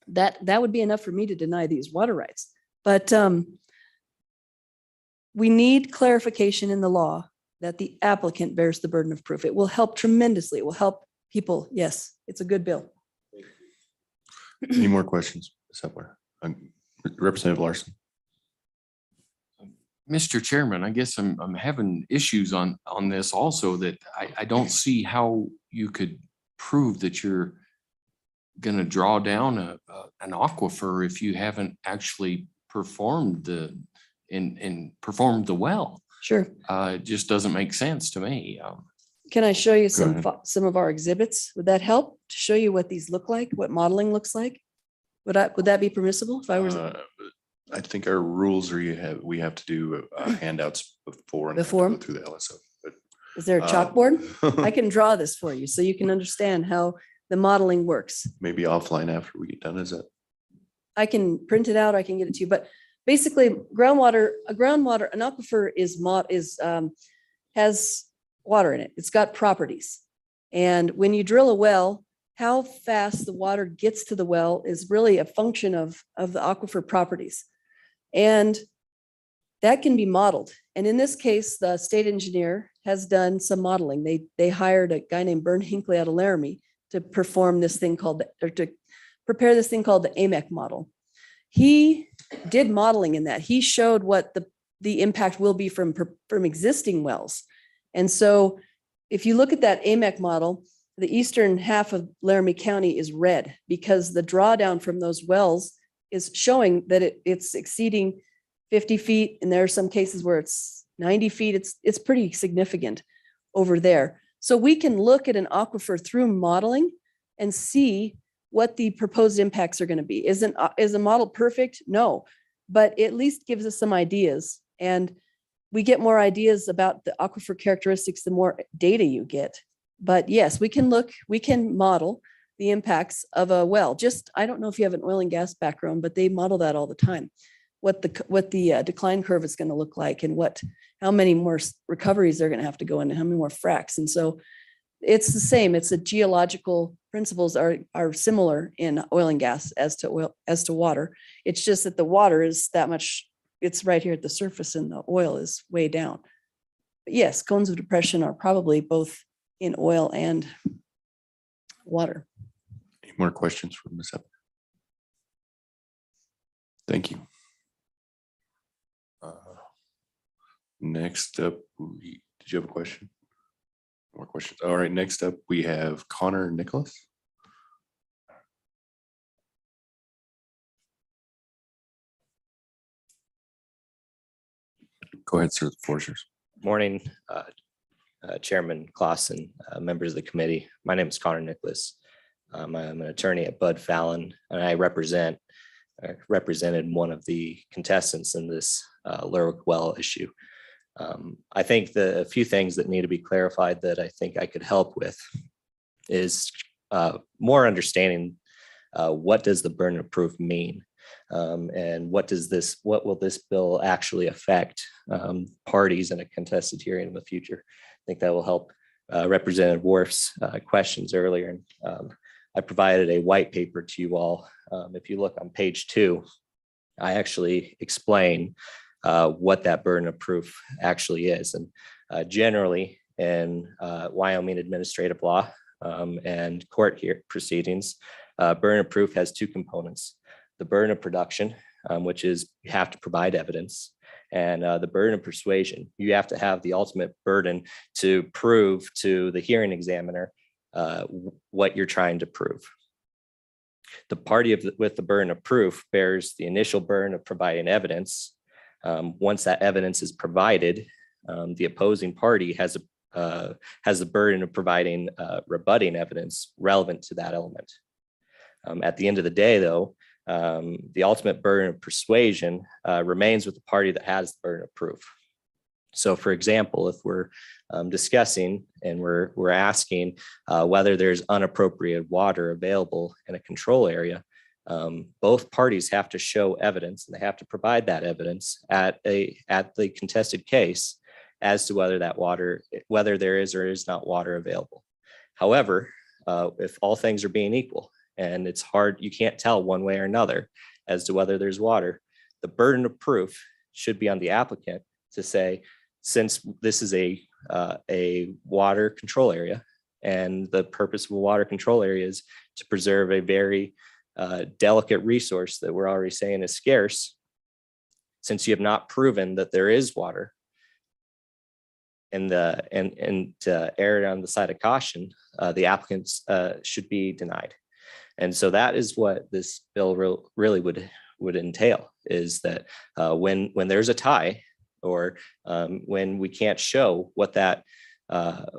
that would be enough for me to deny these water rights. But we need clarification in the law that the applicant bears the burden of proof. It will help tremendously. It will help people. Yes, it's a good bill. Any more questions? Representative Larson. Mr. Chairman, I guess I'm having issues on this also, that I don't see how you could prove that you're going to draw down an aquifer if you haven't actually performed performed the well. Sure. It just doesn't make sense to me. Can I show you Go some of our exhibits? Would that help to show you what these look like, what modeling looks like? Would that be permissible if I was? I think our rules are we have to do handouts before. And Before? go through the LSO. But, Is there a chalkboard? I can draw this for you so you can understand how the modeling works. maybe offline after we get done. Is that? I can print it out, I can get it to you, but basically an aquifer has water in it. It's got properties. And when you drill a well, how fast the water gets to the well is really a function of the aquifer properties. And that can be modeled. And in this case, the state engineer has done some modeling. They hired a guy named Bern Hinckley out of Laramie to perform this thing called, or to prepare this thing called the Amec model. He did modeling in that. He showed what the impact will be from existing wells. And so if you look at that Amec model, the eastern half of Laramie County is red because the drawdown from those wells is showing that it's exceeding 50 feet. And there are some cases where it's 90 feet. It's pretty significant over there. So we can look at an aquifer through modeling and see what the proposed impacts are going to be. Is the model perfect? No, but it at least gives us some ideas. And we get more ideas about the aquifer characteristics the more data you get. But yes, we can model the impacts of a well. I don't know if you have an oil and gas background, but they model that all the time. What the decline curve is going to look like and how many more recoveries they're going to have to go in and how many more fracs. And so it's the same. It's the geological principles are similar in oil and gas as to water. It's just that the water is that much, it's right here at the surface and the oil is way down. But yes, cones of depression are probably both in oil and water. Any more questions for Ms. Epp? Thank you. Next up, did you have a question? More questions? All right, next up, we have Connor Nicholas. Go ahead, sir. The floor is yours. Morning, Chairman Clausen, members of the committee. My name is Connor Nicholas. I'm an attorney at Bud Fallon, and I represented one of the contestants in this Lerwick well issue. I think a few things that need to be clarified that I think I could help with is more understanding what does the burden of proof mean? And what will this bill actually affect parties in a contested hearing in the future? I think that will help Representative Worf's questions earlier. And I provided a white paper to you all. If you look on page 2, I actually explain what that burden of proof actually is. And generally in Wyoming administrative law and court here proceedings, burden of proof has 2 components. The burden of production, which is you have to provide evidence, and the burden of persuasion. You have to have the ultimate burden to prove to the hearing examiner what you're trying to prove. The party with the burden of proof bears the initial burden of providing evidence. Once that evidence is provided, the opposing party has the burden of providing rebutting evidence relevant to that element. At the end of the day, though, the ultimate burden of persuasion remains with the party that has the burden of proof. So, for example, if we're discussing and we're asking whether there's unappropriated water available in a control area, both parties have to show evidence, and they have to provide that evidence at the contested case as to whether there is or is not water available. However, if all things are being equal, and it's hard, you can't tell one way or another as to whether there's water, the burden of proof should be on the applicant to say, since this is a water control area, and the purpose of a water control area is to preserve a very delicate resource that we're already saying is scarce, since you have not proven that there is water, and to err on the side of caution, the applicants should be denied. And so that is what this bill really would entail, is that when there's a tie, or when we can't show what that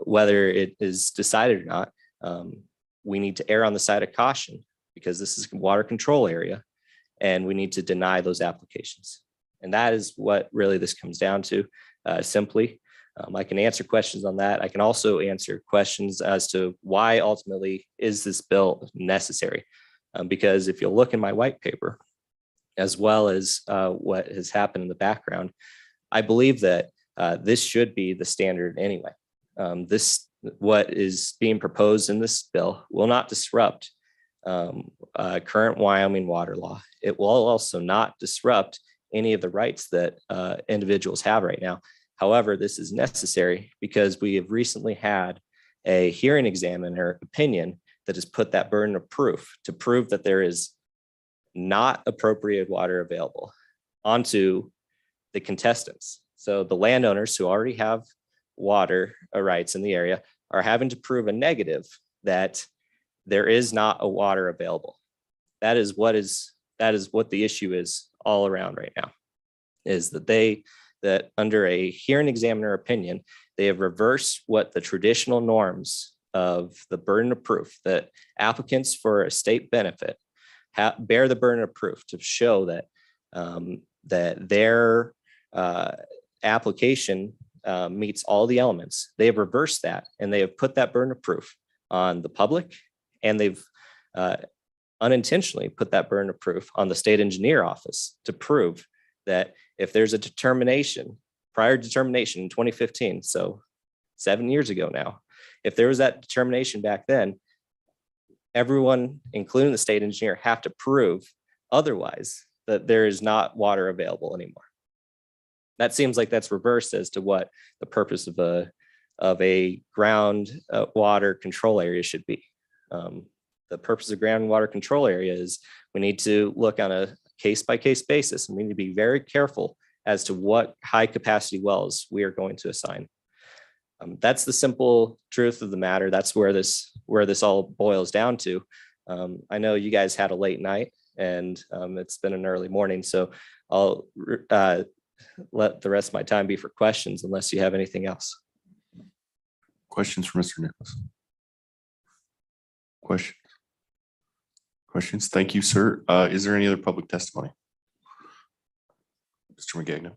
whether it is decided or not, we need to err on the side of caution, because this is a water control area, and we need to deny those applications. And that is what really this comes down to, simply. I can answer questions on that. I can also answer questions as to why ultimately is this bill necessary? Because if you'll look in my white paper, as well as what has happened in the background, I believe that this should be the standard anyway. What is being proposed in this bill will not disrupt current Wyoming water law. It will also not disrupt any of the rights that individuals have right now. However, this is necessary because we have recently had a hearing examiner opinion that has put that burden of proof to prove that there is not appropriate water available onto the contestants. So the landowners who already have water rights in the area are having to prove a negative that there is not a water available. That is what the issue is all around right now, is that under a hearing examiner opinion, they have reversed what the traditional norms of the burden of proof, that applicants for a state benefit bear the burden of proof to show that that their application meets all the elements. They have reversed that, and they have put that burden of proof on the public, and they've unintentionally put that burden of proof on the state engineer office to prove that if there's a prior determination in 2015, so 7 years ago now, if there was that determination back then, everyone, including the state engineer, have to prove otherwise, that there is not water available anymore. That seems like that's reversed as to what the purpose of a groundwater control area should be. The purpose of groundwater control area is we need to look on a case-by-case basis, and we need to be very careful as to what high capacity wells we are going to assign. That's the simple truth of the matter. That's where this all boils down to. I know you guys had a late night, and it's been an early morning, so I'll let the rest of my time be for questions unless you have anything else. Questions for Mr. Nicholas? Questions? Questions? Thank you, sir. Is there any other public testimony? Mr. McGagnon.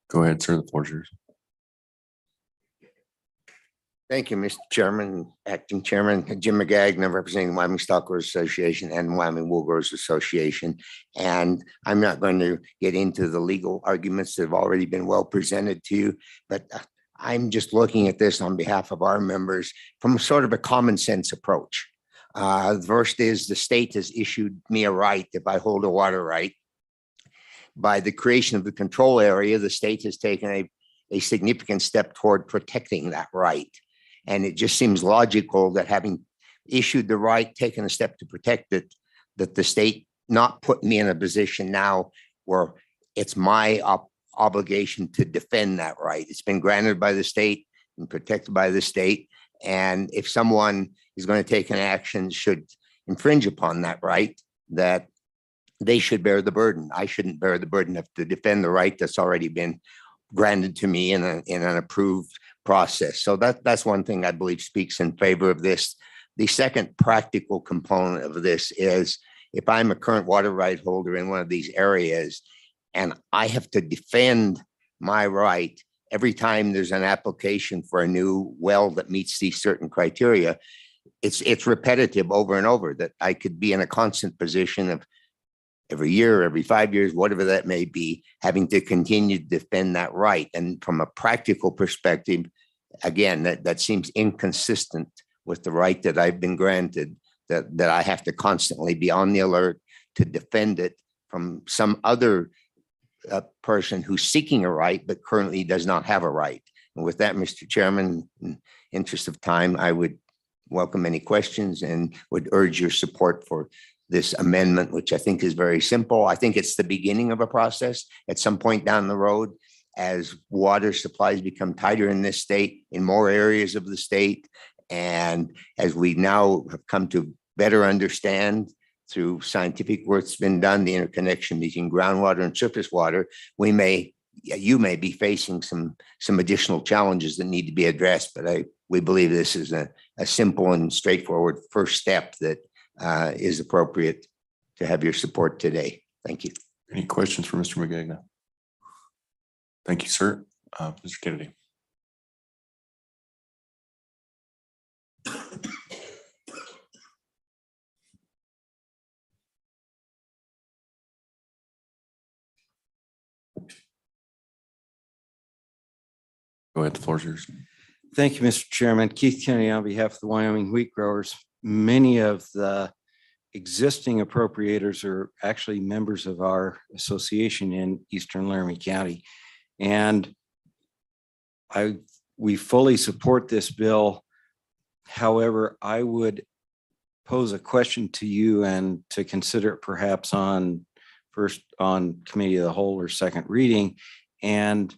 Go ahead, sir. The floor is yours. Thank you, Mr. Chairman, Acting Chairman, Jim McGagnon, representing the Wyoming Stockgrowers Association and Wyoming Wool Growers Association. And I'm not going to get into the legal arguments that have already been well presented to you, but I'm just looking at this on behalf of our members from sort of a common sense approach. The first is the state has issued me a right if I hold a water right. By the creation of the control area, the state has taken a significant step toward protecting that right. And it just seems logical that having issued the right, taken a step to protect it, that the state not put me in a position now where it's my obligation to defend that right. It's been granted by the state and protected by the state. And if someone is going to take an action, should infringe upon that right, that they should bear the burden. I shouldn't bear the burden of to defend the right that's already been granted to me in an approved process. So that's one thing I believe speaks in favor of this. The second practical component of this is if I'm a current water right holder in one of these areas and I have to defend my right every time there's an application for a new well that meets these certain criteria, it's repetitive over and over that I could be in a constant position of every year, every 5 years, whatever that may be, having to continue to defend that right. And from a practical perspective, again, that seems inconsistent with the right that I've been granted, that I have to constantly be on the alert to defend it from some other person who's seeking a right, but currently does not have a right. And with that, Mr. Chairman, in interest of time, I would welcome any questions and would urge your support for this amendment, which I think is very simple. I think it's the beginning of a process. At some point down the road, as water supplies become tighter in this state, in more areas of the state, and as we now have come to better understand through scientific work that's been done, the interconnection between groundwater and surface water, you may be facing some additional challenges that need to be addressed. But we believe this is a simple and straightforward first step that is appropriate to have your support today. Thank you. Any questions for Mr. McGagnon? Thank you, sir. Mr. Kennedy. Go ahead, the floor is yours. Thank you, Mr. Chairman. Keith Kennedy on behalf of the Wyoming wheat growers. Many of the existing appropriators are actually members of our association in Eastern Laramie County. And we fully support this bill. However, I would pose a question to you and to consider it perhaps first on committee of the whole or second reading. And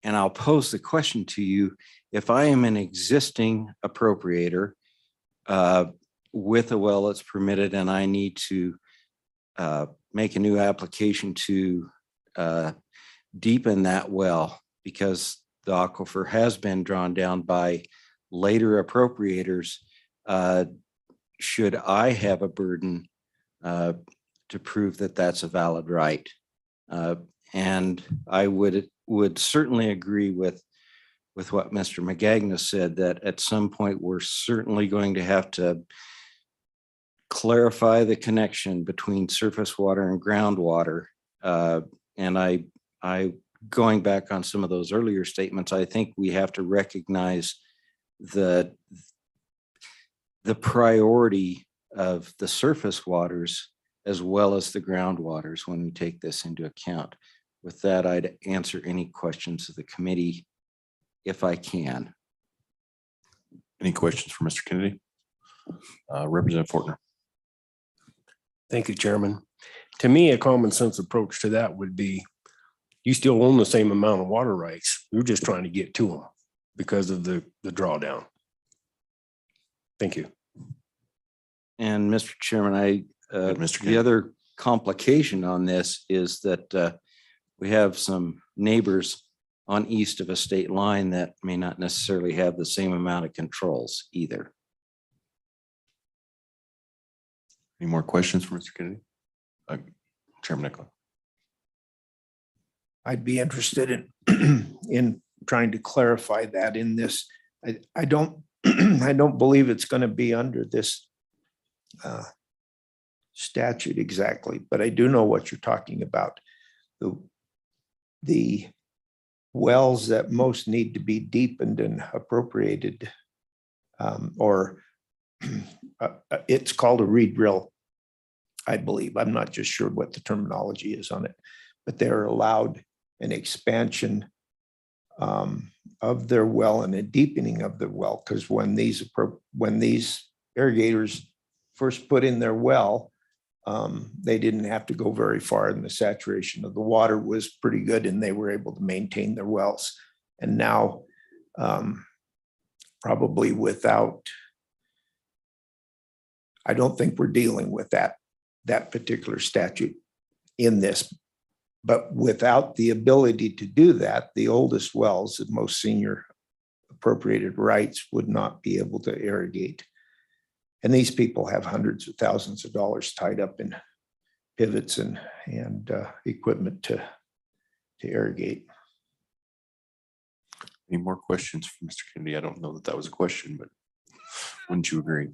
I'll pose the question to you. If I am an existing appropriator with a well that's permitted and I need to make a new application to deepen that well because the aquifer has been drawn down by later appropriators, should I have a burden to prove that that's a valid right? And I would certainly agree with what Mr. McGagnon said, that at some point we're certainly going to have to clarify the connection between surface water and groundwater. And I going back on some of those earlier statements, I think we have to recognize the priority of the surface waters as well as the groundwaters when we take this into account. With that, I'd answer any questions of the committee if I can. Any questions for Mr. Kennedy? Representative Fortner. Thank you, Chairman. To me, a common sense approach to that would be you still own the same amount of water rights. You're just trying to get to them because of the drawdown. Thank you. And Mr. Chairman, Mr. the Kennedy. other complication on this is that we have some neighbors on east of a state line that may not necessarily have the same amount of controls either. Any more questions for Mr. Kennedy? Chairman Nicola. I'd be interested in, in trying to clarify that in this. I don't, I don't believe it's going to be under this statute exactly, but I do know what you're talking about. The wells that most need to be deepened and appropriated, or it's called a re-drill, I believe. I'm not just sure what the terminology is on it, but they're allowed an expansion of their well and a deepening of the well, because when these irrigators first put in their well, they didn't have to go very far, and the saturation of the water was pretty good, and they were able to maintain their wells. And now, probably without, I don't think we're dealing with that particular statute in this. But without the ability to do that, the oldest wells, the most senior appropriated rights, would not be able to irrigate. And these people have hundreds of thousands of dollars tied up in pivots and equipment to irrigate. Any more questions for Mr. Kennedy? I don't know that that was a question, but wouldn't you agree?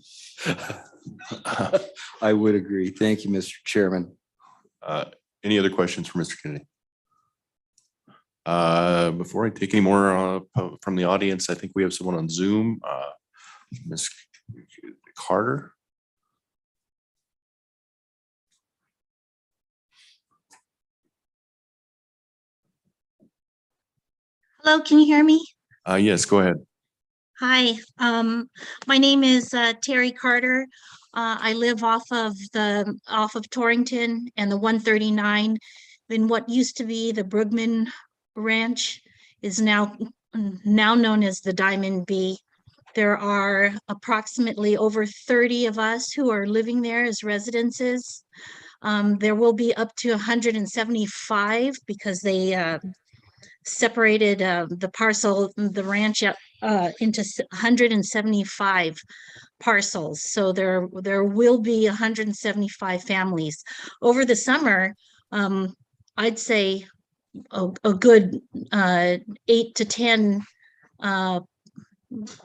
I would agree. Thank you, Mr. Chairman. Any other questions for Mr. Kennedy? Before I take any more from the audience, I think we have someone on Zoom. Ms. Carter. Hello, can you hear me? Yes, go ahead. Hi, my name is Terry Carter. I live off of Torrington and the 139. Then what used to be the Brugman Ranch is now known as the Diamond B. There are approximately over 30 of us who are living there as residences. There will be up to 175 because they separated the parcel, the ranch into 175 parcels. So there will be 175 families. Over the summer, I'd say a good 8 to 10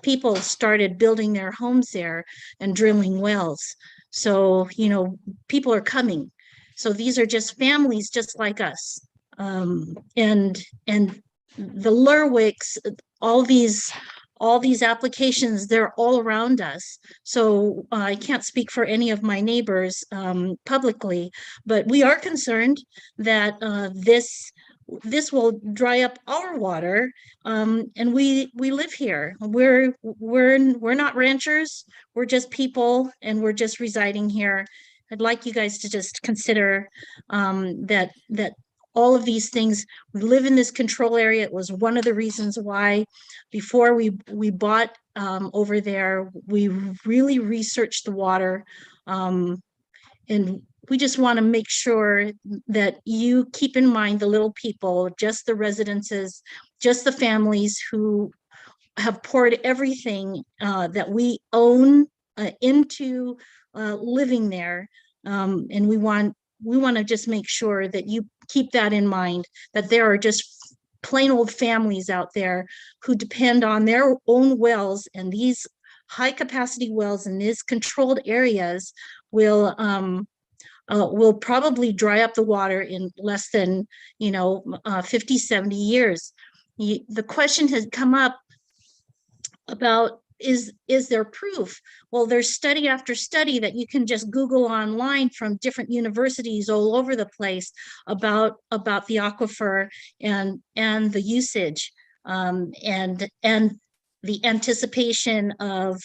people started building their homes there and drilling wells. So, you know, people are coming. So these are just families just like us. And the Lerwicks, all these applications, they're all around us. So I can't speak for any of my neighbors publicly, but we are concerned that this will dry up our water. And we live here. We're not ranchers. We're just people, and we're just residing here. I'd like you guys to just consider that all of these things, we live in this control area. It was one of the reasons why before we bought over there, we really researched the water. And we just want to make sure that you keep in mind the little people, just the residences, just the families who have poured everything that we own into living there. And we want to just make sure that you keep that in mind, that there are just plain old families out there who depend on their own wells, and these high capacity wells in these controlled areas will probably dry up the water in less than 50, 70 years. The question has come up about, is there proof? Well, there's study after study that you can just Google online from different universities all over the place about the aquifer and the usage and the anticipation of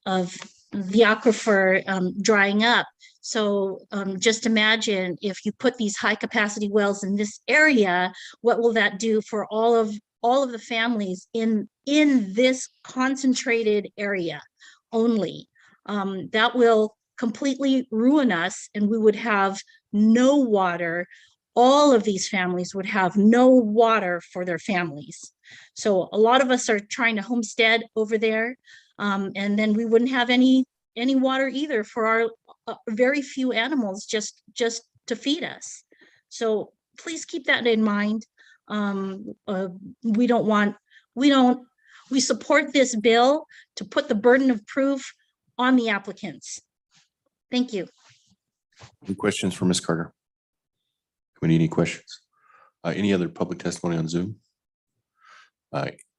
the aquifer drying up. So just imagine if you put these high capacity wells in this area, what will that do for all of the families in this concentrated area? only. That will completely ruin us and we would have no water. All of these families would have no water for their families. So a lot of us are trying to homestead over there. And then we wouldn't have any water either for our very few animals just to feed us. So please keep that in mind. We support this bill to put the burden of proof on the applicants. Thank you. Any questions for Ms. Carter? Committee, any questions? Any other public testimony on Zoom?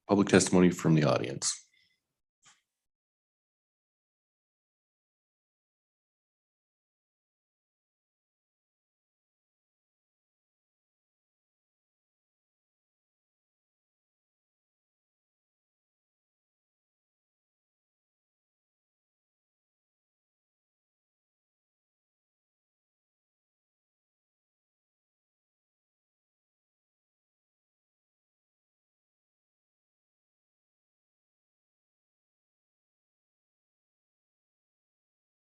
Public testimony from the audience.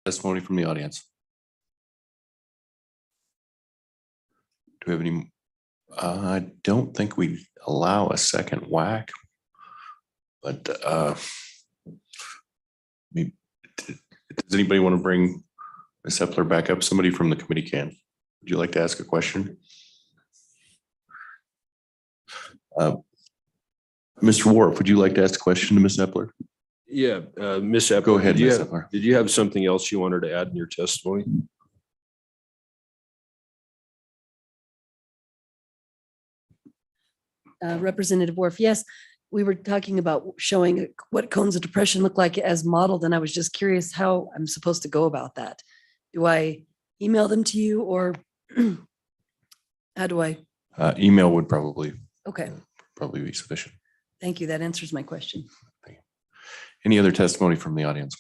Testimony from the audience. Do we have any? I don't think we allow a second whack, but does anybody want to bring Ms. Epler back up? Somebody from the committee can. Would you like to ask a question? Mr. Wharf, would you like to ask a question to Ms. Epler? Yeah, Ms. Epler. Go ahead, did you Ms. have- Epler. Did you have something else you wanted to add in your testimony? Representative Wharf, yes, we were talking about showing what cones of depression look like as modeled, and I was just curious how I'm supposed to go about that. Do I email them to you or how do I? Email would probably be sufficient. Thank you. That answers my question. Any other testimony from the audience?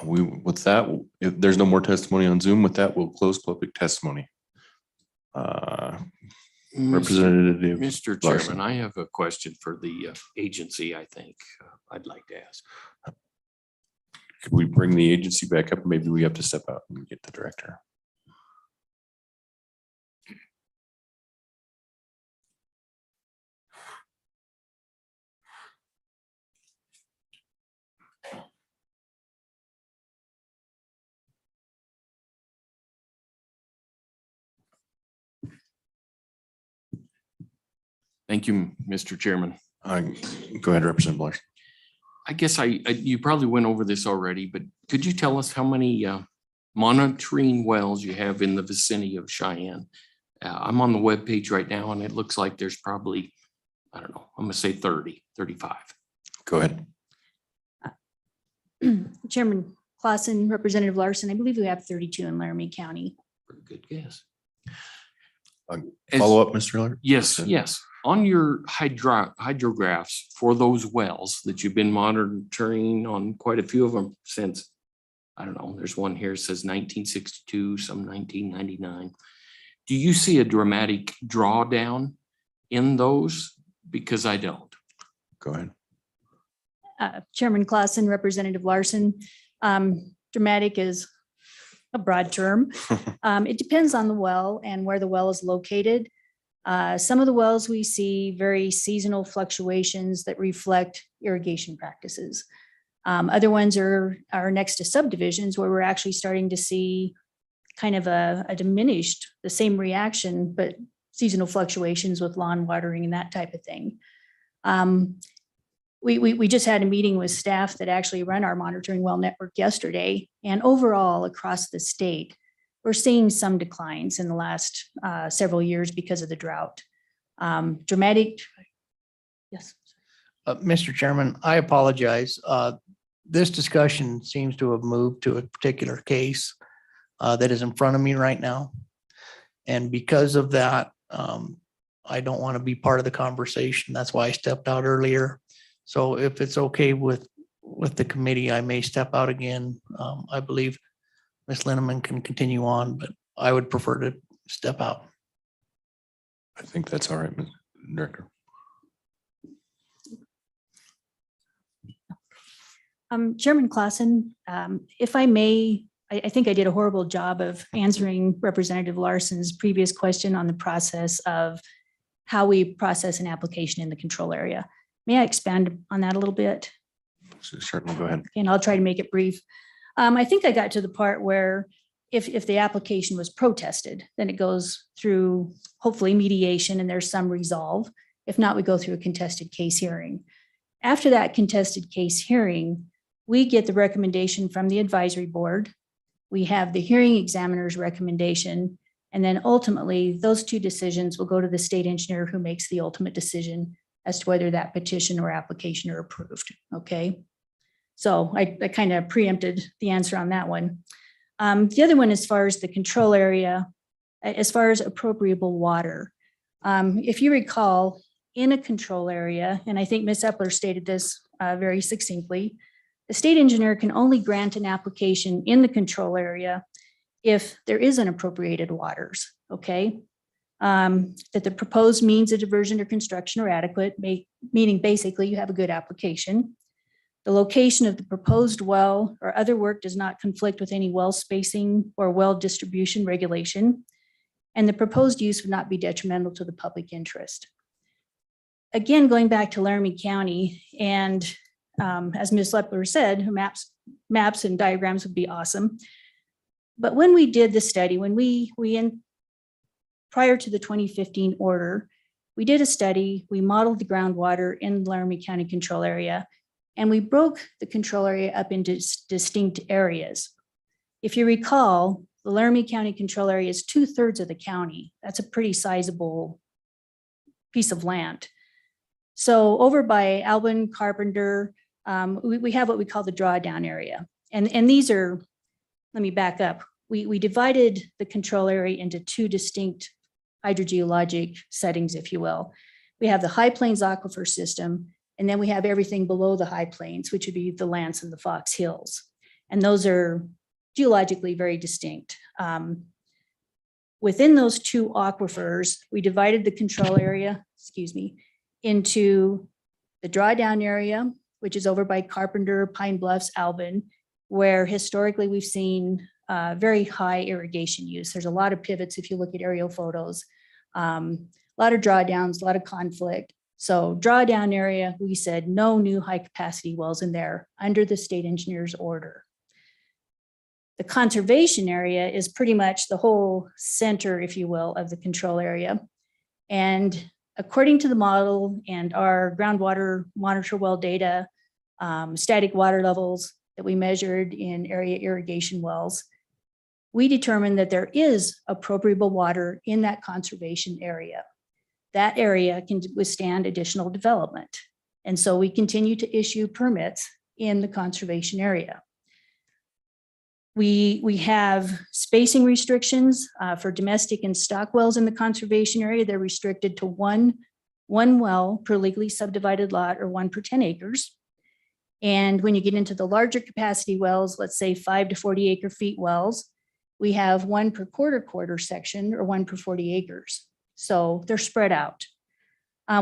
With that, if there's no more testimony on Zoom, with that, we'll close public testimony. Representative Mr. Larson. Chairman, I have a question for the agency, I think I'd like to ask. Could we bring the agency back up? Maybe we have to step out and get the director. Thank you, Mr. Chairman. Go ahead, Representative Larson. I guess you probably went over this already, but could you tell us how many monitoring wells you have in the vicinity of Cheyenne? I'm on the webpage right now and it looks like there's probably, I don't know, I'm gonna say 30, 35. Go ahead. Chairman Clausen, Representative Larson, I believe we have 32 in Laramie County. Pretty good guess. Follow up, Mr. Larson? Yes. On your hydrographs for those wells that you've been monitoring on quite a few of them since, I don't know, there's one here that says 1962, some 1999. Do you see a dramatic drawdown in those? Because I don't. Go ahead. Chairman Clausen, Representative Larson, dramatic is a broad term. It depends on the well and where the well is located. Some of the wells we see very seasonal fluctuations that reflect irrigation practices. Other ones are next to subdivisions where we're actually starting to see kind of a diminished, the same reaction, but seasonal fluctuations with lawn watering and that type of thing. We just had a meeting with staff that actually run our monitoring well network yesterday, and overall across the state, we're seeing some declines in the last several years because of the drought. Dramatic. Yes. Mr. Chairman, I apologize. This discussion seems to have moved to a particular case that is in front of me right now. And because of that, I don't want to be part of the conversation. That's why I stepped out earlier. So if it's okay with the committee, I may step out again. I believe Ms. Linneman can continue on, but I would prefer to step out. I think that's all right, Ms. Director. Chairman Clausen, if I may, I think I did a horrible job of answering Representative Larson's previous question on the process of how we process an application in the control area. May I expand on that a little bit? Certainly, go ahead. And I'll try to make it brief. I think I got to the part where if the application was protested, then it goes through hopefully mediation and there's some resolve. If not, we go through a contested case hearing. After that contested case hearing, we get the recommendation from the advisory board. We have the hearing examiner's recommendation, and then ultimately those two decisions will go to the state engineer who makes the ultimate decision as to whether that petition or application are approved, okay? So I kind of preempted the answer on that one. The other one, as far as the control area, as far as appropriable water, if you recall, in a control area, and I think Ms. Epler stated this very succinctly, the state engineer can only grant an application in the control area if there is an appropriated waters, okay? That the proposed means of diversion or construction are adequate, meaning basically you have a good application. The location of the proposed well or other work does not conflict with any well spacing or well distribution regulation, and the proposed use would not be detrimental to the public interest. Again, going back to Laramie County, and as Ms. Lepler said, maps and diagrams would be awesome. But when we did the study, when prior to the 2015 order, we did a study, we modeled the groundwater in Laramie County control area, and we broke the control area up into distinct areas. If you recall, the Laramie County control area is 2/3 of the county. That's a pretty sizable piece of land. So over by Albin, Carpenter, we have what we call the drawdown area. And these are, let me back up. We divided the control area into two distinct hydrogeologic settings, if you will. We have the High Plains Aquifer System, and then we have everything below the High Plains, which would be the Lance and the Fox Hills. And those are geologically very distinct. Within those two aquifers, we divided the control area, into the drawdown area, which is over by Carpenter, Pine Bluffs, Albin, where historically we've seen very high irrigation use. There's a lot of pivots if you look at aerial photos, a lot of drawdowns, a lot of conflict. So drawdown area, we said no new high capacity wells in there under the state engineer's order. The conservation area is pretty much the whole center, if you will, of the control area. And according to the model and our groundwater monitor well data, static water levels that we measured in area irrigation wells, we determined that there is appropriable water in that conservation area. That area can withstand additional development. And so we continue to issue permits in the conservation area. We have spacing restrictions for domestic and stock wells in the conservation area. They're restricted to one well per legally subdivided lot or 1 per 10 acres. And when you get into the larger capacity wells, let's say 5 to 40 acre feet wells, we have 1 per quarter section or 1 per 40 acres. So they're spread out.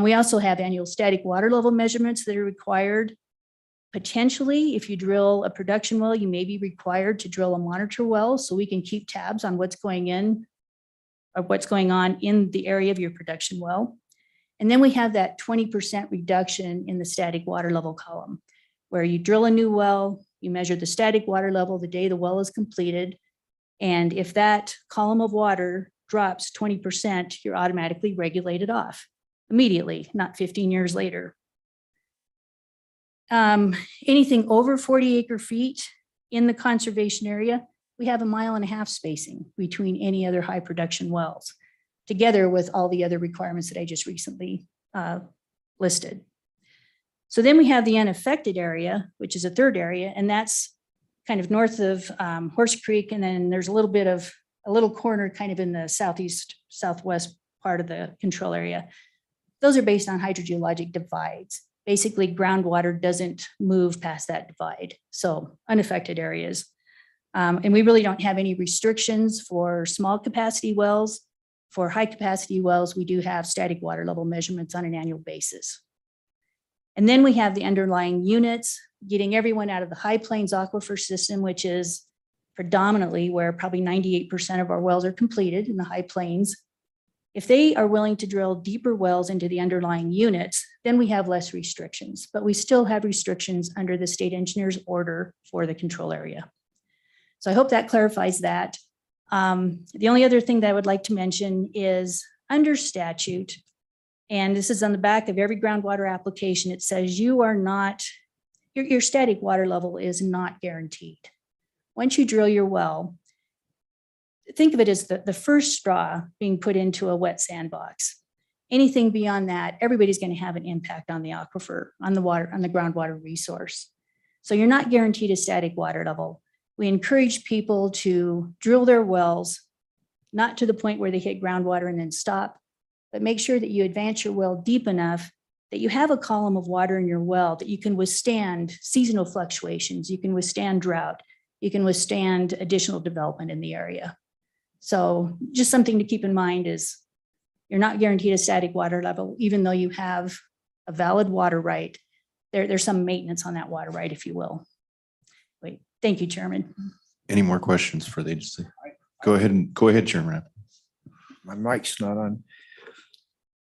We also have annual static water level measurements that are required. Potentially, if you drill a production well, you may be required to drill a monitor well so we can keep tabs on what's going in or what's going on in the area of your production well. And then we have that 20% reduction in the static water level column, where you drill a new well, you measure the static water level the day the well is completed. And if that column of water drops 20%, you're automatically regulated off immediately, not 15 years later. Anything over 40 acre feet in the conservation area, we have 1.5 mile spacing between any other high production wells, together with all the other requirements that I just recently listed. So then we have the unaffected area, which is a third area, and that's kind of north of Horse Creek, and then there's a little corner kind of in the southwest part of the control area. Those are based on hydrogeologic divides. Basically, groundwater doesn't move past that divide. So unaffected areas. And we really don't have any restrictions for small capacity wells. For high capacity wells, we do have static water level measurements on an annual basis. And then we have the underlying units, getting everyone out of the High Plains Aquifer system, which is predominantly where probably 98% of our wells are completed in the High Plains. If they are willing to drill deeper wells into the underlying units, then we have less restrictions, but we still have restrictions under the state engineer's order for the control area. So I hope that clarifies that. The only other thing that I would like to mention is under statute, and this is on the back of every groundwater application, it says you are not, your static water level is not guaranteed. Once you drill your well, think of it as the first straw being put into a wet sandbox. Anything beyond that, everybody's going to have an impact on the aquifer, on the water, on the groundwater resource. So you're not guaranteed a static water level. We encourage people to drill their wells, not to the point where they hit groundwater and then stop, but make sure that you advance your well deep enough that you have a column of water in your well that you can withstand seasonal fluctuations, you can withstand drought, you can withstand additional development in the area. So just something to keep in mind is you're not guaranteed a static water level, even though you have a valid water right. There's some maintenance on that water right, if you will. Wait, thank you, Chairman. Any more questions for the agency? Go ahead, Chairman. My mic's not on.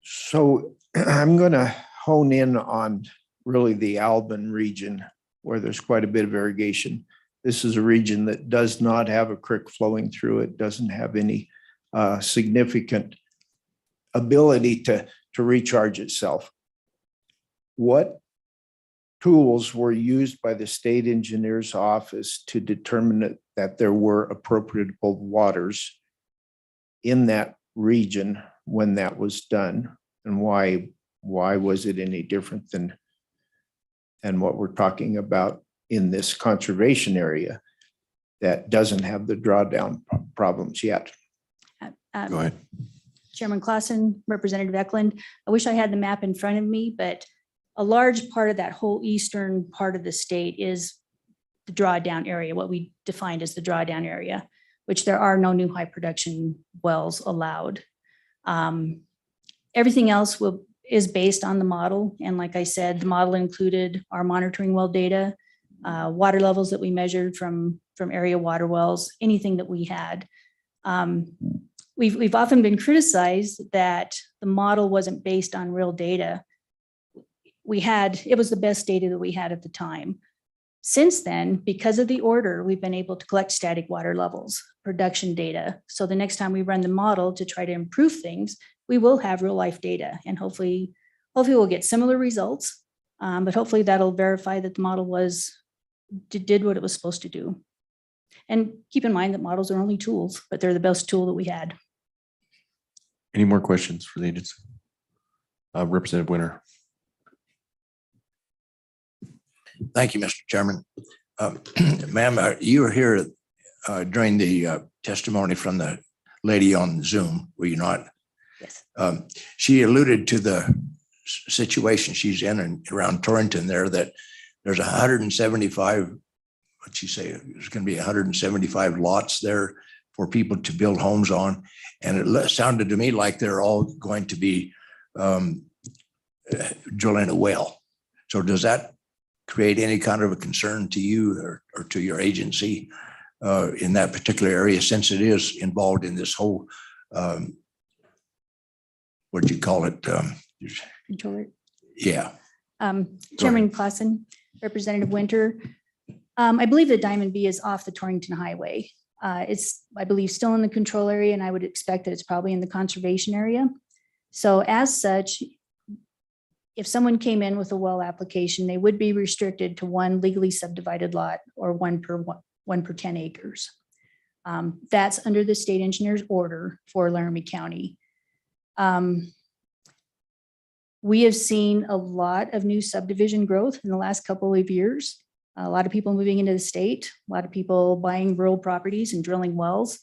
So I'm going to hone in on really the Alban region where there's quite a bit of irrigation. This is a region that does not have a creek flowing through it, doesn't have any significant ability to recharge itself. What tools were used by the state engineer's office to determine that there were appropriable waters in that region when that was done? And why was it any different than what we're talking about in this conservation area that doesn't have the drawdown problems yet? Go ahead. Chairman Clausen, Representative Eklund, I wish I had the map in front of me, but a large part of that whole eastern part of the state is the drawdown area, what we defined as the drawdown area, which there are no new high production wells allowed. Everything else is based on the model. And like I said, the model included our monitoring well data, water levels that we measured from area water wells, anything that we had. We've often been criticized that the model wasn't based on real data. It was the best data that we had at the time. Since then, because of the order, we've been able to collect static water levels, production data. So the next time we run the model to try to improve things, we will have real life data, and hopefully we'll get similar results. But hopefully that'll verify that the model did what it was supposed to do. And keep in mind that models are only tools, but they're the best tool that we had. Any more questions for the agency? Representative Winter. Thank you, Mr. Chairman. Ma'am, you were here during the testimony from the lady on Zoom, were you not? Yes. She alluded to the situation she's in and around Torrington there, that there's 175, what'd she say? There's going to be 175 lots there for people to build homes on. And it sounded to me like they're all going to be drilling a well. So does that create any kind of a concern to you or to your agency in that particular area, since it is involved in this whole, what'd you call it? Controller. Yeah. Chairman Clausen, Representative Winter, I believe the Diamond B is off the Torrington Highway. It's, I believe, still in the control area, and I would expect that it's probably in the conservation area. So as such, if someone came in with a well application, they would be restricted to one legally subdivided lot or one per 10 acres. That's under the state engineer's order for Laramie County. We have seen a lot of new subdivision growth in the last couple of years. A lot of people moving into the state, a lot of people buying rural properties and drilling wells.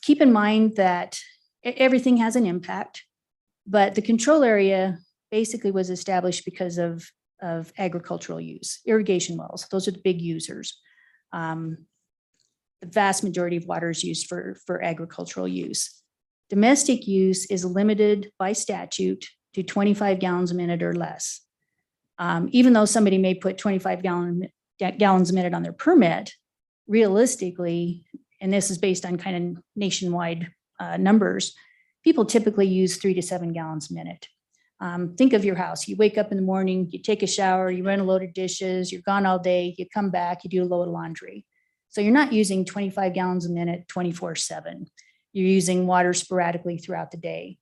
Keep in mind that everything has an impact, but the control area basically was established because of agricultural use, irrigation wells. Those are the big users. The vast majority of water is used for agricultural use. Domestic use is limited by statute to 25 gallons a minute or less. Even though somebody may put 25 gallons a minute on their permit, realistically, and this is based on kind of nationwide numbers, people typically use 3 to 7 gallons a minute. Think of your house. You wake up in the morning, you take a shower, you run a load of dishes, you're gone all day, you come back, you do a load of laundry. So you're not using 25 gallons a minute 24/7. You're using water sporadically throughout the day.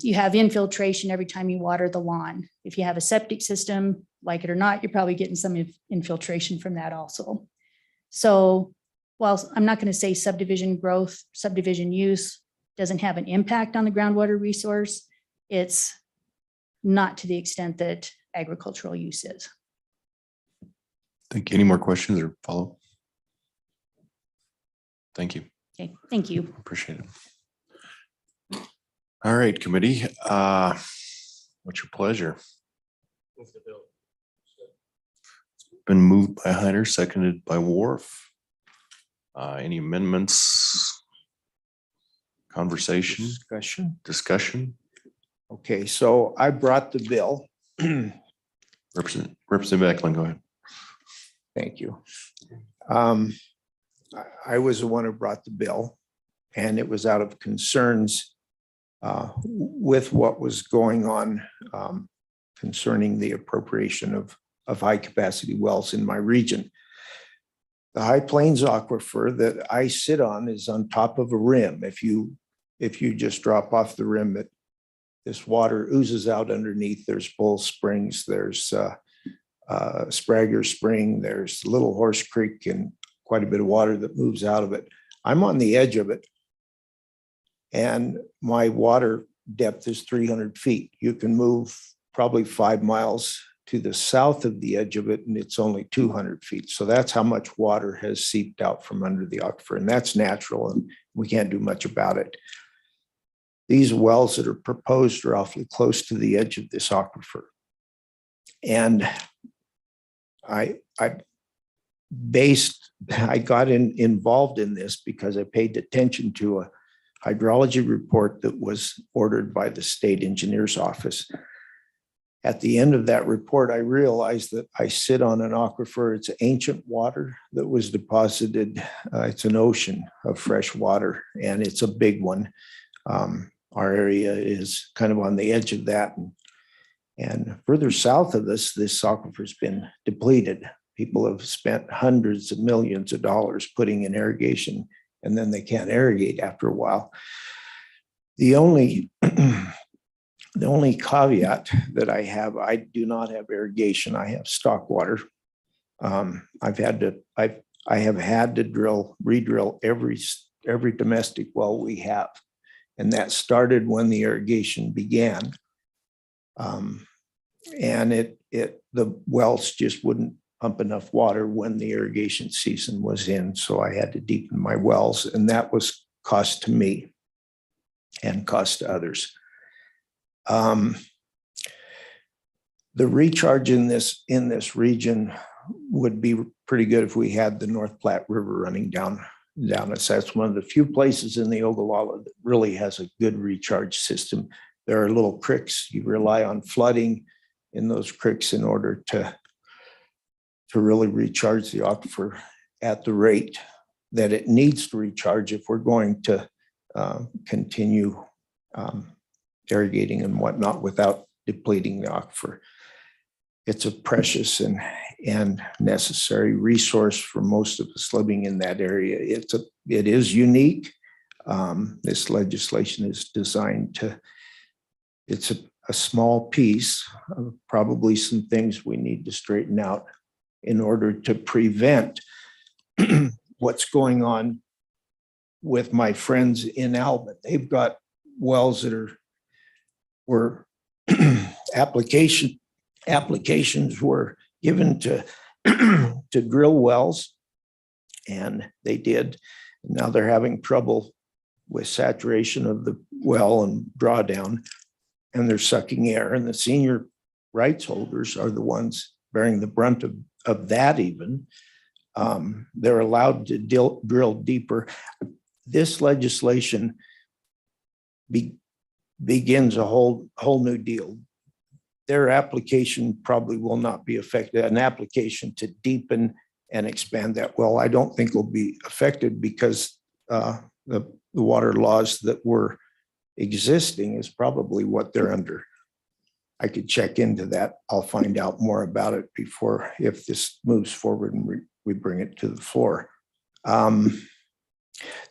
You have infiltration every time you water the lawn. If you have a septic system, like it or not, you're probably getting some infiltration from that also. So while I'm not going to say subdivision growth, subdivision use doesn't have an impact on the groundwater resource, it's not to the extent that agricultural use is. Thank you. Any more questions or follow? Thank you. Okay, thank you. Appreciate it. All right, committee. What's your pleasure? Been moved by Hunter, seconded by Wharf. Any amendments? Conversation? Discussion? Okay, so I brought the bill. Representative Eklund, go ahead. Thank you. I was the one who brought the bill, and it was out of concerns with what was going on concerning the appropriation of high capacity wells in my region. The High Plains Aquifer that I sit on is on top of a rim. If you just drop off the rim, this water oozes out underneath. There's Bull Springs, there's Sprague Spring, there's Little Horse Creek, and quite a bit of water that moves out of it. I'm on the edge of it, and my water depth is 300 feet. You can move probably 5 miles to the south of the edge of it, and it's only 200 feet. So that's how much water has seeped out from under the aquifer, and that's natural, and we can't do much about it. These wells that are proposed are awfully close to the edge of this aquifer. And I got involved in this because I paid attention to a hydrology report that was ordered by the state engineer's office. At the end of that report, I realized that I sit on an aquifer. It's ancient water that was deposited. It's an ocean of fresh water, and it's a big one. Our area is kind of on the edge of that. And further south of us, this aquifer's been depleted. People have spent hundreds of millions of dollars putting in irrigation, and then they can't irrigate after a while. The only caveat that I have, I do not have irrigation. I have stock water. I have had to re-drill every domestic well we have. And that started when the irrigation began. And the wells just wouldn't pump enough water when the irrigation season was in. So I had to deepen my wells, and that was cost to me and cost to others. The recharge in this region would be pretty good if we had the North Platte River running down us. That's one of the few places in the Ogallala that really has a good recharge system. There are little creeks. You rely on flooding in those creeks in order to really recharge the aquifer at the rate that it needs to recharge if we're going to continue irrigating and whatnot without depleting the aquifer. It's a precious and necessary resource for most of us living in that area. It is unique. This legislation is designed to, it's a small piece of probably some things we need to straighten out in order to prevent what's going on with my friends in Albany. They've got wells that were applications were given to drill wells, and they did. Now they're having trouble with saturation of the well and drawdown, and they're sucking air. And the senior rights holders are the ones bearing the brunt of that even. They're allowed to drill deeper. This legislation begins a whole new deal. their application probably will not be affected. An application to deepen and expand that well, I don't think will be affected because the water laws that were existing is probably what they're under. I could check into that. I'll find out more about it before, if this moves forward and we bring it to the floor.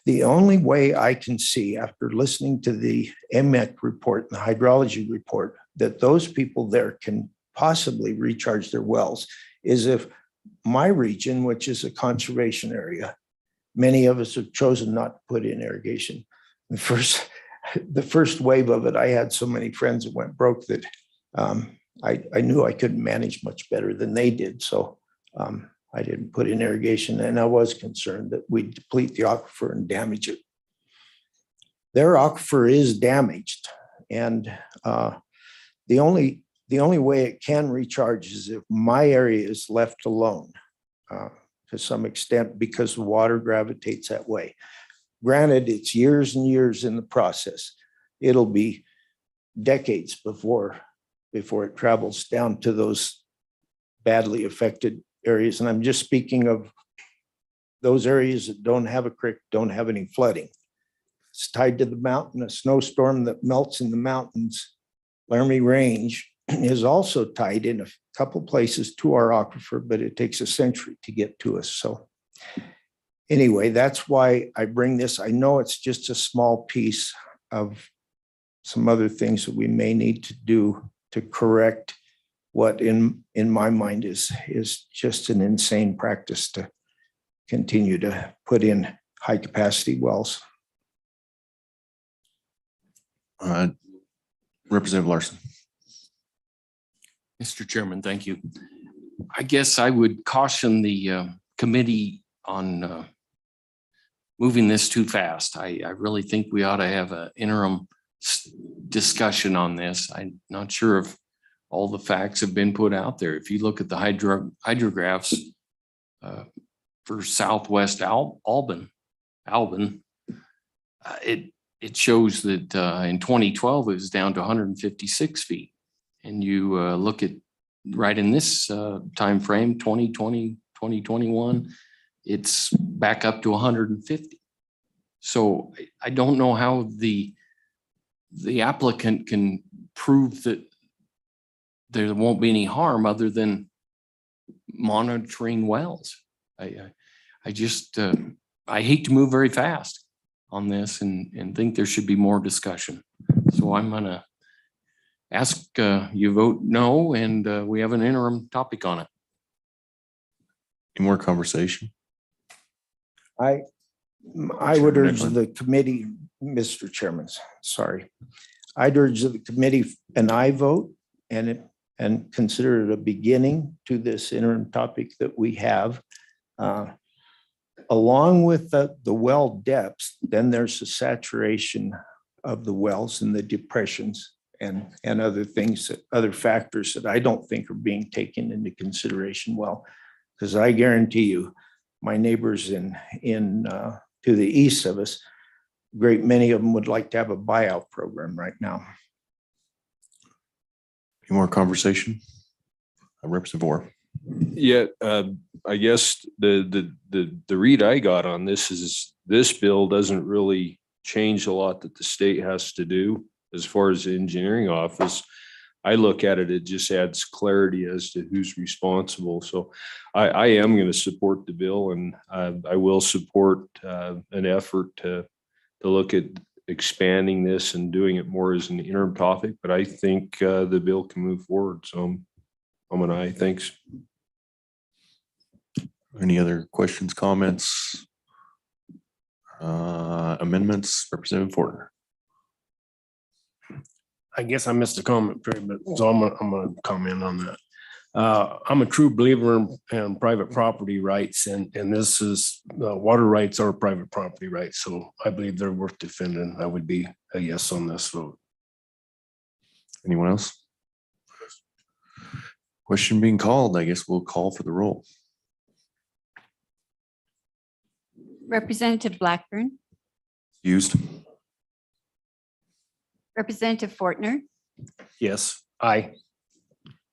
The only way I can see, after listening to the Amec report and the hydrology report, that those people there can possibly recharge their wells is if my region, which is a conservation area, many of us have chosen not to put in irrigation. The first wave of it, I had so many friends that went broke that I knew I couldn't manage much better than they did. So I didn't put in irrigation, and I was concerned that we'd deplete the aquifer and damage it. Their aquifer is damaged, and the only way it can recharge is if my area is left alone to some extent, because the water gravitates that way. Granted, it's years and years in the process. It'll be decades before it travels down to those badly affected areas. And I'm just speaking of those areas that don't have a creek, don't have any flooding. It's tied to the mountain. A snowstorm that melts in the mountains, Laramie Range, is also tied in a couple places to our aquifer, but it takes a century to get to us. So anyway, that's why I bring this. I know it's just a small piece of some other things that we may need to do to correct what in my mind is just an insane practice to continue to put in high capacity wells. Representative Larson. Mr. Chairman, thank you. I guess I would caution the committee on moving this too fast. I really think we ought to have an interim discussion on this. I'm not sure if all the facts have been put out there. If you look at the hydrographs for Southwest Albin, it shows that in 2012 it was down to 156 feet. And you look at right in this time frame, 2020, 2021, it's back up to 150. So I don't know how the applicant can prove that there won't be any harm other than monitoring wells. I just I hate to move very fast on this and think there should be more discussion. So I'm gonna ask you vote no, and we have an interim topic on it. Any more conversation? I would urge the committee, Mr. Chairman, sorry. I'd urge the committee and I vote and consider it a beginning to this interim topic that we have. Along with the well depths, then there's the saturation of the wells and the depressions and other things, other factors that I don't think are being taken into consideration well. Because I guarantee you, my neighbors in to the east of us, a great many of them would like to have a buyout program right now. Any more conversation? Representative Orr. Yeah, I guess the read I got on this is this bill doesn't really change a lot that the state has to do as far as the engineering office. I look at it, it just adds clarity as to who's responsible. So I am going to support the bill, and I will support an effort to look at expanding this and doing it more as an interim topic. But I think the bill can move forward. So I'm an aye. Thanks. Any other questions, comments? Amendments, Representative Fortner. I guess I missed a comment period, but so I'm gonna comment on that. I'm a true believer in private property rights, and this is water rights are private property rights. So I believe they're worth defending. I would be a yes on this vote. Anyone else? Question being called. I guess we'll call for the roll. Representative Blackburn, Used. Representative Fortner, Yes, aye.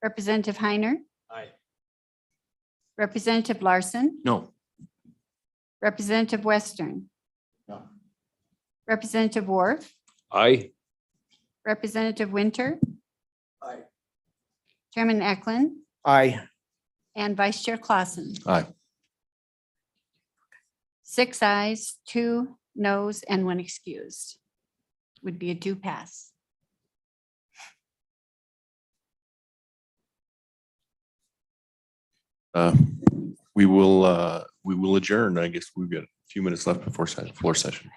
Representative Heiner, Aye. Representative Larson, No. Representative Western. No. Representative Wharf, Aye. Representative Winter. Aye. Chairman Eklund Aye. and Vice Chair Clausen. Aye. 6 ayes, 2 noes, and 1 excused. Would be a 2 pass. We will adjourn. I guess we've got a few minutes left before floor session.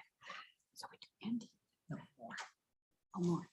So we do end. No more. Oh, more.